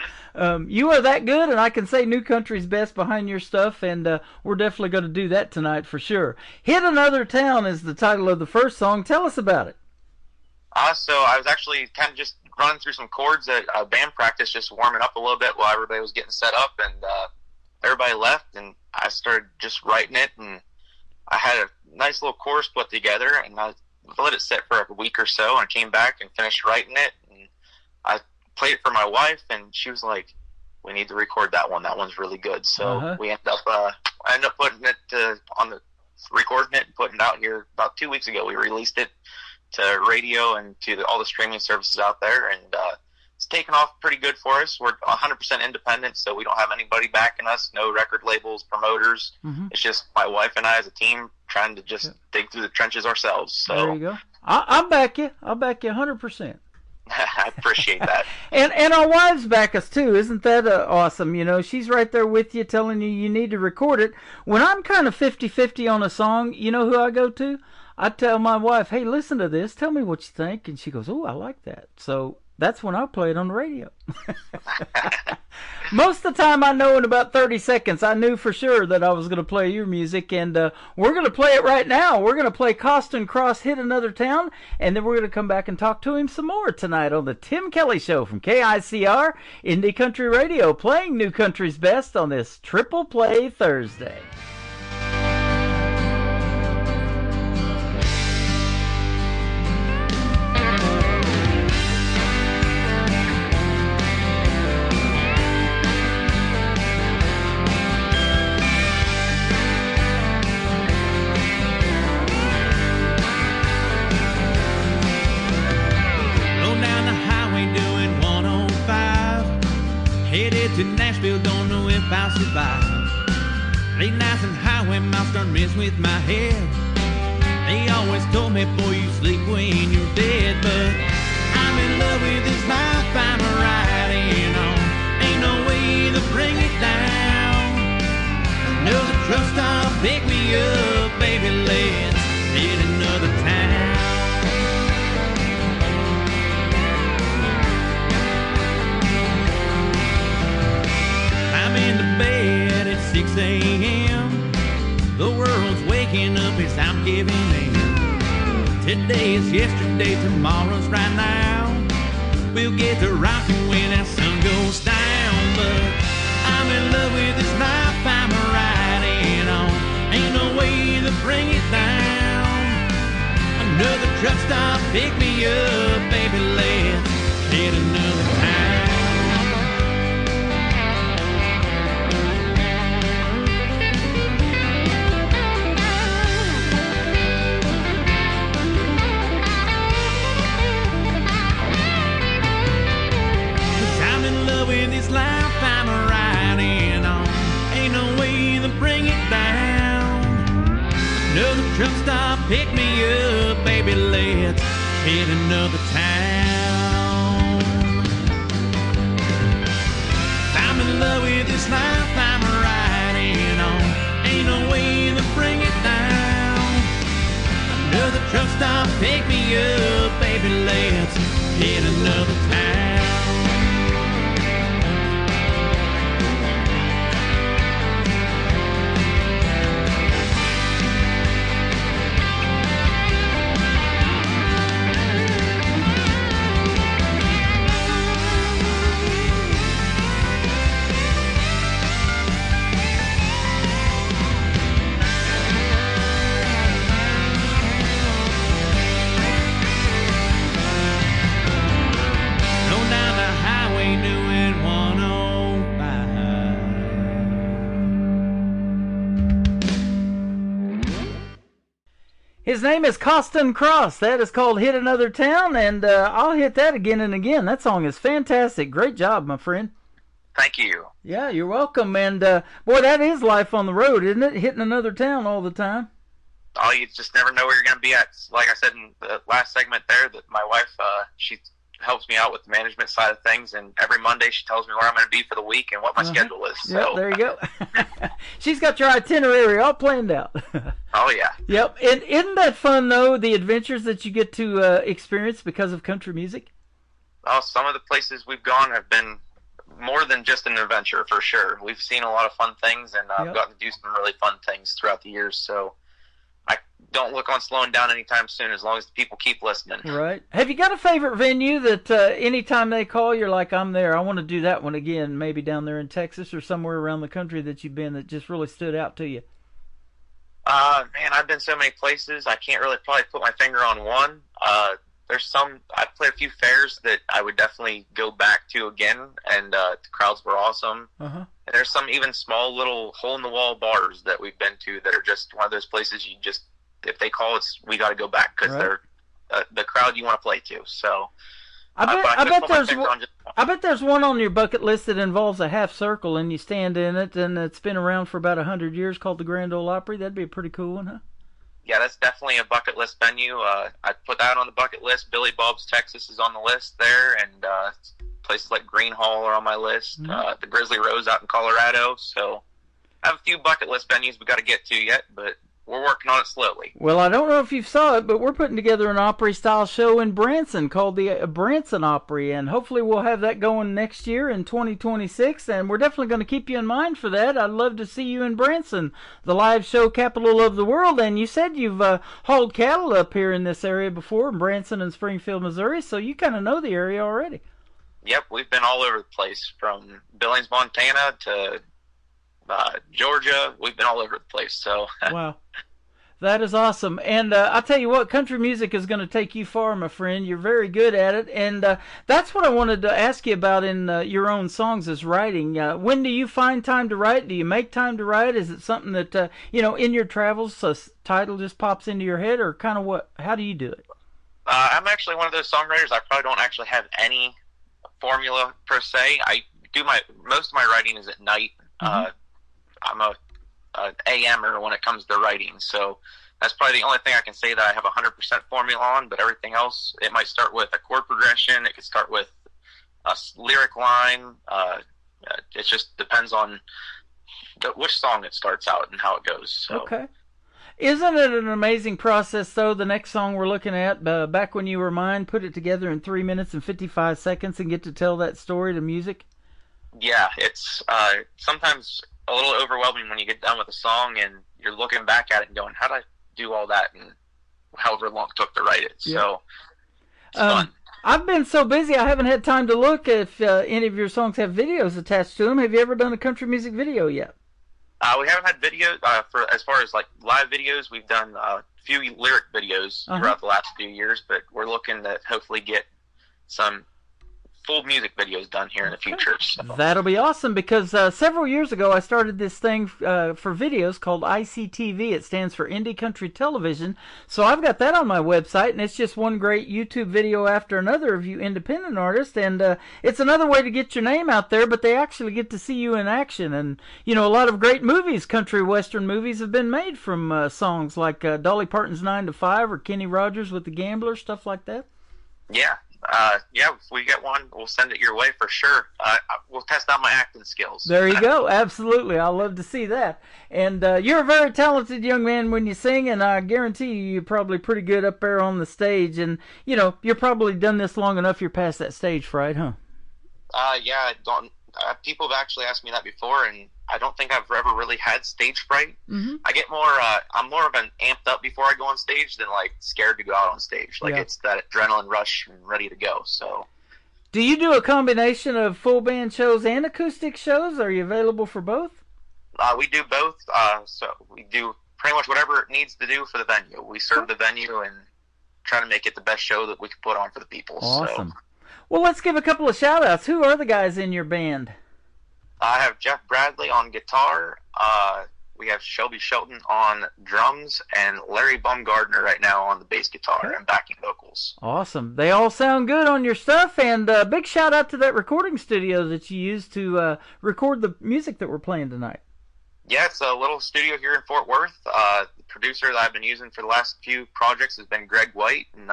You are that good, and I can say New Country's best behind your stuff, and we're definitely going to do that tonight for sure. Hit Another Town is the title of the first song. Tell us about it. So I was actually kind of just running through some chords at band practice, just warming up a little bit while everybody was getting set up, and everybody left, and I started just writing it, and I had a nice little chorus put together, and I let it sit for a week or so, and I came back and finished writing it, and I played it for my wife, and she was like, we need to record that one. That one's really good. So we ended up, I ended up putting it recording it and putting it out here about 2 weeks ago. We released it to radio and to all the streaming services out there, and it's taken off pretty good for us. We're 100% independent, so we don't have anybody backing us, no record labels, promoters. It's just my wife and I as a team trying to just dig through the trenches ourselves. So there you go. I'll back you. I'll back you 100%. I appreciate that. and our wives back us too. Isn't that awesome? You know, she's right there with you, telling you need to record it. When I'm kind of 50-50 on a song, you know who I go to? I tell my wife, hey, listen to this. Tell me what you think. And she goes, oh, I like that. So that's when I play it on the radio. Most of the time I know in about 30 seconds, I knew for sure that I was going to play your music, and we're going to play it right now. We're going to play Costin Cross, Hit Another Town, and then we're going to come back and talk to him some more tonight on the Tim Kelly Show from KICR, Indie Country Radio, playing New Country's Best on this Triple Play Thursday. To Nashville, don't know if I'll survive. Late nights and highway miles start messing with my head. They always told me, boy, you sleep when you're dead. But I'm in love with this life I'm riding on. Ain't no way to bring it down. Another truck stop, pick me up, baby, let's hit another town. I'm in the bed at 6 a.m. The world's waking up as I'm giving in. Today is yesterday, tomorrow's right now. We'll get to rocking when that sun goes down. But I'm in love with this life I'm riding on. Ain't no way to bring it down. Another truck stop, pick me up, baby, let's hit another town. With this life I'm riding on, ain't no way to bring it down. Another truck stop, pick me up, baby, let's hit another town. I'm in love with this life I'm riding on, ain't no way to bring it down. Another truck stop, pick me up, baby, let's hit another town. His name is Costin Cross. That is called Hit Another Town, and I'll hit that again and again. That song is fantastic. Great job, my friend. Thank you. Yeah, you're welcome. And, boy, that is life on the road, isn't it? Hitting another town all the time. Oh, you just never know where you're going to be at. Like I said in the last segment there, that my wife, she helps me out with the management side of things, and every Monday she tells me where I'm going to be for the week and what my schedule is. So. Yep, there you go. She's got your itinerary all planned out. Oh, yeah. Yep. And isn't that fun, though, the adventures that you get to experience because of country music? Oh, some of the places we've gone have been more than just an adventure, for sure. We've seen a lot of fun things, and I've gotten to do some really fun things throughout the years, so don't look on slowing down anytime soon, as long as the people keep listening. Right. Have you got a favorite venue that anytime they call, you're like, I'm there, I want to do that one again, maybe down there in Texas or somewhere around the country that you've been that just really stood out to you? Man, I've been so many places, I can't really probably put my finger on one. There's some, I've played a few fairs that I would definitely go back to again, and the crowds were awesome. Uh-huh. And there's some even small little hole-in-the-wall bars that we've been to that are just one of those places you just, if they call, we got to go back because they're the crowd you want to play to. So I bet there's one on your bucket list that involves a half circle and you stand in it, and it's been around for about 100 years, called the Grand Ole Opry. That'd be a pretty cool one, huh? Yeah, that's definitely a bucket list venue. I put that on the bucket list. Billy Bob's Texas is on the list there, and places like Green Hall are on my list. The Grizzly Rose out in Colorado. So I have a few bucket list venues we got to get to yet, but we're working on it slowly. Well, I don't know if you saw it, but we're putting together an Opry-style show in Branson called the Branson Opry, and hopefully we'll have that going next year in 2026, and we're definitely going to keep you in mind for that. I'd love to see you in Branson, the live show capital of the world, and you said you've hauled cattle up here in this area before, in Branson and Springfield, Missouri, so you kind of know the area already. Yep, we've been all over the place, from Billings, Montana to Georgia. We've been all over the place. So wow, that is awesome. And I'll tell you what, country music is going to take you far, my friend. You're very good at it, and that's what I wanted to ask you about in your own songs, is writing. When do you find time to write? Do you make time to write? Is it something that in your travels, a title just pops into your head, or kind of what? How do you do it? I'm actually one of those songwriters. I probably don't actually have any formula per se. I do most of my writing is at night. I'm a AMer when it comes to writing, so that's probably the only thing I can say that I have 100% formula on. But everything else, it might start with a chord progression, it could start with a lyric line. It just depends on which song it starts out and how it goes. So. Okay. Isn't it an amazing process, though? The next song we're looking at, Back When You Were Mine, put it together in 3 minutes and 55 seconds and get to tell that story to music? Yeah, it's sometimes a little overwhelming when you get done with a song and you're looking back at it and going, how did I do all that and however long it took to write it? Yeah. So it's fun. I've been so busy I haven't had time to look if any of your songs have videos attached to them. Have you ever done a country music video yet? We haven't had videos for as far as like live videos. We've done a few lyric videos throughout the last few years, but we're looking to hopefully get some full music videos done here in the future. So. That'll be awesome, because several years ago I started this thing for videos called ICTV. It stands for Indie Country Television. So I've got that on my website, and it's just one great YouTube video after another of you independent artists, and it's another way to get your name out there, but they actually get to see you in action. And, a lot of great movies, country western movies, have been made from songs like Dolly Parton's 9 to 5 or Kenny Rogers with the Gambler, stuff like that. Yeah. If we get one, we'll send it your way for sure. We'll test out my acting skills. There you go. Absolutely. I'll love to see that. And you're a very talented young man when you sing, and I guarantee you're probably pretty good up there on the stage. And, you're probably done this long enough you're past that stage fright, huh? Yeah. People have actually asked me that before, and I don't think I've ever really had stage fright. Mm-hmm. I get I'm more of an amped up before I go on stage than like scared to go out on stage. Like it's that adrenaline rush and ready to go. So, do you do a combination of full band shows and acoustic shows? Are you available for both? We do both. So we do pretty much whatever it needs to do for the venue. We serve the venue and try to make it the best show that we can put on for the people. Awesome. So. Well, let's give a couple of shout-outs. Who are the guys in your band? I have Jeff Bradley on guitar. We have Shelby Shelton on drums, and Larry Baumgardner right now on the bass guitar and backing vocals. Awesome. They all sound good on your stuff, and big shout-out to that recording studio that you used to record the music that we're playing tonight. Yeah, it's a little studio here in Fort Worth. The producer that I've been using for the last few projects has been Greg White, and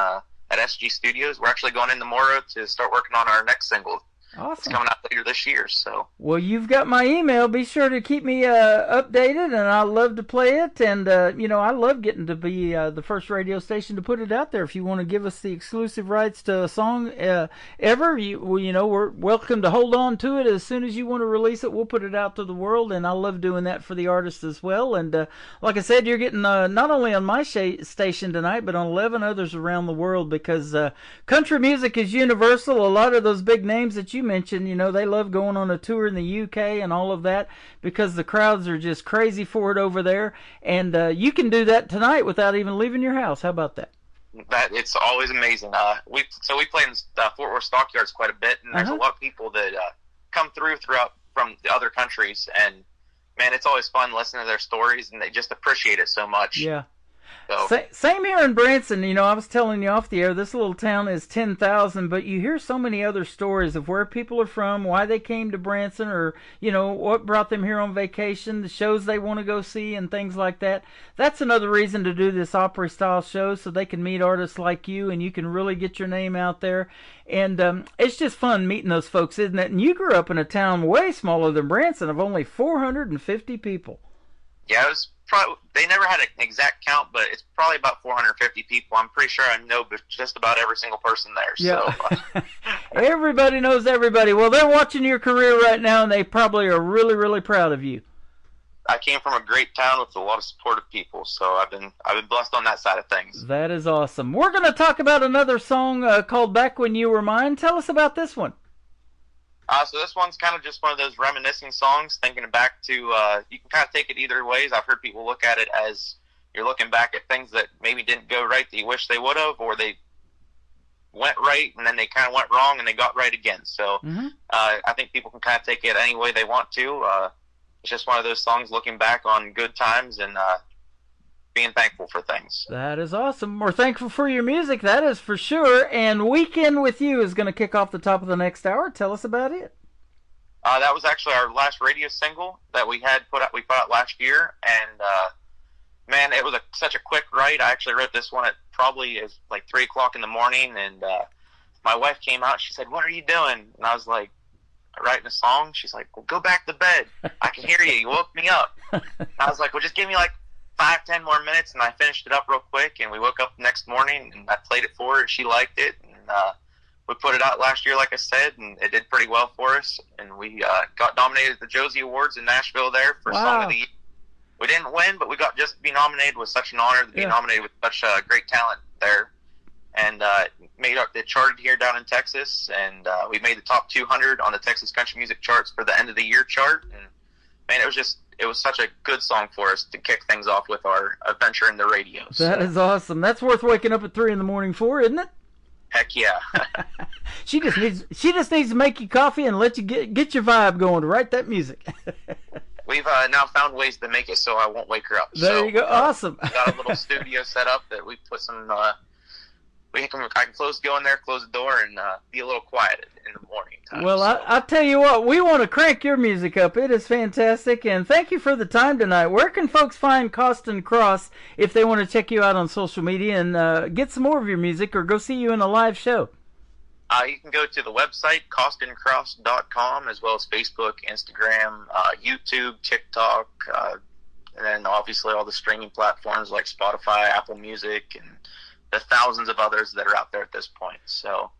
at SG Studios. We're actually going into Moro to start working on our next single Awesome. It's coming out later this year. So. Well, you've got my email. Be sure to keep me updated, and I love to play it. And I love getting to be the first radio station to put it out there. If you want to give us the exclusive rights to a song ever, we're welcome to hold on to it. As soon as you want to release it, we'll put it out to the world, and I love doing that for the artists as well. And like I said, you're getting not only on my station tonight, but on 11 others around the world, because country music is universal. A lot of those big names that you mentioned, they love going on a tour in the UK and all of that, because the crowds are just crazy for it over there. And you can do that tonight without even leaving your house. How about that? That it's always amazing. We play in Fort Worth Stockyards quite a bit, and there's a lot of people that come throughout from the other countries, and man, it's always fun listening to their stories, and they just appreciate it so much. Yeah. So. Same here in Branson. I was telling you off the air, this little town is 10,000, but you hear so many other stories of where people are from, why they came to Branson, or, what brought them here on vacation, the shows they want to go see, and things like that. That's another reason to do this Opry-style show, so they can meet artists like you, and you can really get your name out there. And it's just fun meeting those folks, isn't it? And you grew up in a town way smaller than Branson of only 450 people. Yeah, it was they never had an exact count, but it's probably about 450 people. I'm pretty sure I know just about every single person there. Yeah. So. Everybody knows everybody. Well, they're watching your career right now, and they probably are really, really proud of you. I came from a great town with a lot of supportive people, so I've been blessed on that side of things. That is awesome. We're going to talk about another song called Back When You Were Mine. Tell us about this one. So this one's kind of just one of those reminiscing songs, thinking back to, you can kind of take it either ways. I've heard people look at it as you're looking back at things that maybe didn't go right that you wish they would have, or they went right and then they kind of went wrong and they got right again. So I think people can kind of take it any way they want to. It's just one of those songs looking back on good times and being thankful for things. That is awesome. We're thankful for your music, that is for sure. And Weekend With You is going to kick off the top of the next hour. Tell us about it. That was actually our last radio single that we put out last year, and man, it was such a quick write. I actually wrote this one at probably like 3 o'clock in the morning, and my wife came out. She said, "What are you doing?" And I was like, "Writing a song." She's like, "Well, go back to bed. I can hear you. You woke me up." I was like, "Well, just give me like 5-10 more minutes," and I finished it up real quick, and we woke up the next morning, and I played it for her, and she liked it, and we put it out last year, like I said, and it did pretty well for us, and we got nominated at the Josie Awards in Nashville there for Song of the Year. We didn't win, but we got just to be nominated. Was such an honor to be nominated with such great talent there, and it charted here down in Texas, and we made the top 200 on the Texas Country Music charts for the end of the year chart, and man, it was such a good song for us to kick things off with our adventure in the radio. That is awesome. That's worth waking up at 3 in the morning for, isn't it? Heck yeah. She just needs to make you coffee and let you get your vibe going to write that music. We've now found ways to make it so I won't wake her up. There you go. Awesome. We got a little studio set up that we put some. I can go in there, close the door, and be a little quiet in the morning time. Well, so. I'll tell you what, we want to crank your music up. It is fantastic, and thank you for the time tonight. Where can folks find Costin Cross if they want to check you out on social media and get some more of your music or go see you in a live show? You can go to the website, CostinCross.com, as well as Facebook, Instagram, YouTube, TikTok, and then obviously all the streaming platforms like Spotify, Apple Music, and the thousands of others that are out there at this point. So,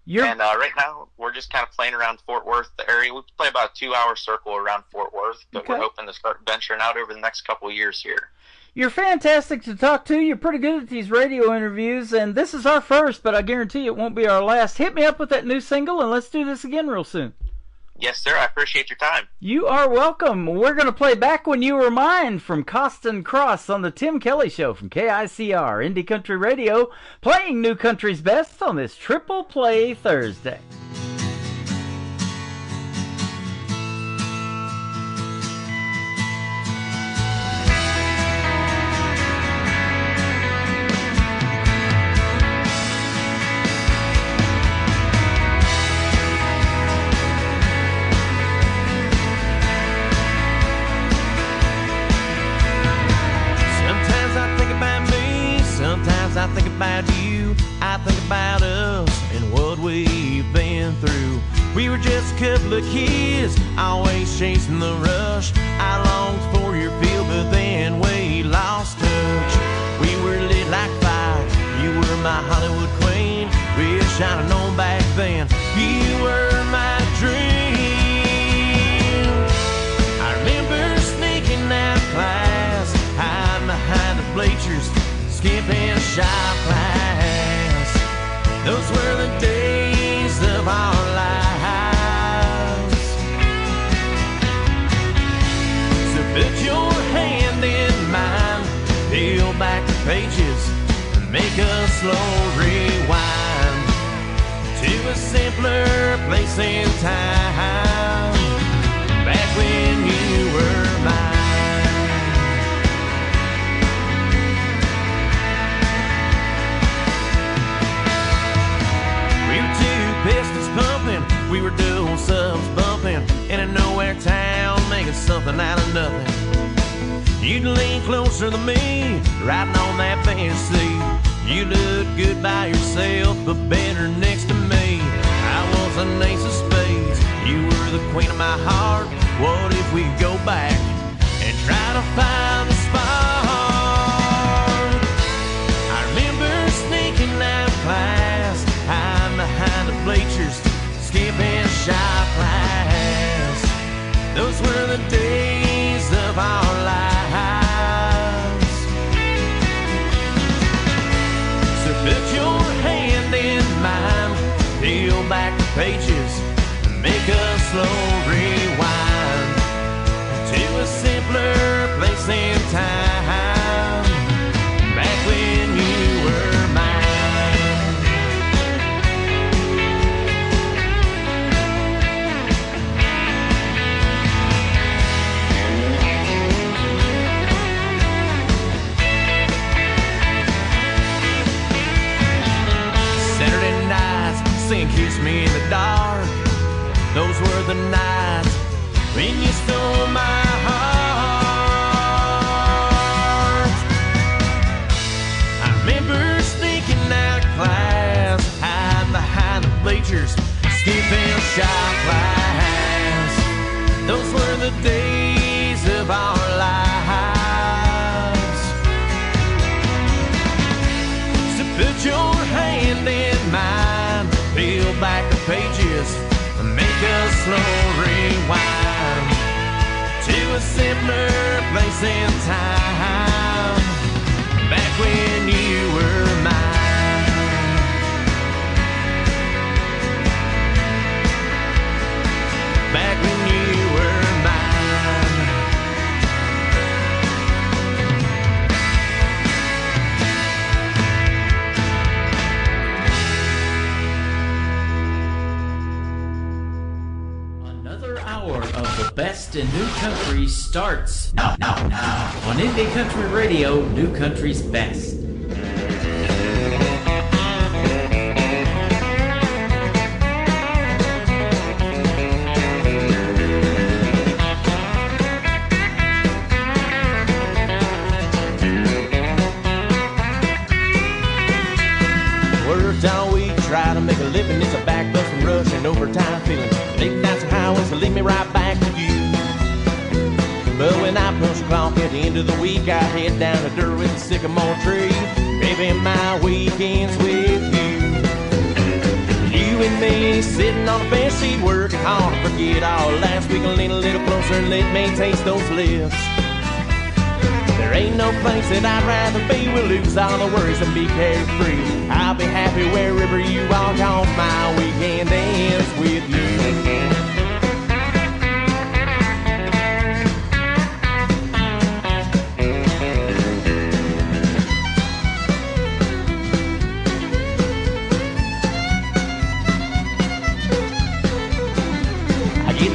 right now we're just kind of playing around Fort Worth, the area. We play about a 2-hour circle around Fort Worth, but we're hoping to start venturing out over the next couple of years here. You're fantastic to talk to. You're pretty good at these radio interviews, and this is our first, but I guarantee it won't be our last. Hit me up with that new single, and let's do this again real soon. Yes, sir. I appreciate your time. You are welcome. We're going to play Back When You Were Mine from Costin Cross on the Tim Kelly Show from KICR, Indie Country Radio, playing New Country's Best on this Triple Play Thursday. I think about you, I think about us and what we've been through. We were just a couple of kids, always chasing the rush. I longed for your feel, but then we lost touch. We were lit like fire, you were my Hollywood queen. Wish I'd have known back then, you were my dream. I remember sneaking out of class, hiding behind the bleachers, skipping shop class. Those were the days of our lives. So put your hand in mine, peel back the pages, and make a slow rewind to a simpler place in time, back when you were mine. Pistols pumping, we were dual subs bumping in a nowhere town, making something out of nothing. You'd lean closer to me, riding on that bench seat. You looked good by yourself, but better next to me. I was an ace of spades, you were the queen of my heart. What if we go back and try to find the spark? I remember sneaking out of class, hiding behind the bleachers, skipping shop class. Those were the days of our lives. So put your hand in mine, peel back the pages, and make a slow rewind to a simpler place in time, back when you were mine. And kiss me in the dark. Those were the nights when you stole my heart. I remember sneaking out of class, hiding behind the bleachers, skipping shop class. Those were the days of our lives. So put your hand in mine, peel back the pages, and make a slow rewind to a simpler place in time, back when you were mine. Back when you were mine. Best in New Country starts now on Indie Country Radio, New Country's Best. Worked all week, try to make a living. It's a back-busting rush and overtime feeling. Late nights and highways to lead me right back to you. But when I punch the clock at the end of the week, I head down to dirt with a sycamore tree. Baby, my weekend's with you. You and me sitting on a bench seat, working hard to forget all last week. Lean a little closer and let me taste those lips. There ain't no place that I'd rather be. We'll lose all the worries and be carefree. I'll be happy wherever you are, 'cause my weekend ends with you.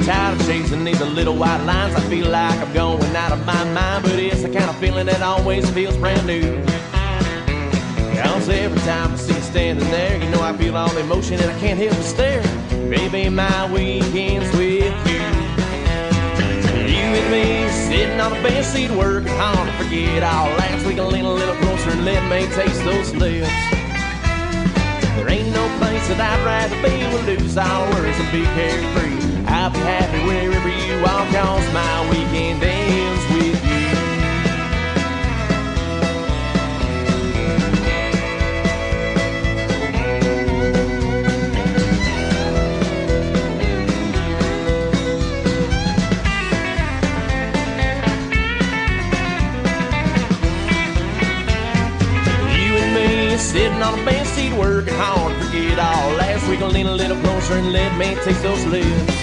Tired of chasing these little white lines. I feel like I'm going out of my mind, but it's the kind of feeling that always feels brand new. 'Cause every time I see you standing there, you know I feel all the emotion and I can't help but stare. Baby, my weekend's with you. You and me sitting on a bench seat, working hard to forget all last week. Lean a little closer and let me taste those lips. There ain't no place that I'd rather be. We'll lose all worries and be carefree. I'll be happy wherever you are, 'cause my weekend ends with you. Sitting on a bench seat, working hard, forget all. Last week I leaned a little closer and let me taste those lips.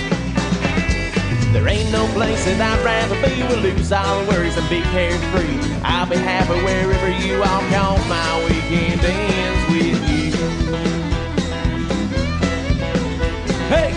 There ain't no place that I'd rather be. We'll lose all the worries and be carefree. I'll be happy wherever you are, 'cause my weekend ends with you. Hey!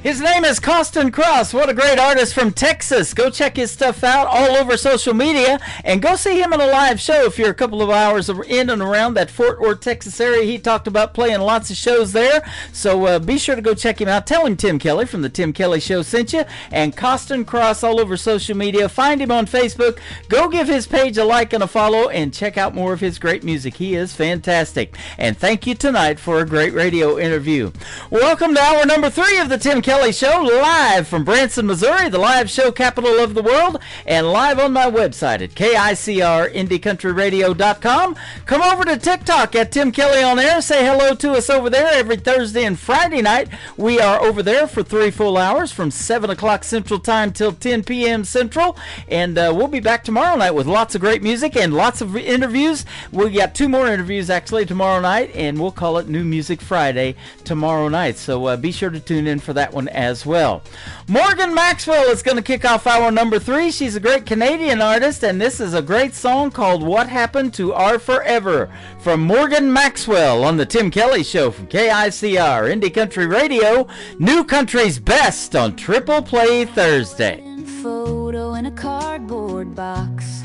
His name is Costin Cross. What a great artist from Texas. Go check his stuff out all over social media and go see him in a live show if you're a couple of hours in and around that Fort Worth, Texas area. He talked about playing lots of shows there. So be sure to go check him out. Tell him Tim Kelly from the Tim Kelly Show sent you. And Costin Cross all over social media. Find him on Facebook. Go give his page a like and a follow and check out more of his great music. He is fantastic. And thank you tonight for a great radio interview. Welcome to hour number 3 of the Tim Kelly Show, live from Branson, Missouri, the live show capital of the world, and live on my website at KICRIndieCountryRadio.com. Come over to TikTok at Tim Kelly on Air. Say hello to us over there every Thursday and Friday night. We are over there for 3 full hours from 7 o'clock Central Time till 10 p.m. Central, and we'll be back tomorrow night with lots of great music and lots of interviews. We got 2 more interviews actually tomorrow night, and we'll call it New Music Friday tomorrow night. So be sure to tune in for that one as well. Morgan Maxwell is going to kick off hour number 3. She's a great Canadian artist, and this is a great song called What Happened to Our Forever from Morgan Maxwell on the Tim Kelly Show from KICR Indie Country Radio, New Country's Best on Triple Play Thursday. Photo in a cardboard box.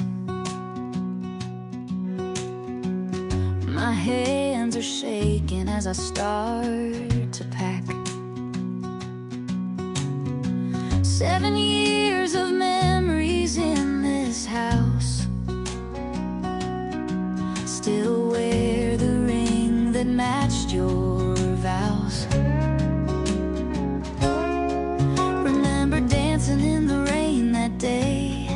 My hands are shaking as I start to pack. 7 years of memories in this house. Still wear the ring that matched your vows. Remember dancing in the rain that day.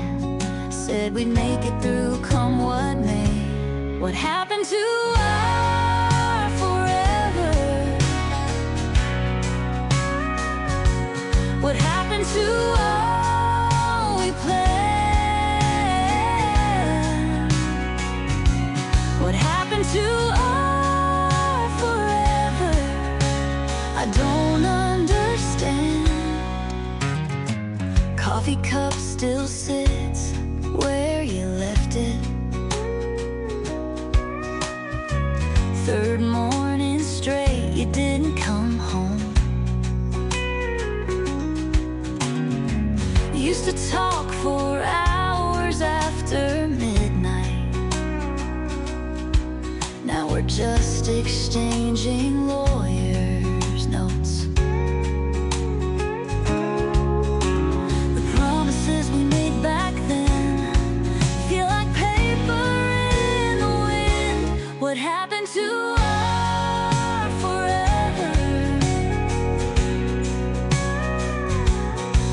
Said we'd make it through come what may. What happened to our forever? What happened to all we planned? What happened to our forever? I don't understand. Coffee cup still sits where you left it. 3rd morning straight you didn't come home. Used to talk for hours after midnight. Now we're just exchanging lawyers' notes. The promises we made back then feel like paper in the wind. What happened to our forever?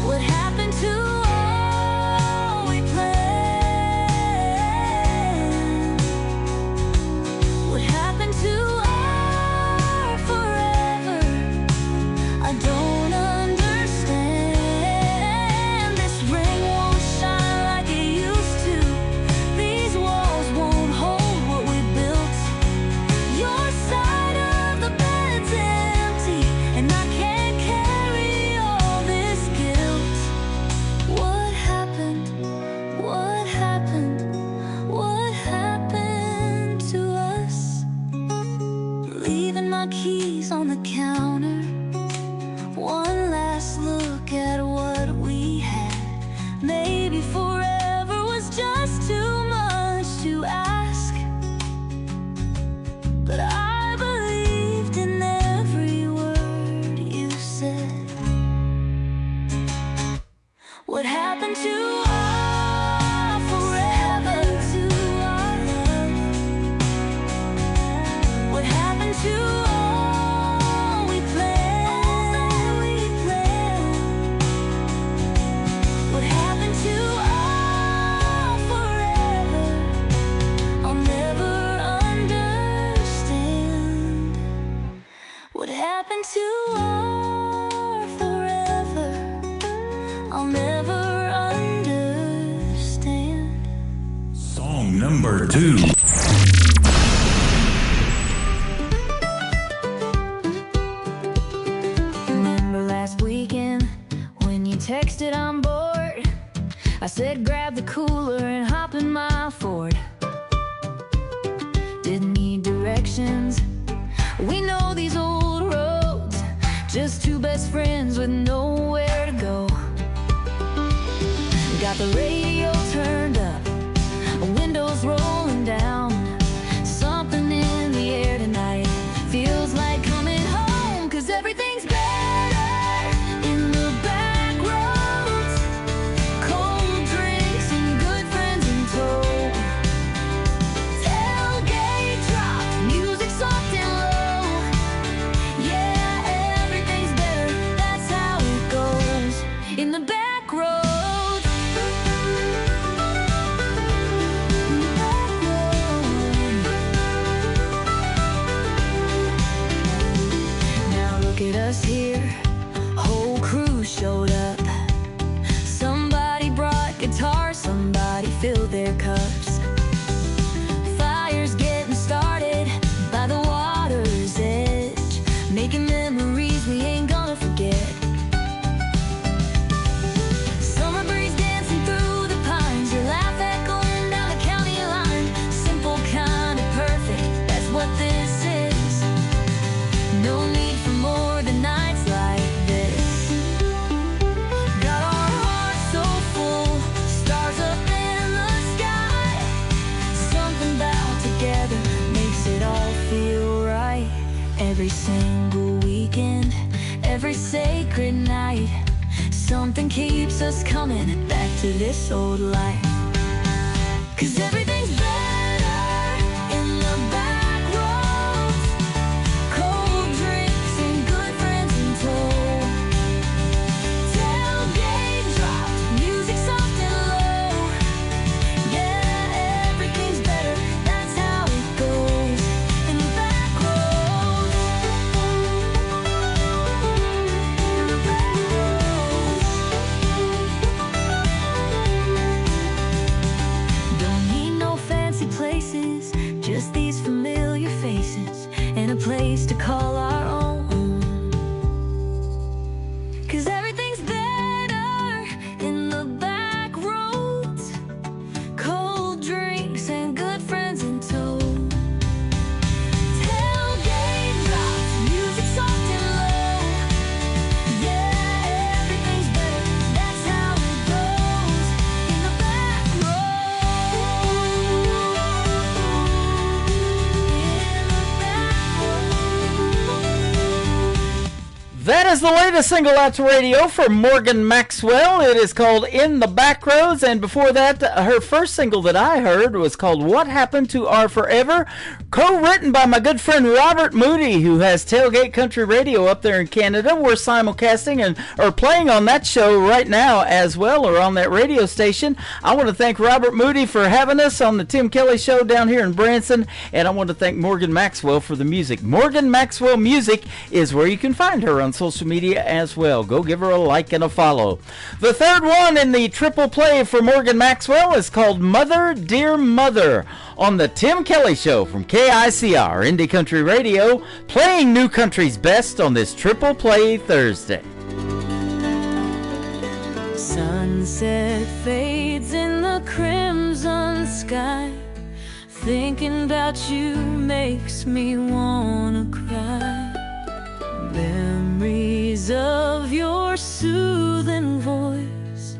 What happened to all we planned? What happened to our forever? Number 2. Remember last weekend when you texted I'm bored? I said grab the cooler and hop in my Ford. Didn't need directions. We know these old roads. Just two best friends with nowhere to go. Got the radio turned up, windows rolling down. Something in the air tonight feels like coming home. 'Cause everything's better in the back roads. Cold drinks and good friends in tow. Tailgate drop, music soft and low. Yeah, everything's better, that's how it goes in the back roads. At us here, whole crew showed up. Somebody brought guitars, somebody filled their cups. Fire's getting started by the water's edge, making memories we ain't gonna forget. Summer breeze dancing through the pines, your laugh echoing down the county line. Simple, kind of perfect, that's what this is. No need for more than nights like this. Got our hearts so full, stars up in the sky. Something about together makes it all feel right. Every single weekend, every sacred night, something keeps us coming back to this old life. 'Cause everything's better in the back roads. Cold drinks and good friends in tow. Tailgate dropped, music soft and low. Yeah, everything's better, that's how it goes in the back roads. In the back roads. Don't need no fancy places, just these familiar faces and a place to call our own. 'Cause everything's better in the back roads. Cold drinks and good friends in tow. Tailgate drops, music soft and low. Yeah, everything's better, that's how it goes in the back That is the latest single out to radio from Morgan Maxwell. It is called In the Back Roads, and before that, her first single that I heard was called What Happened to Our Forever, co-written by my good friend Robert Moody, who has Tailgate Country Radio up there in Canada. We're simulcasting and are playing on that show right now as well, or on that radio station. I want to thank Robert Moody for having us on the Tim Kelly Show down here in Branson, and I want to thank Morgan Maxwell for the music. Morgan Maxwell Music is where you can find her on social media as well. Go give her a like and a follow. The third one in the triple play for Morgan Maxwell is called Mother, Dear Mother on the Tim Kelly Show from KICR Indie Country Radio, playing New Country's best on this triple play Thursday. Sunset fades in the crimson sky. Thinking about you makes me wanna cry. Memories of your soothing voice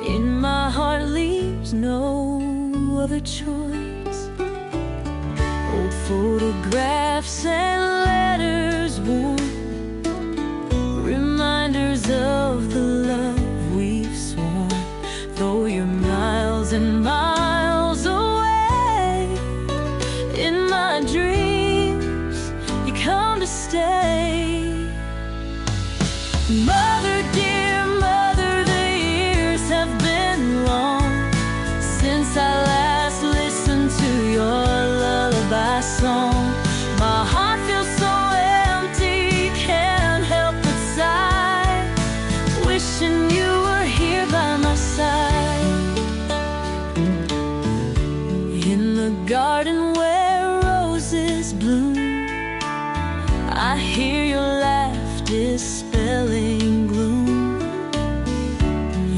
in my heart leaves no other choice. Old photographs and letters worn, reminders of the love we've sworn. Though you're miles and miles away, in my dreams you come to stay. Mother, dear mother, the years have been long since I last listened to your lullaby song. My heart feels so empty, can't help but sigh, wishing you were here by my side. In the garden where roses bloom, I hear your laugh dispelling gloom.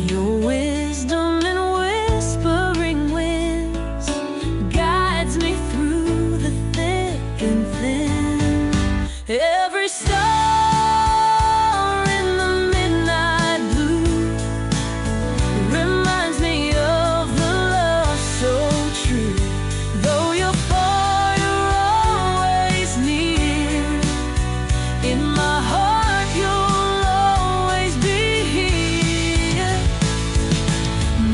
Your wisdom and whispering winds guides me through the thick and thin. Every star in the midnight blue reminds me of the love so true. Though you're far, you're always near. In my heart, you'll always be here.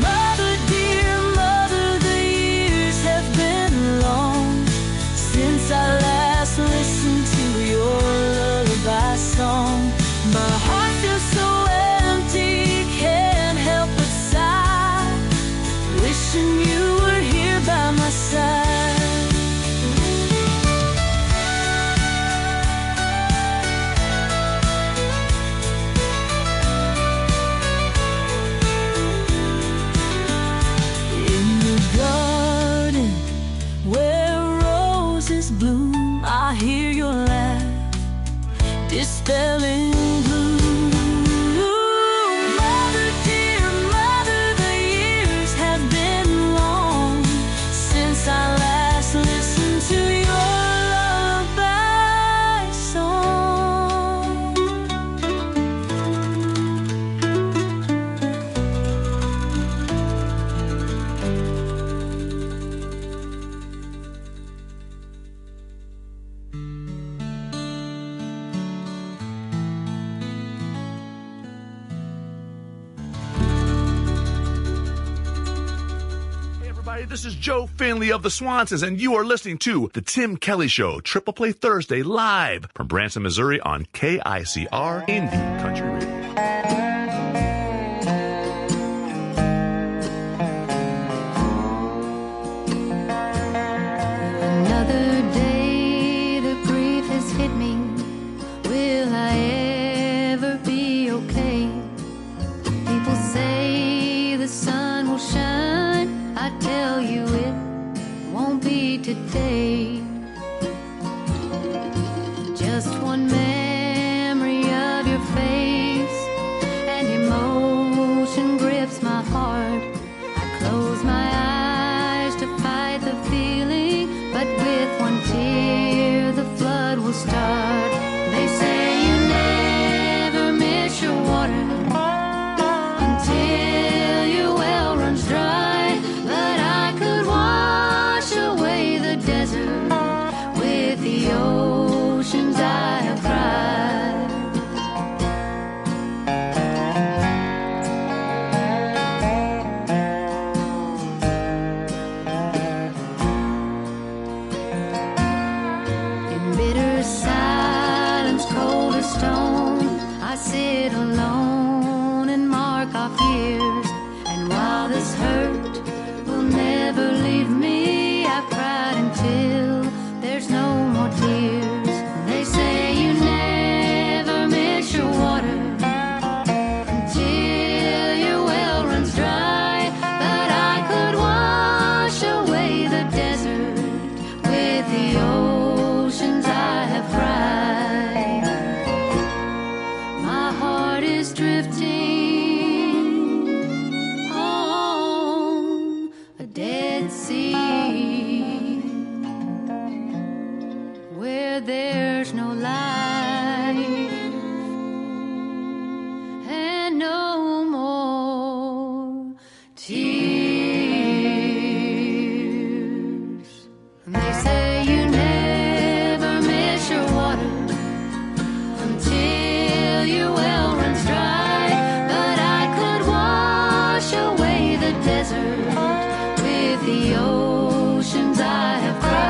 Mother, dear mother, the years have been long since I last listened to your lullaby song. My heart feels so empty, can't help but sigh, wishing you were here by my side. In the garden where roses bloom, I hear your laugh dispelling gloom. Mother, dear mother, the years have been long since I last listened to your lullaby song. Hey everybody, this is Joe Finley of the Swansons, and you are listening to The Tim Kelly Show, Triple Play Thursday, live from Branson, Missouri on KICR Indie Country Radio. Another day, the grief has hit me. Will I ever be okay? People say the sun will shine. I tell you it won't be today. Just one memory of your face, and emotion grips my heart. I close my eyes to fight the feeling, but with one tear the flood will start. They say you never miss your water until your well runs dry, but I could wash away the desert with the oceans I have cried. In bitter silence, cold as stone, I sit alone and mark off years. And while this hurt will never leave me, I've cried until there's no more tears. They say you never miss your water until your well runs dry, but I could wash away the desert with the oceans I have cried. My heart is drifting on a dead sea where there's no life and no more tears. They say you never miss your water until your well runs dry, but I could wash away the desert with the oceans I have cried.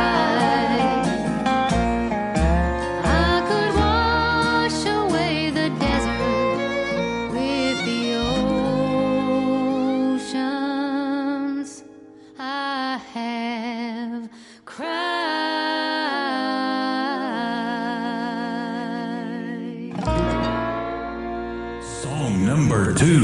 I could wash away the desert with the oceans I have cried. Song number 2.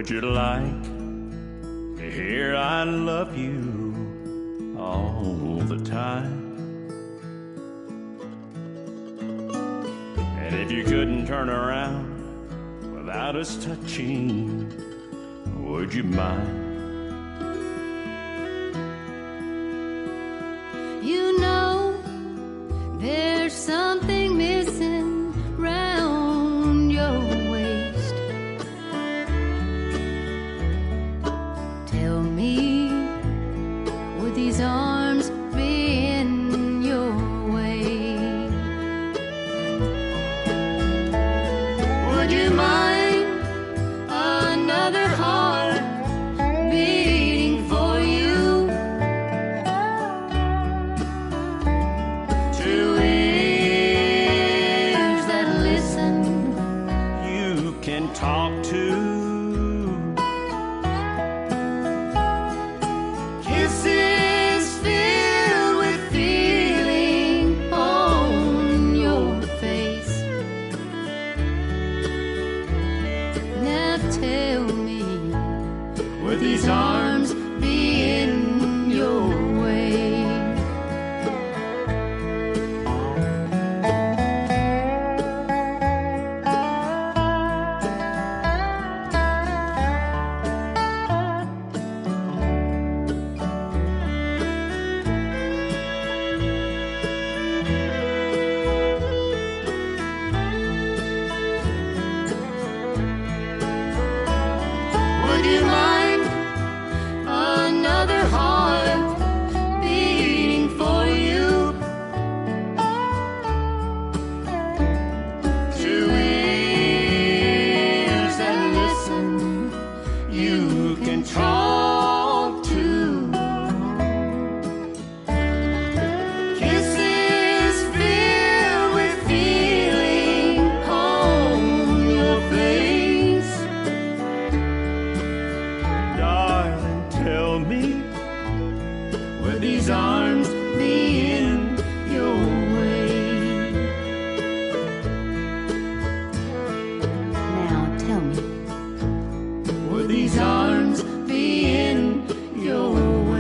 Would you like to hear I love you all the time? And if you couldn't turn around without us touching, would you mind? You know, there's something missing round your waist. Tell me, would these arms be in your way? Would you mind another heart beating for you? Two ears that listen, You can talk to. kisses filled with feeling on your face. Now tell me, would these arms be in your way? Would you mind another heart beating for you? Two ears that listen, you can talk to. Kisses filled with feeling on your face. Darling, tell me, Would these arms be in your way? Now tell me, would these arms be in your way?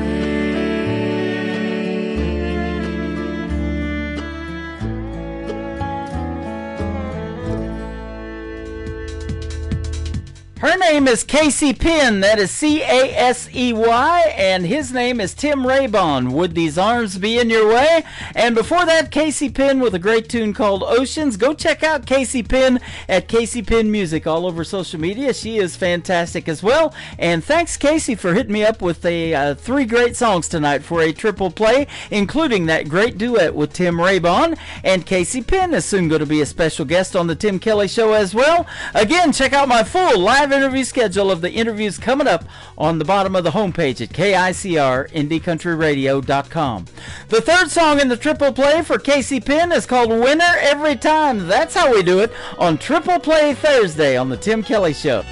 Her name is Casey Penn. That is C-A-S-E-Y, and his name is Tim Raybon. Would these arms be in your way? And before that, Casey Penn with a great tune called Oceans. Go check out Casey Penn at Casey Penn Music all over social media. She is fantastic as well. And thanks, Casey, for hitting me up with three great songs tonight for a triple play, including that great duet with Tim Raybon. And Casey Penn is soon going to be a special guest on the Tim Kelly Show as well. Again, check out my full live interview schedule of the interviews coming up on the bottom of the homepage at KICRIndieCountryRadio.com. The third song in the triple play for Casey Penn is called Winner Every Time. That's how we do it on Triple Play Thursday on the Tim Kelly Show.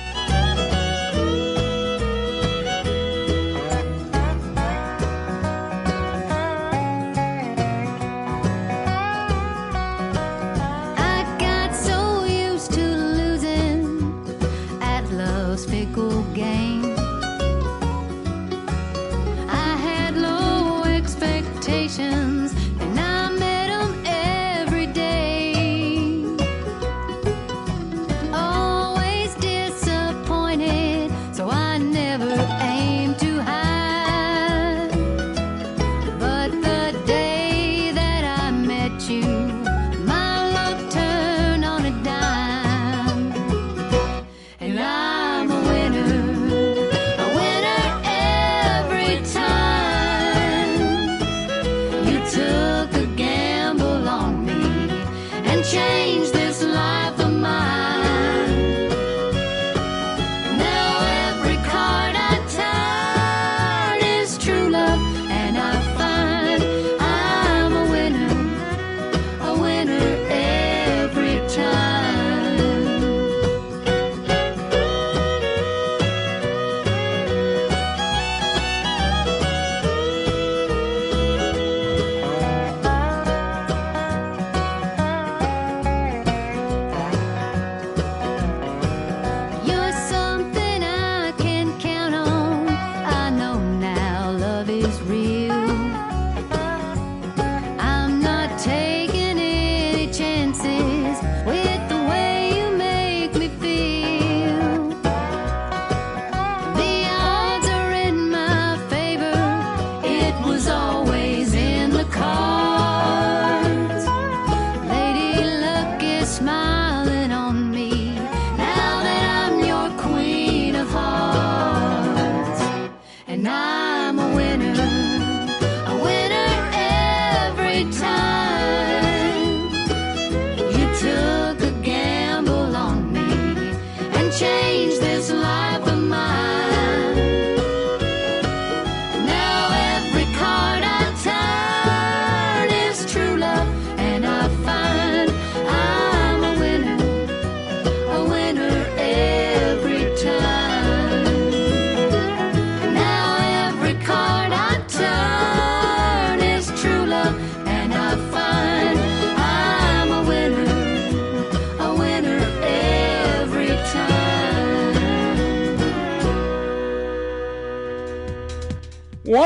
I got so used to losing at love's fickle game. I had low expectations, and I met 'em every day. Always disappointed.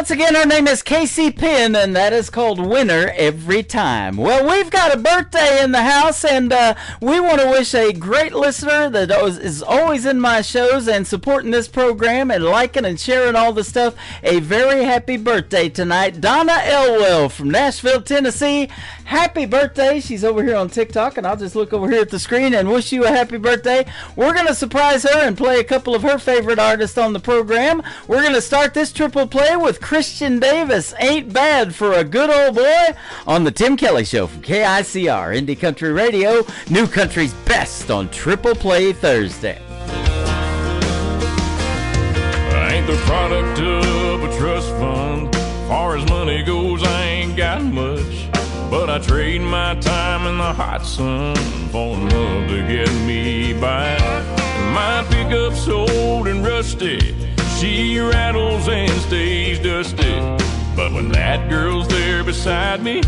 Once again, her name is Casey Penn, and that is called Winner Every Time. Well, we've got a birthday in the house, and we want to wish a great listener that is always in my shows and supporting this program and liking and sharing all the stuff a very happy birthday tonight. Donna Elwell from Nashville, Tennessee. Happy birthday. She's over here on TikTok, and I'll just look over here at the screen and wish you a happy birthday. We're going to surprise her and play a couple of her favorite artists on the program. We're going to start this triple play with Christian Davis, Ain't Bad for a Good Old Boy, on the Tim Kelly Show from KICR, Indie Country Radio, New Country's best on Triple Play Thursday. I ain't the product of a trust fund. Far as money goes, I ain't got much. But I trade my time in the hot sun for love to get me by. My pickup's old and rusty. She rattles and stays dusty. But when that girl's there beside me,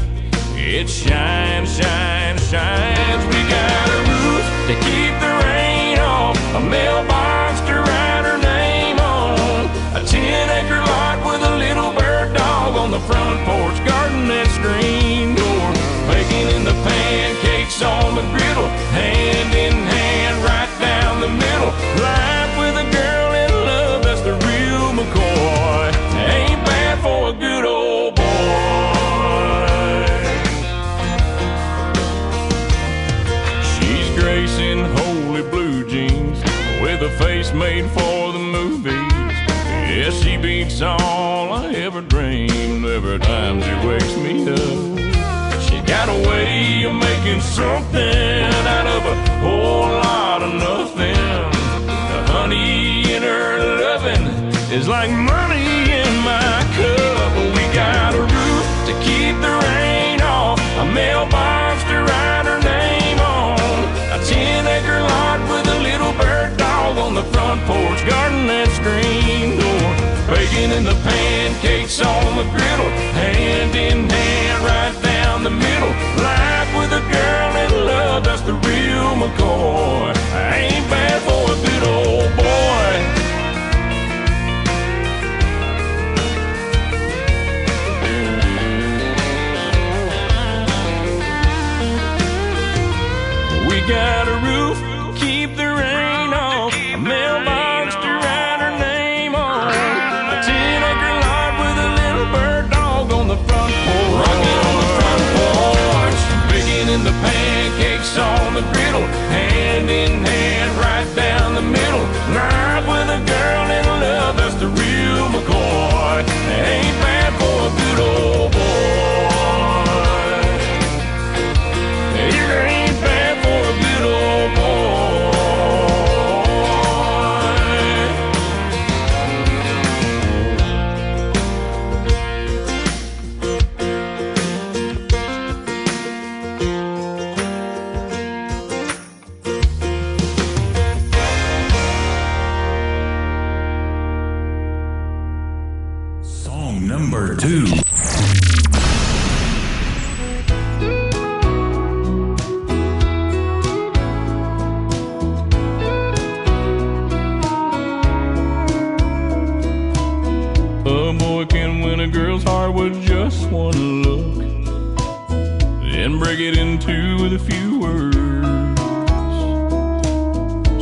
it shines, shines, shines. We got a roof to keep the rain off, a mailbox to write her name on, a 10-acre lot with a little bird dog on the front porch, garden that screen door, baking in the pancakes on the griddle, hand in hand right down the middle. Life with a girl in love, that's the real McCoy. Ain't bad for a good old boy. She's gracing holy blue jeans with a face made for the movies. Yeah, she beats all I ever dreamed every time she wakes me up. She got a way of making something out of a whole lot of nothing. The honey in her loving is like money in my cup. We got a roof to keep the rain off, a mailbox to write her name on, a 10-acre lot with a little bird dog on the front porch, garden that screen door, baking in the pancakes on the griddle, hand in hand right down the middle. Life with a girl in love, that's the real McCoy. Ain't bad for a good old boy. We got a roof, keep the rain off, a mailbox to write her name on, a 10-acre lot with a little bird dog on the front porch, rocking on the front porch, baking in the pancakes on the griddle, hand in hand right down the middle. Life with a girl in love, that's the real McCoy. Ain't bad for a good old boy. It ain't bad for a good old boy. Song number 2. A boy can win a girl's heart with just one look, then break it in two with a few words.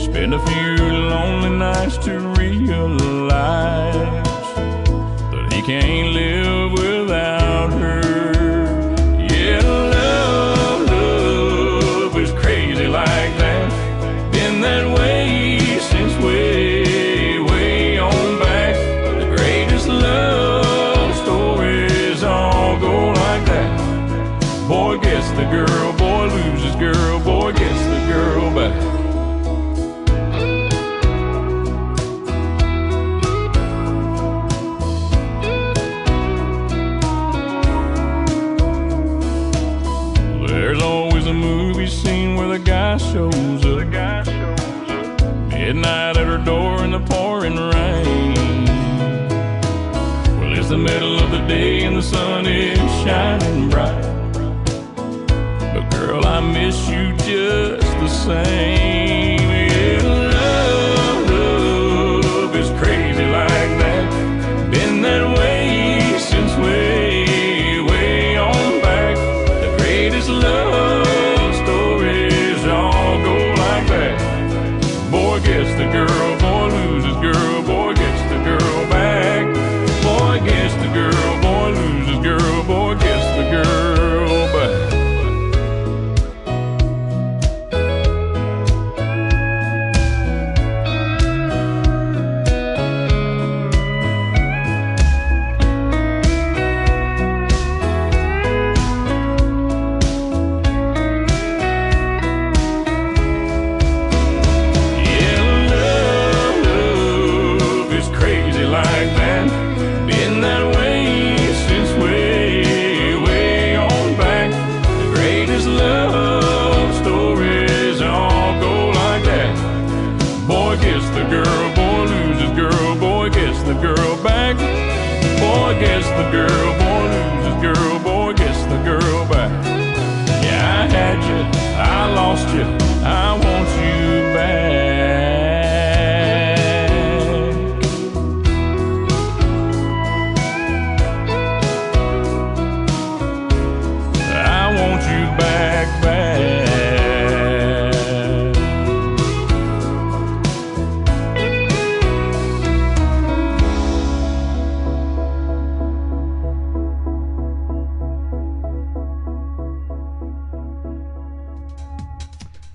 Spend a few lonely nights to realize that he can't live without her. Yeah, love is crazy like that. Been that way since way on back. The greatest love stories all go like that. Boy gets the girl, boy loses girl, boy gets the girl back. There's always a movie scene where the guy shows up, midnight at her door in the pouring rain. Well, it's the middle of the day and the sun is shining bright, but girl, I miss you just the same. Yeah, love is crazy like that. Been that way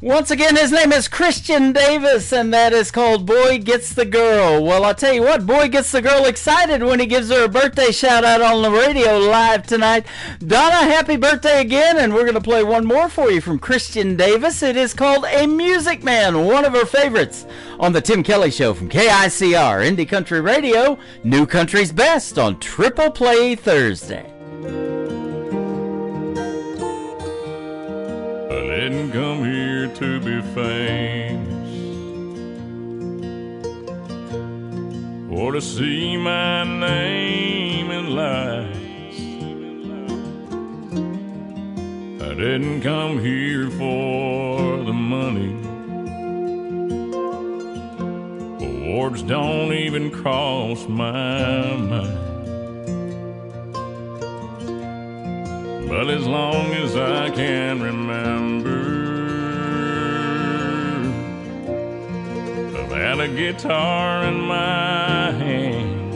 Once again, his name is Christian Davis, and that is called Boy Gets the Girl. Well, I'll tell you what, Boy gets the girl excited when he gives her a birthday shout-out on the radio live tonight. Donna, happy birthday again, and we're going to play one more for you from Christian Davis. It is called A Music Man, one of her favorites on the Tim Kelly Show from KICR, Indie Country Radio, New Country's Best on Triple Play Thursday. I didn't come here to be famous or to see my name in lights. I didn't come here for the money. Awards don't even cross my mind. But as long as I can remember, I've had a guitar in my hand.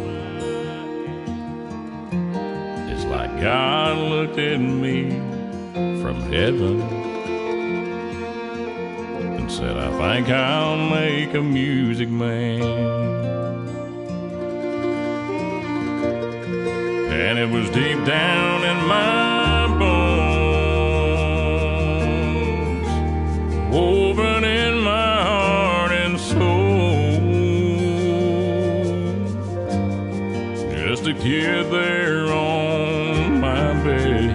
It's like God looked at me from heaven and said, I think I'll make a music man. And it was deep down in my bones, woven in my heart and soul. Just a kid there on my bed,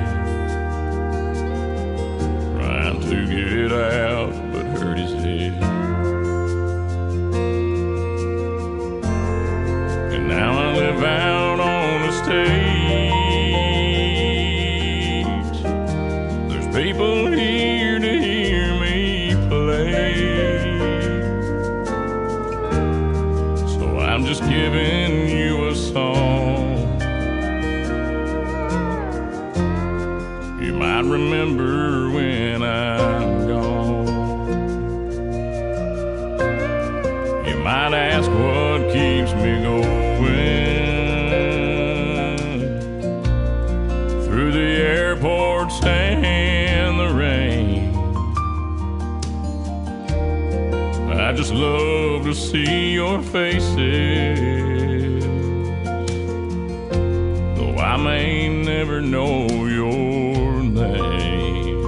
trying to get out but hurt his head. And now I live out on the stage. People here to hear me play, so I'm just giving you a song. You might remember when I'm gone. You might ask what keeps me going through the airports and the rain. I just love to see your faces, though I may never know your name.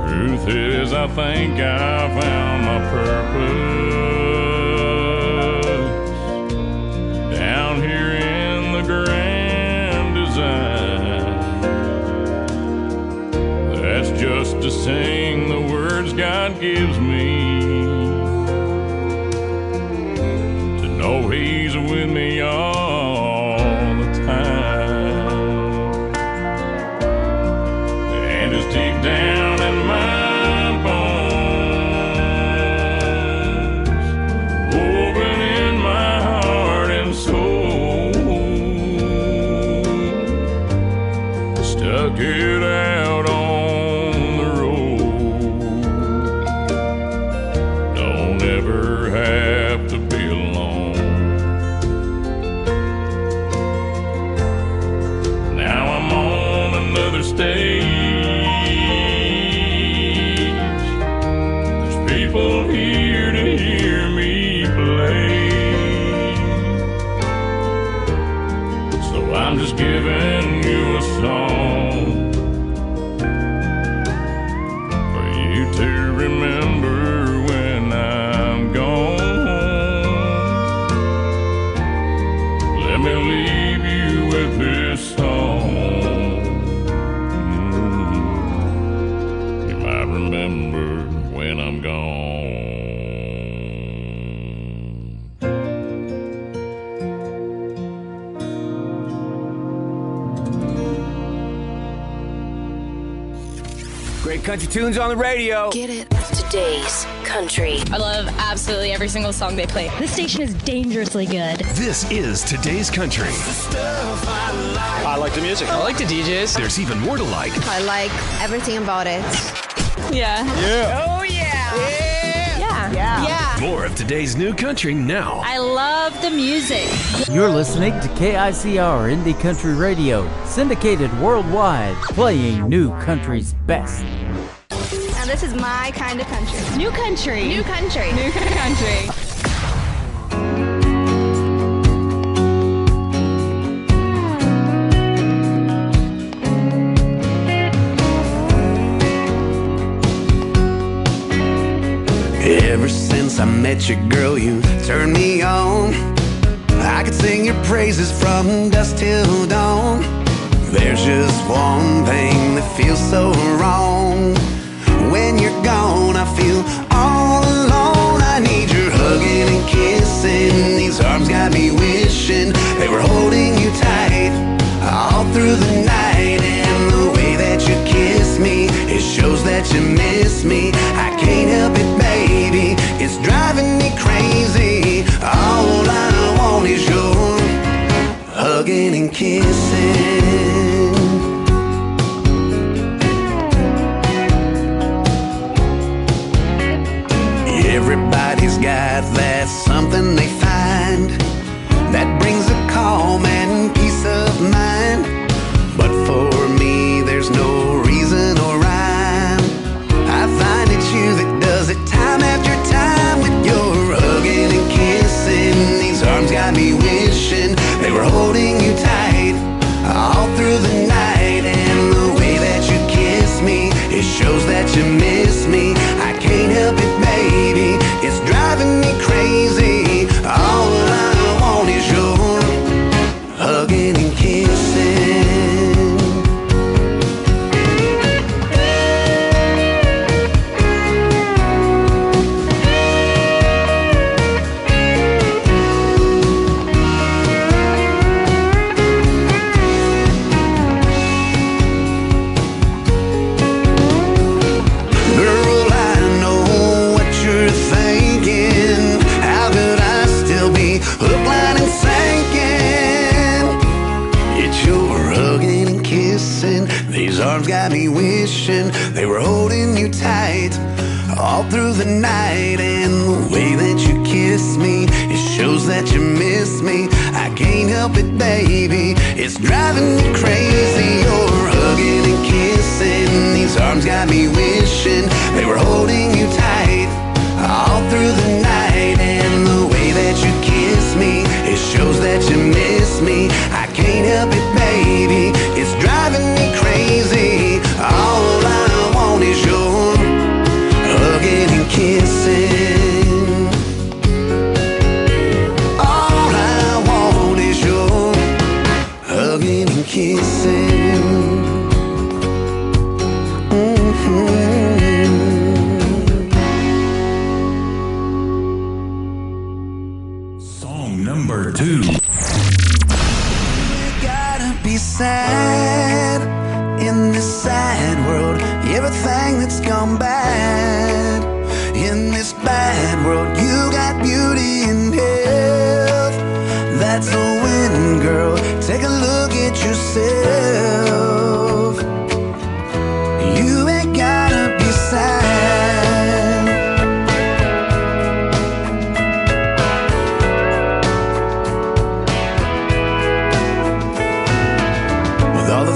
Truth is, I think I found my purpose down here in the grand design. That's just to sing the words God gives me, to know He's with me all the time. And it's deep down in my bones, woven in my heart and soul. Stuck it out on the road. Don't ever have to be alone. Now I'm on another stage. There's people here to hear me play, so I'm just giving you a song for you to remember when I'm gone. Let me leave you with this song. You might remember when I'm gone. Great country tunes on the radio. Get it? Today's country. I love absolutely every single song they play. This station is dangerously good. This is Today's Country. I like the music. I like the DJs. There's even more to like. I like everything about it. Yeah. Yeah. Oh, yeah. Yeah. More of today's new country now. I love the music. You're listening to KICR Indie Country Radio, syndicated worldwide, playing new country's best. And this is my kind of country. New country. New country. New country. Ever since I met you, girl, you turned me on. I could sing your praises from dusk till dawn. There's just one thing that feels so wrong. When you're gone, I feel all alone. I need your hugging and kissing. These arms got me wishing they were holding you tight all through the night. And the way that you kiss me, it shows that you miss me. I can't help it, baby, it's driving me crazy. All I want is your hugging and kissing. Everybody's got that something they find that brings a calm and peace of mind. But for me, there's no reason or rhyme. I find it's you that does it time after time with your hugging and kissing. These arms got me wishing they were holding you tight all through the night. And the way that you kiss me, it shows that you miss me. I can't help it, baby, it's driving me crazy. All I want is your hugging and kissing. Arms got me wishing they were holding you tight all through the night. And the way that you kiss me, it shows that you miss me. I can't help it, baby, it's driving me crazy. You're hugging and kissing. These arms got me wishing they were holding you tight all through the night. And the way that you kiss me, it shows that you miss me. I can't help it, baby, it's driving me crazy. All I want is your hugging and kissing. All I want is your hugging and kissing. Song number 2. Be sad in this sad world. Everything that's gone bad in this bad world. You got beauty and health. That's a win, girl. Take a look at yourself. You ain't gotta be sad.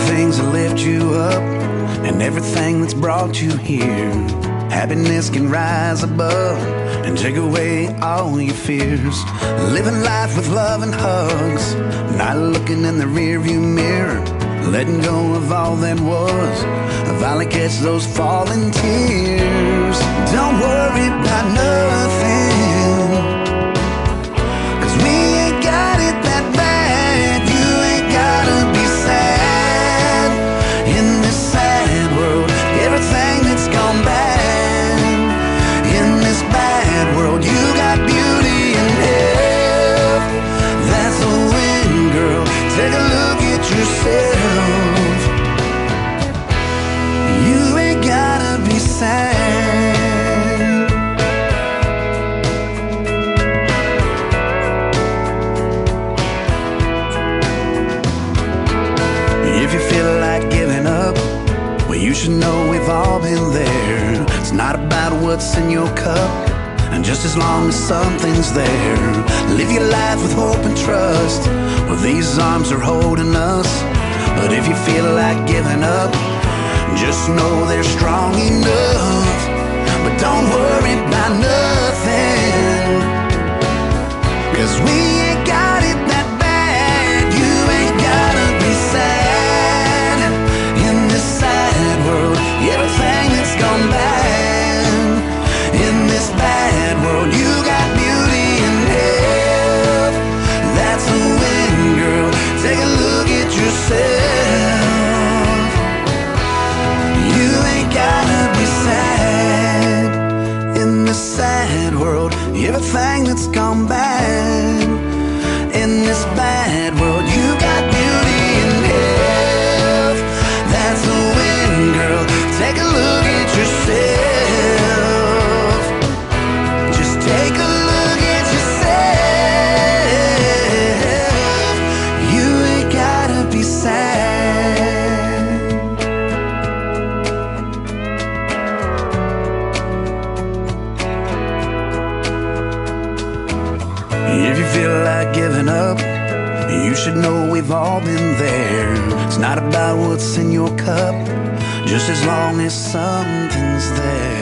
Things that lift you up and everything that's brought you here. Happiness can rise above and take away all your fears. Living life with love and hugs, not looking in the rearview mirror. Letting go of all that was, I'll finally catch those falling tears. Don't worry about nothing, 'cause we ain't got it that bad. You ain't gotta be sad in this sad world. Everything that's gone bad in this bad world. You got beauty and health. That's a win, girl. Take a look at yourself. You ain't gotta be sad. If you feel like giving up, well, you should know we've all been there. It's not about what's in your cup, and just as long as something's there, live your life with hope and trust. Well, these arms are holding us. But if you feel like giving up, Just know they're strong enough. But don't worry about nothing, 'cause we ain't got it that bad. You ain't gotta be sad in this sad world. Everything that's gone bad in this bad world. You got beauty and health. That's a win, girl. Take a look at yourself. You ain't gotta be sad in this sad world. Everything that's gone bad in this bad world. You got beauty and health. That's a win, girl. Take a look at yourself. Just take a look at yourself. You ain't gotta be sad. If you feel like giving up, you should know we've all been there. It's not about what's in your cup, just as long as something's there.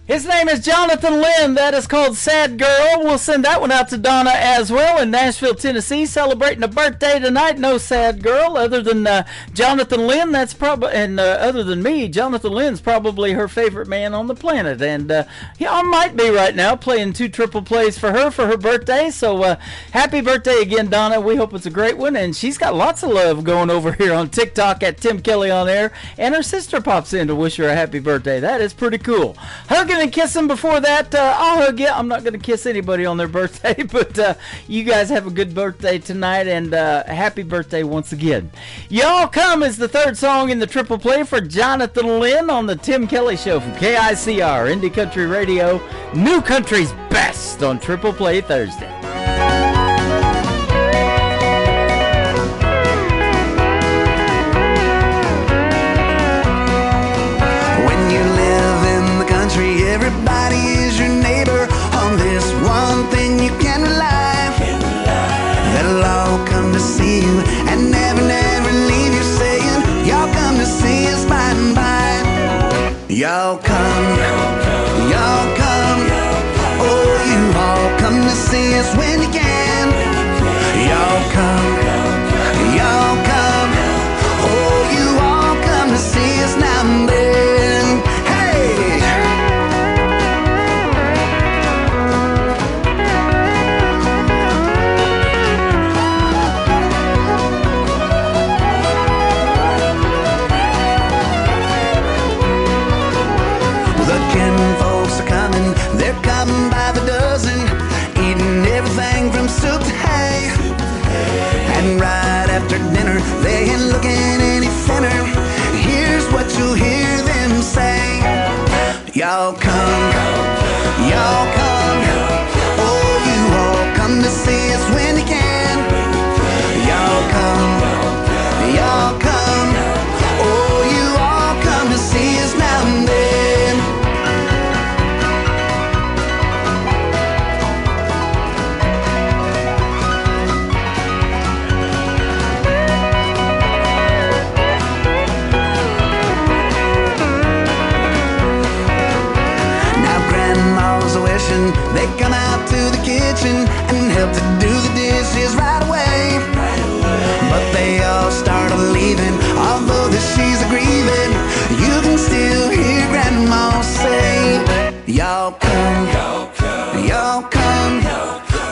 His name is Jonathan Lynn. That is called Sad Girl. We'll send that one out to Donna as well in Nashville, Tennessee, celebrating a birthday tonight. No sad girl other than Jonathan Lynn. That's probably, and other than me, Jonathan Lynn's probably her favorite man on the planet. And I might be right now playing 2 triple plays for her birthday. So happy birthday again, Donna. We hope it's a great one. And she's got lots of love going over here on TikTok at Tim Kelly on Air. And her sister pops in to wish her a happy birthday. That is pretty cool. Hugging and kissing before that. I'll hug you. I'm not going to kiss anybody on their birthday, but you guys have a good birthday tonight, and happy birthday once again. Y'all Come is the third song in the triple play for Jonathan Lynn on the Tim Kelly Show from KICR, Indie Country Radio, New Country's Best on Triple Play Thursday. Everybody is your neighbor. On this one thing you can rely. They'll all come to see you and never leave you, saying, y'all come to see us by and by. Y'all come, y'all come. Oh, you all come to see us when you can. Y'all come, y'all come. Oh, you all come to see us now and then. Hey! Folks are coming, they're coming by the dozen, eating everything from soup to hay. And right after dinner, they ain't looking any thinner. Here's what you'll hear them say: y'all come, y'all come. Oh, you all come to see us when you can. Y'all come, y'all come. Oh, you all come to see us now and then. They come out to the kitchen and help to do the dishes right away. But they all start leaving, although that she's a grieving. You can still hear Grandma say, y'all come, y'all come.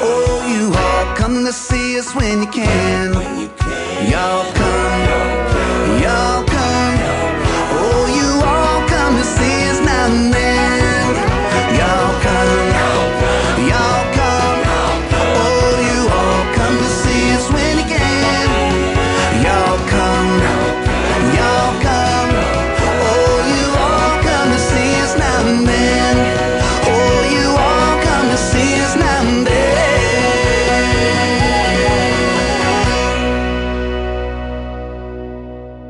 Oh, you all come to see us when you can. Y'all come, y'all come. Oh, you all come to see us now and then. Y'all come, y'all come. Oh, you all come to see us when you can. Y'all come, y'all come. Oh, you all come to see us now and then. Oh, you all come to see us now and then.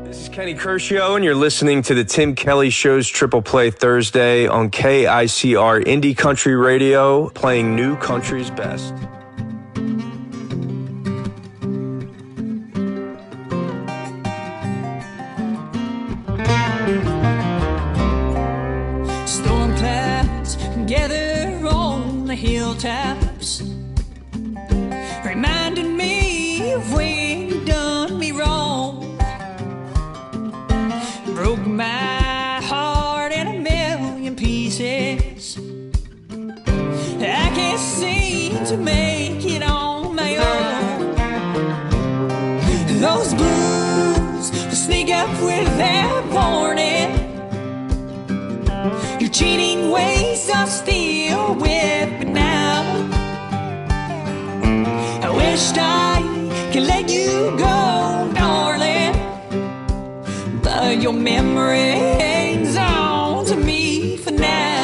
This is Kenny Kershaw, and you're listening to the Tim Kelly Show's Triple Play Thursday on KICR Indie Country Radio, playing New Country's Best. taps, reminding me of when you done me wrong. Broke my heart in a million pieces. I can't seem to make it on my own. Those blues sneak up without warning. Your cheating ways are still with me now. I wished I could let you go, darling, but your memory hangs on to me for now.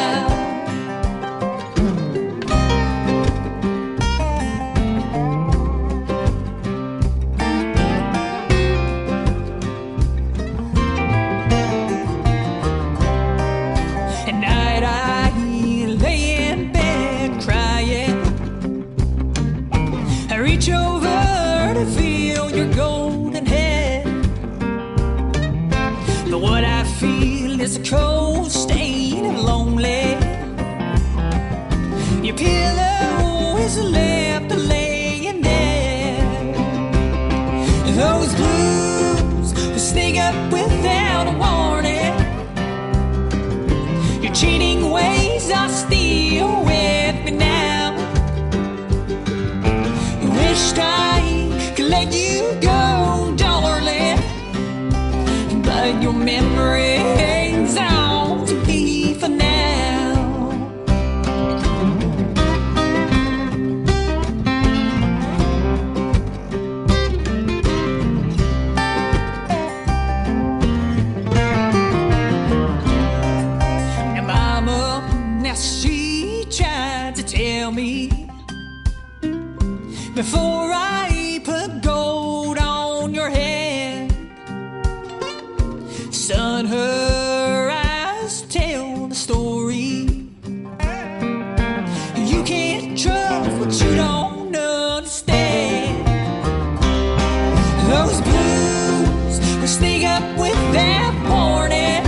Reach over to feel your golden head, but what I feel is a cold stain and lonely. Your pillow is left laying there. Those blues sneak up without a warning. Your cheating ways are still with me now. Wished I could let you go, darling, but your memory hangs on to me for now. Now, Mama, now she tried to tell me before I put gold on your head, son, her eyes tell the story. You can't trust what you don't understand. Those blues will sneak up without warning.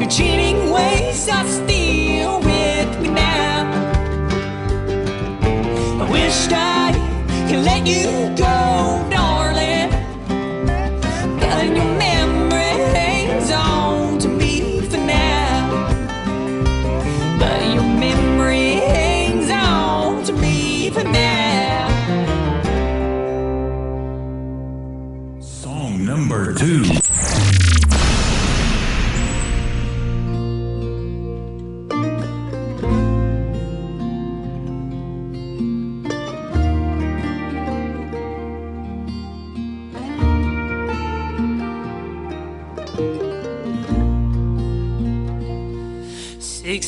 Your cheating ways are still with me now. I wished I could let you go, darling, but your memory hangs on to me for now. But your memory hangs on to me for now. Song number 2.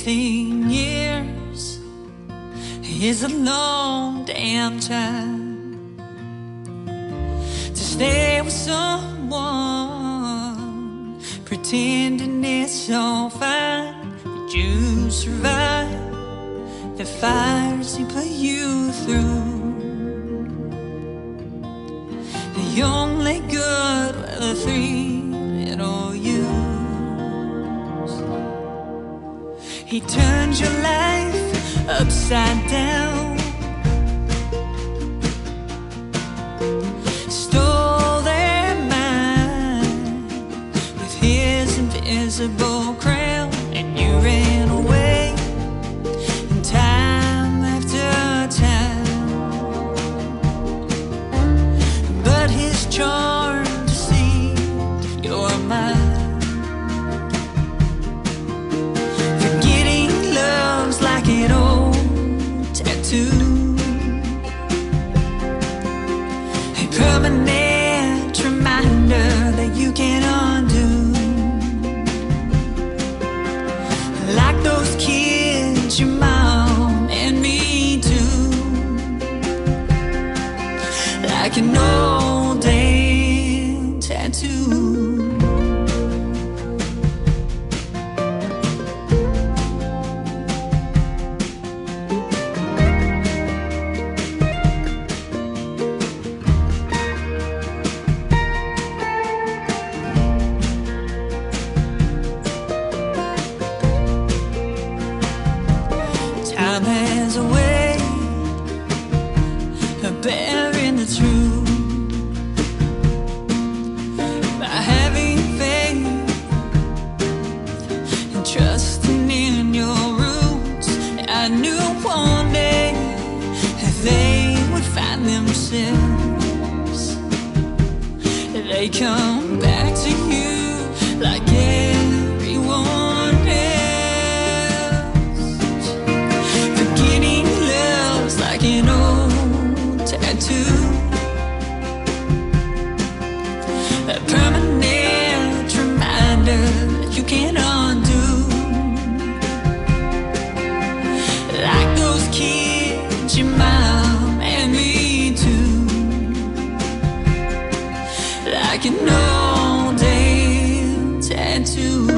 Years is a long damn time to stay with someone, pretending it's all fine, that you survive the fires he put you through. The only good were the three little you. He turned your life upside down, stole their mind with his invisible crown, and you ran away time after time. But his charm deceived your mind. Like an old tattoo, a permanent reminder that you can't undo. Like those kids, your mom and me too. Like an old damn tattoo. Time find themselves. They come back to you like everyone else. Forgetting love's like an old tattoo, a permanent reminder that you can't undo. Like those kids, your mom and me too. Like an old day tattoo.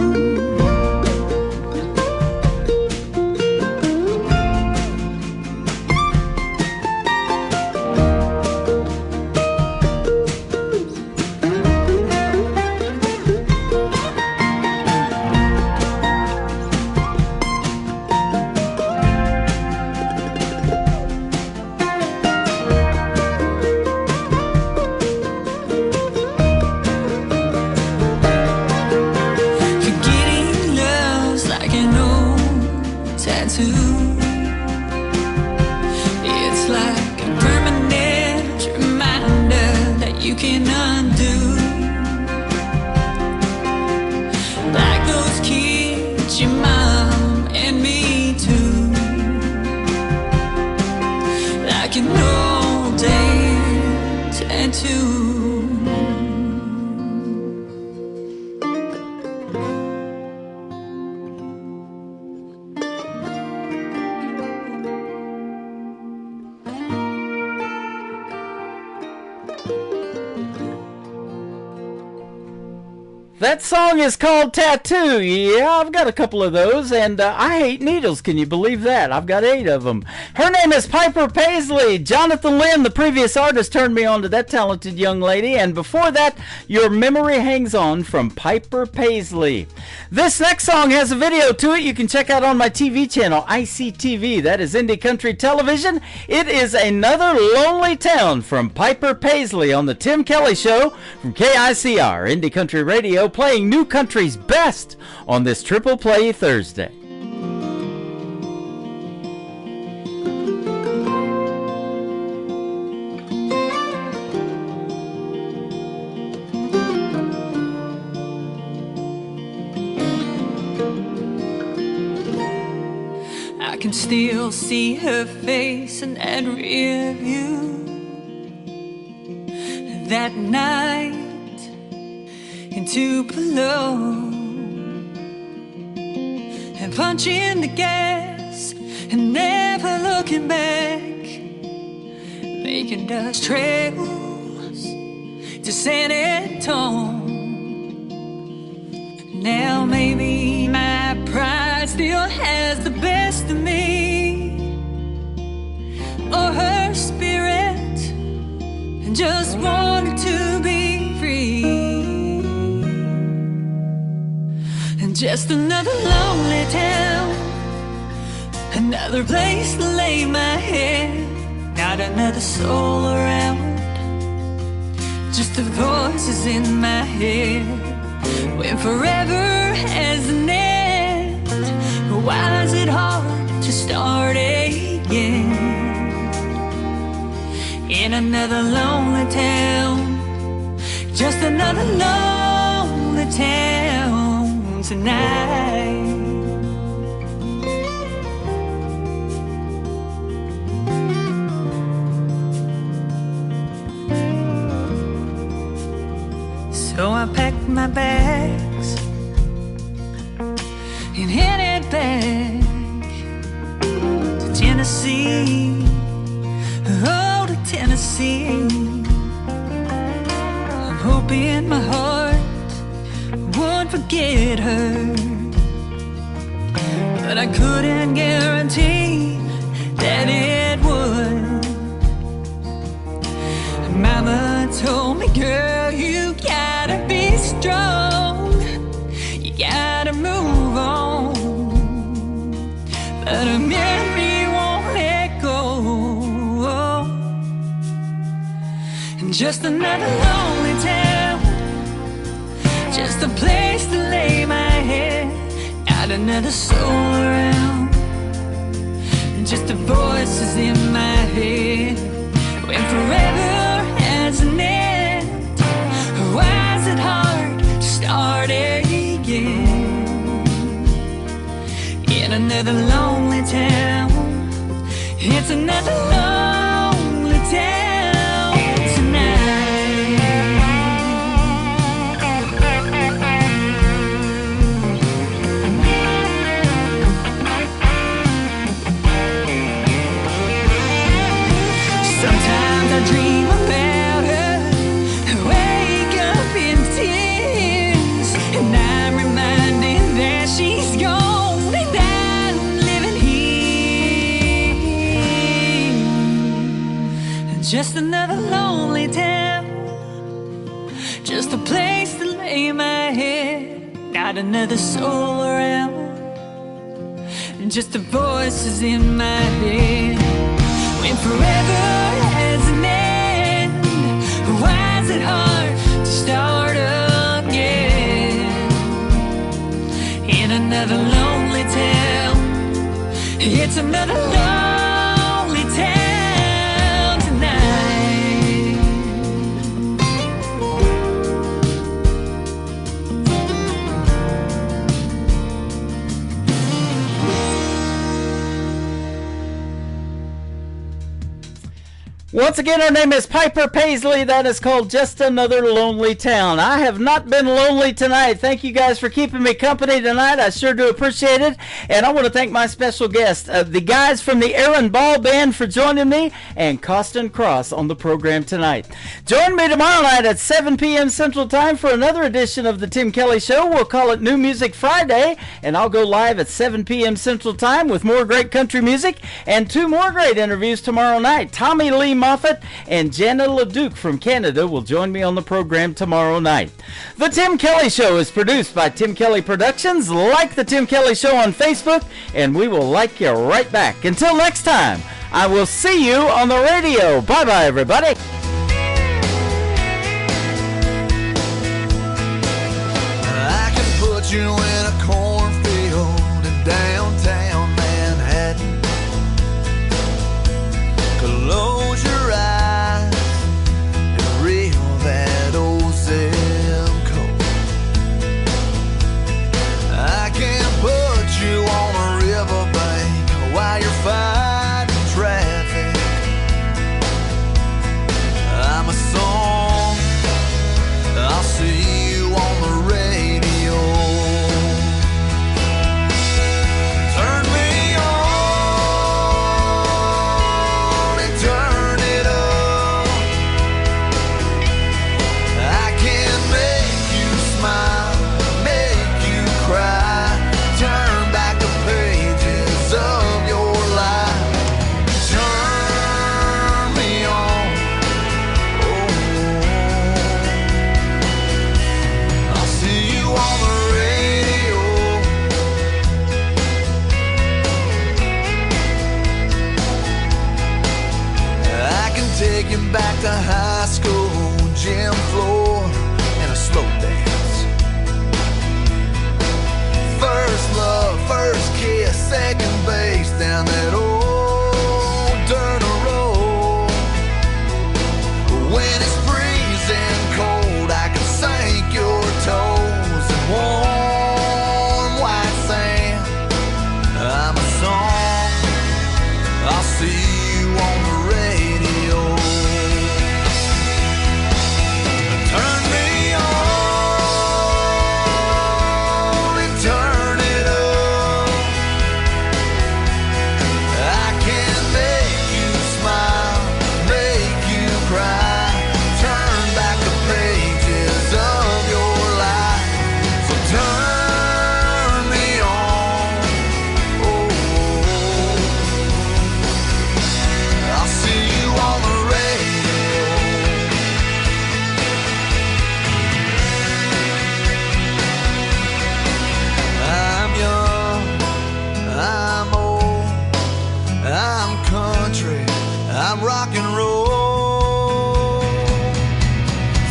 It's like a permanent reminder that you can undo. Like those kids, your mom and me too. Like an old day tattoo. That song is called Tattoo. Yeah, I've got a couple of those, and I hate needles. Can you believe that? I've got 8 of them. Her name is Piper Paisley. Jonathan Lynn, the previous artist, turned me on to that talented young lady, and before that, Your Memory Hangs On from Piper Paisley. This next song has a video to it you can check out on my TV channel, ICTV. That is Indie Country Television. It is Another Lonely Town from Piper Paisley on the Tim Kelly Show from KICR, Indie Country Radio, playing new country's best on this Triple Play Thursday. I can still see her face in that rear view. That night in Tupelo, and punching the gas and never looking back, making dust trails to San Antonio. Now maybe my pride still has the best of me, or her spirit and just wanted to be free. And just another lonely town, another place to lay my head, not another soul around, just the voices in my head. When forever has an end, why is it hard to start again? In another lonely town, just another lonely town tonight. So I packed my bags and headed back to Tennessee. Oh, to Tennessee. I'm hoping my heart won't forget her, but I couldn't guarantee that it would. Mama told me, girl, you gotta be strong, you gotta move on, but a memory won't let go. And just another lonely town, just a place to lay my head, not another soul around, just the voices in my head. When another lonely town. It's another lonely town tonight. Sometimes I dream about her, wake up in tears, and I'm reminded that she's gone and I'm living here. Just another lonely town, just a place to lay my head, not another soul around, just the voices in my head. When forever has an end, why is it hard to start again? In another lonely town, it's another lonely town tonight. Once again, her name is Piper Paisley. That is called Just Another Lonely Town. I have not been lonely tonight. Thank you guys for keeping me company tonight. I sure do appreciate it. And I want to thank my special guest, the guys from the Aaron Ball Band, for joining me, and Costin Cross on the program tonight. Join me tomorrow night at 7 p.m. Central Time for another edition of the Tim Kelly Show. We'll call it New Music Friday, and I'll go live at 7 p.m. Central Time with more great country music and 2 more great interviews tomorrow night. Tommy Lee Moffett and Jana LeDuc from Canada will join me on the program tomorrow night. The Tim Kelly Show is produced by Tim Kelly Productions. Like the Tim Kelly Show on Facebook, and we will like you right back. Until next time, I will see you on the radio. Bye-bye, everybody. I can put you in a cornfield in downtown Manhattan. Close your eyes and reel that old zip code. I can put you on a riverbank while you're fighting traffic. I'm a song, I'll see you on the radio. Turn me on and turn it up. I can make you smile, make you cry, turn back the pages of your life. Turn me on, oh, I'll see you on the radio. I can take you back to high school, gym floor, and a slow dance. First love, first kiss, second base down that old dirt road. When it's freezing cold, I can sink your toes in warm white sand. I'm a song, I'll see you on the radio. Turn me on and turn it up. I can make you smile, make you cry, turn back the pages of your life. So turn me on, oh, I'll see you on the radio. I'm young, I'm old, I'm country, I'm rock and roll.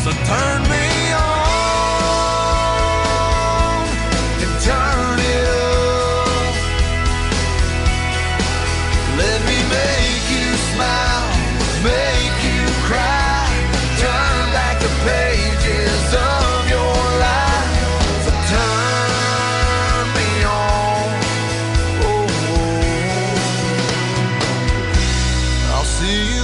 So turn me on and turn it up. Let me make you smile, make you cry, turn back the pages of your life. So turn me on, oh, see you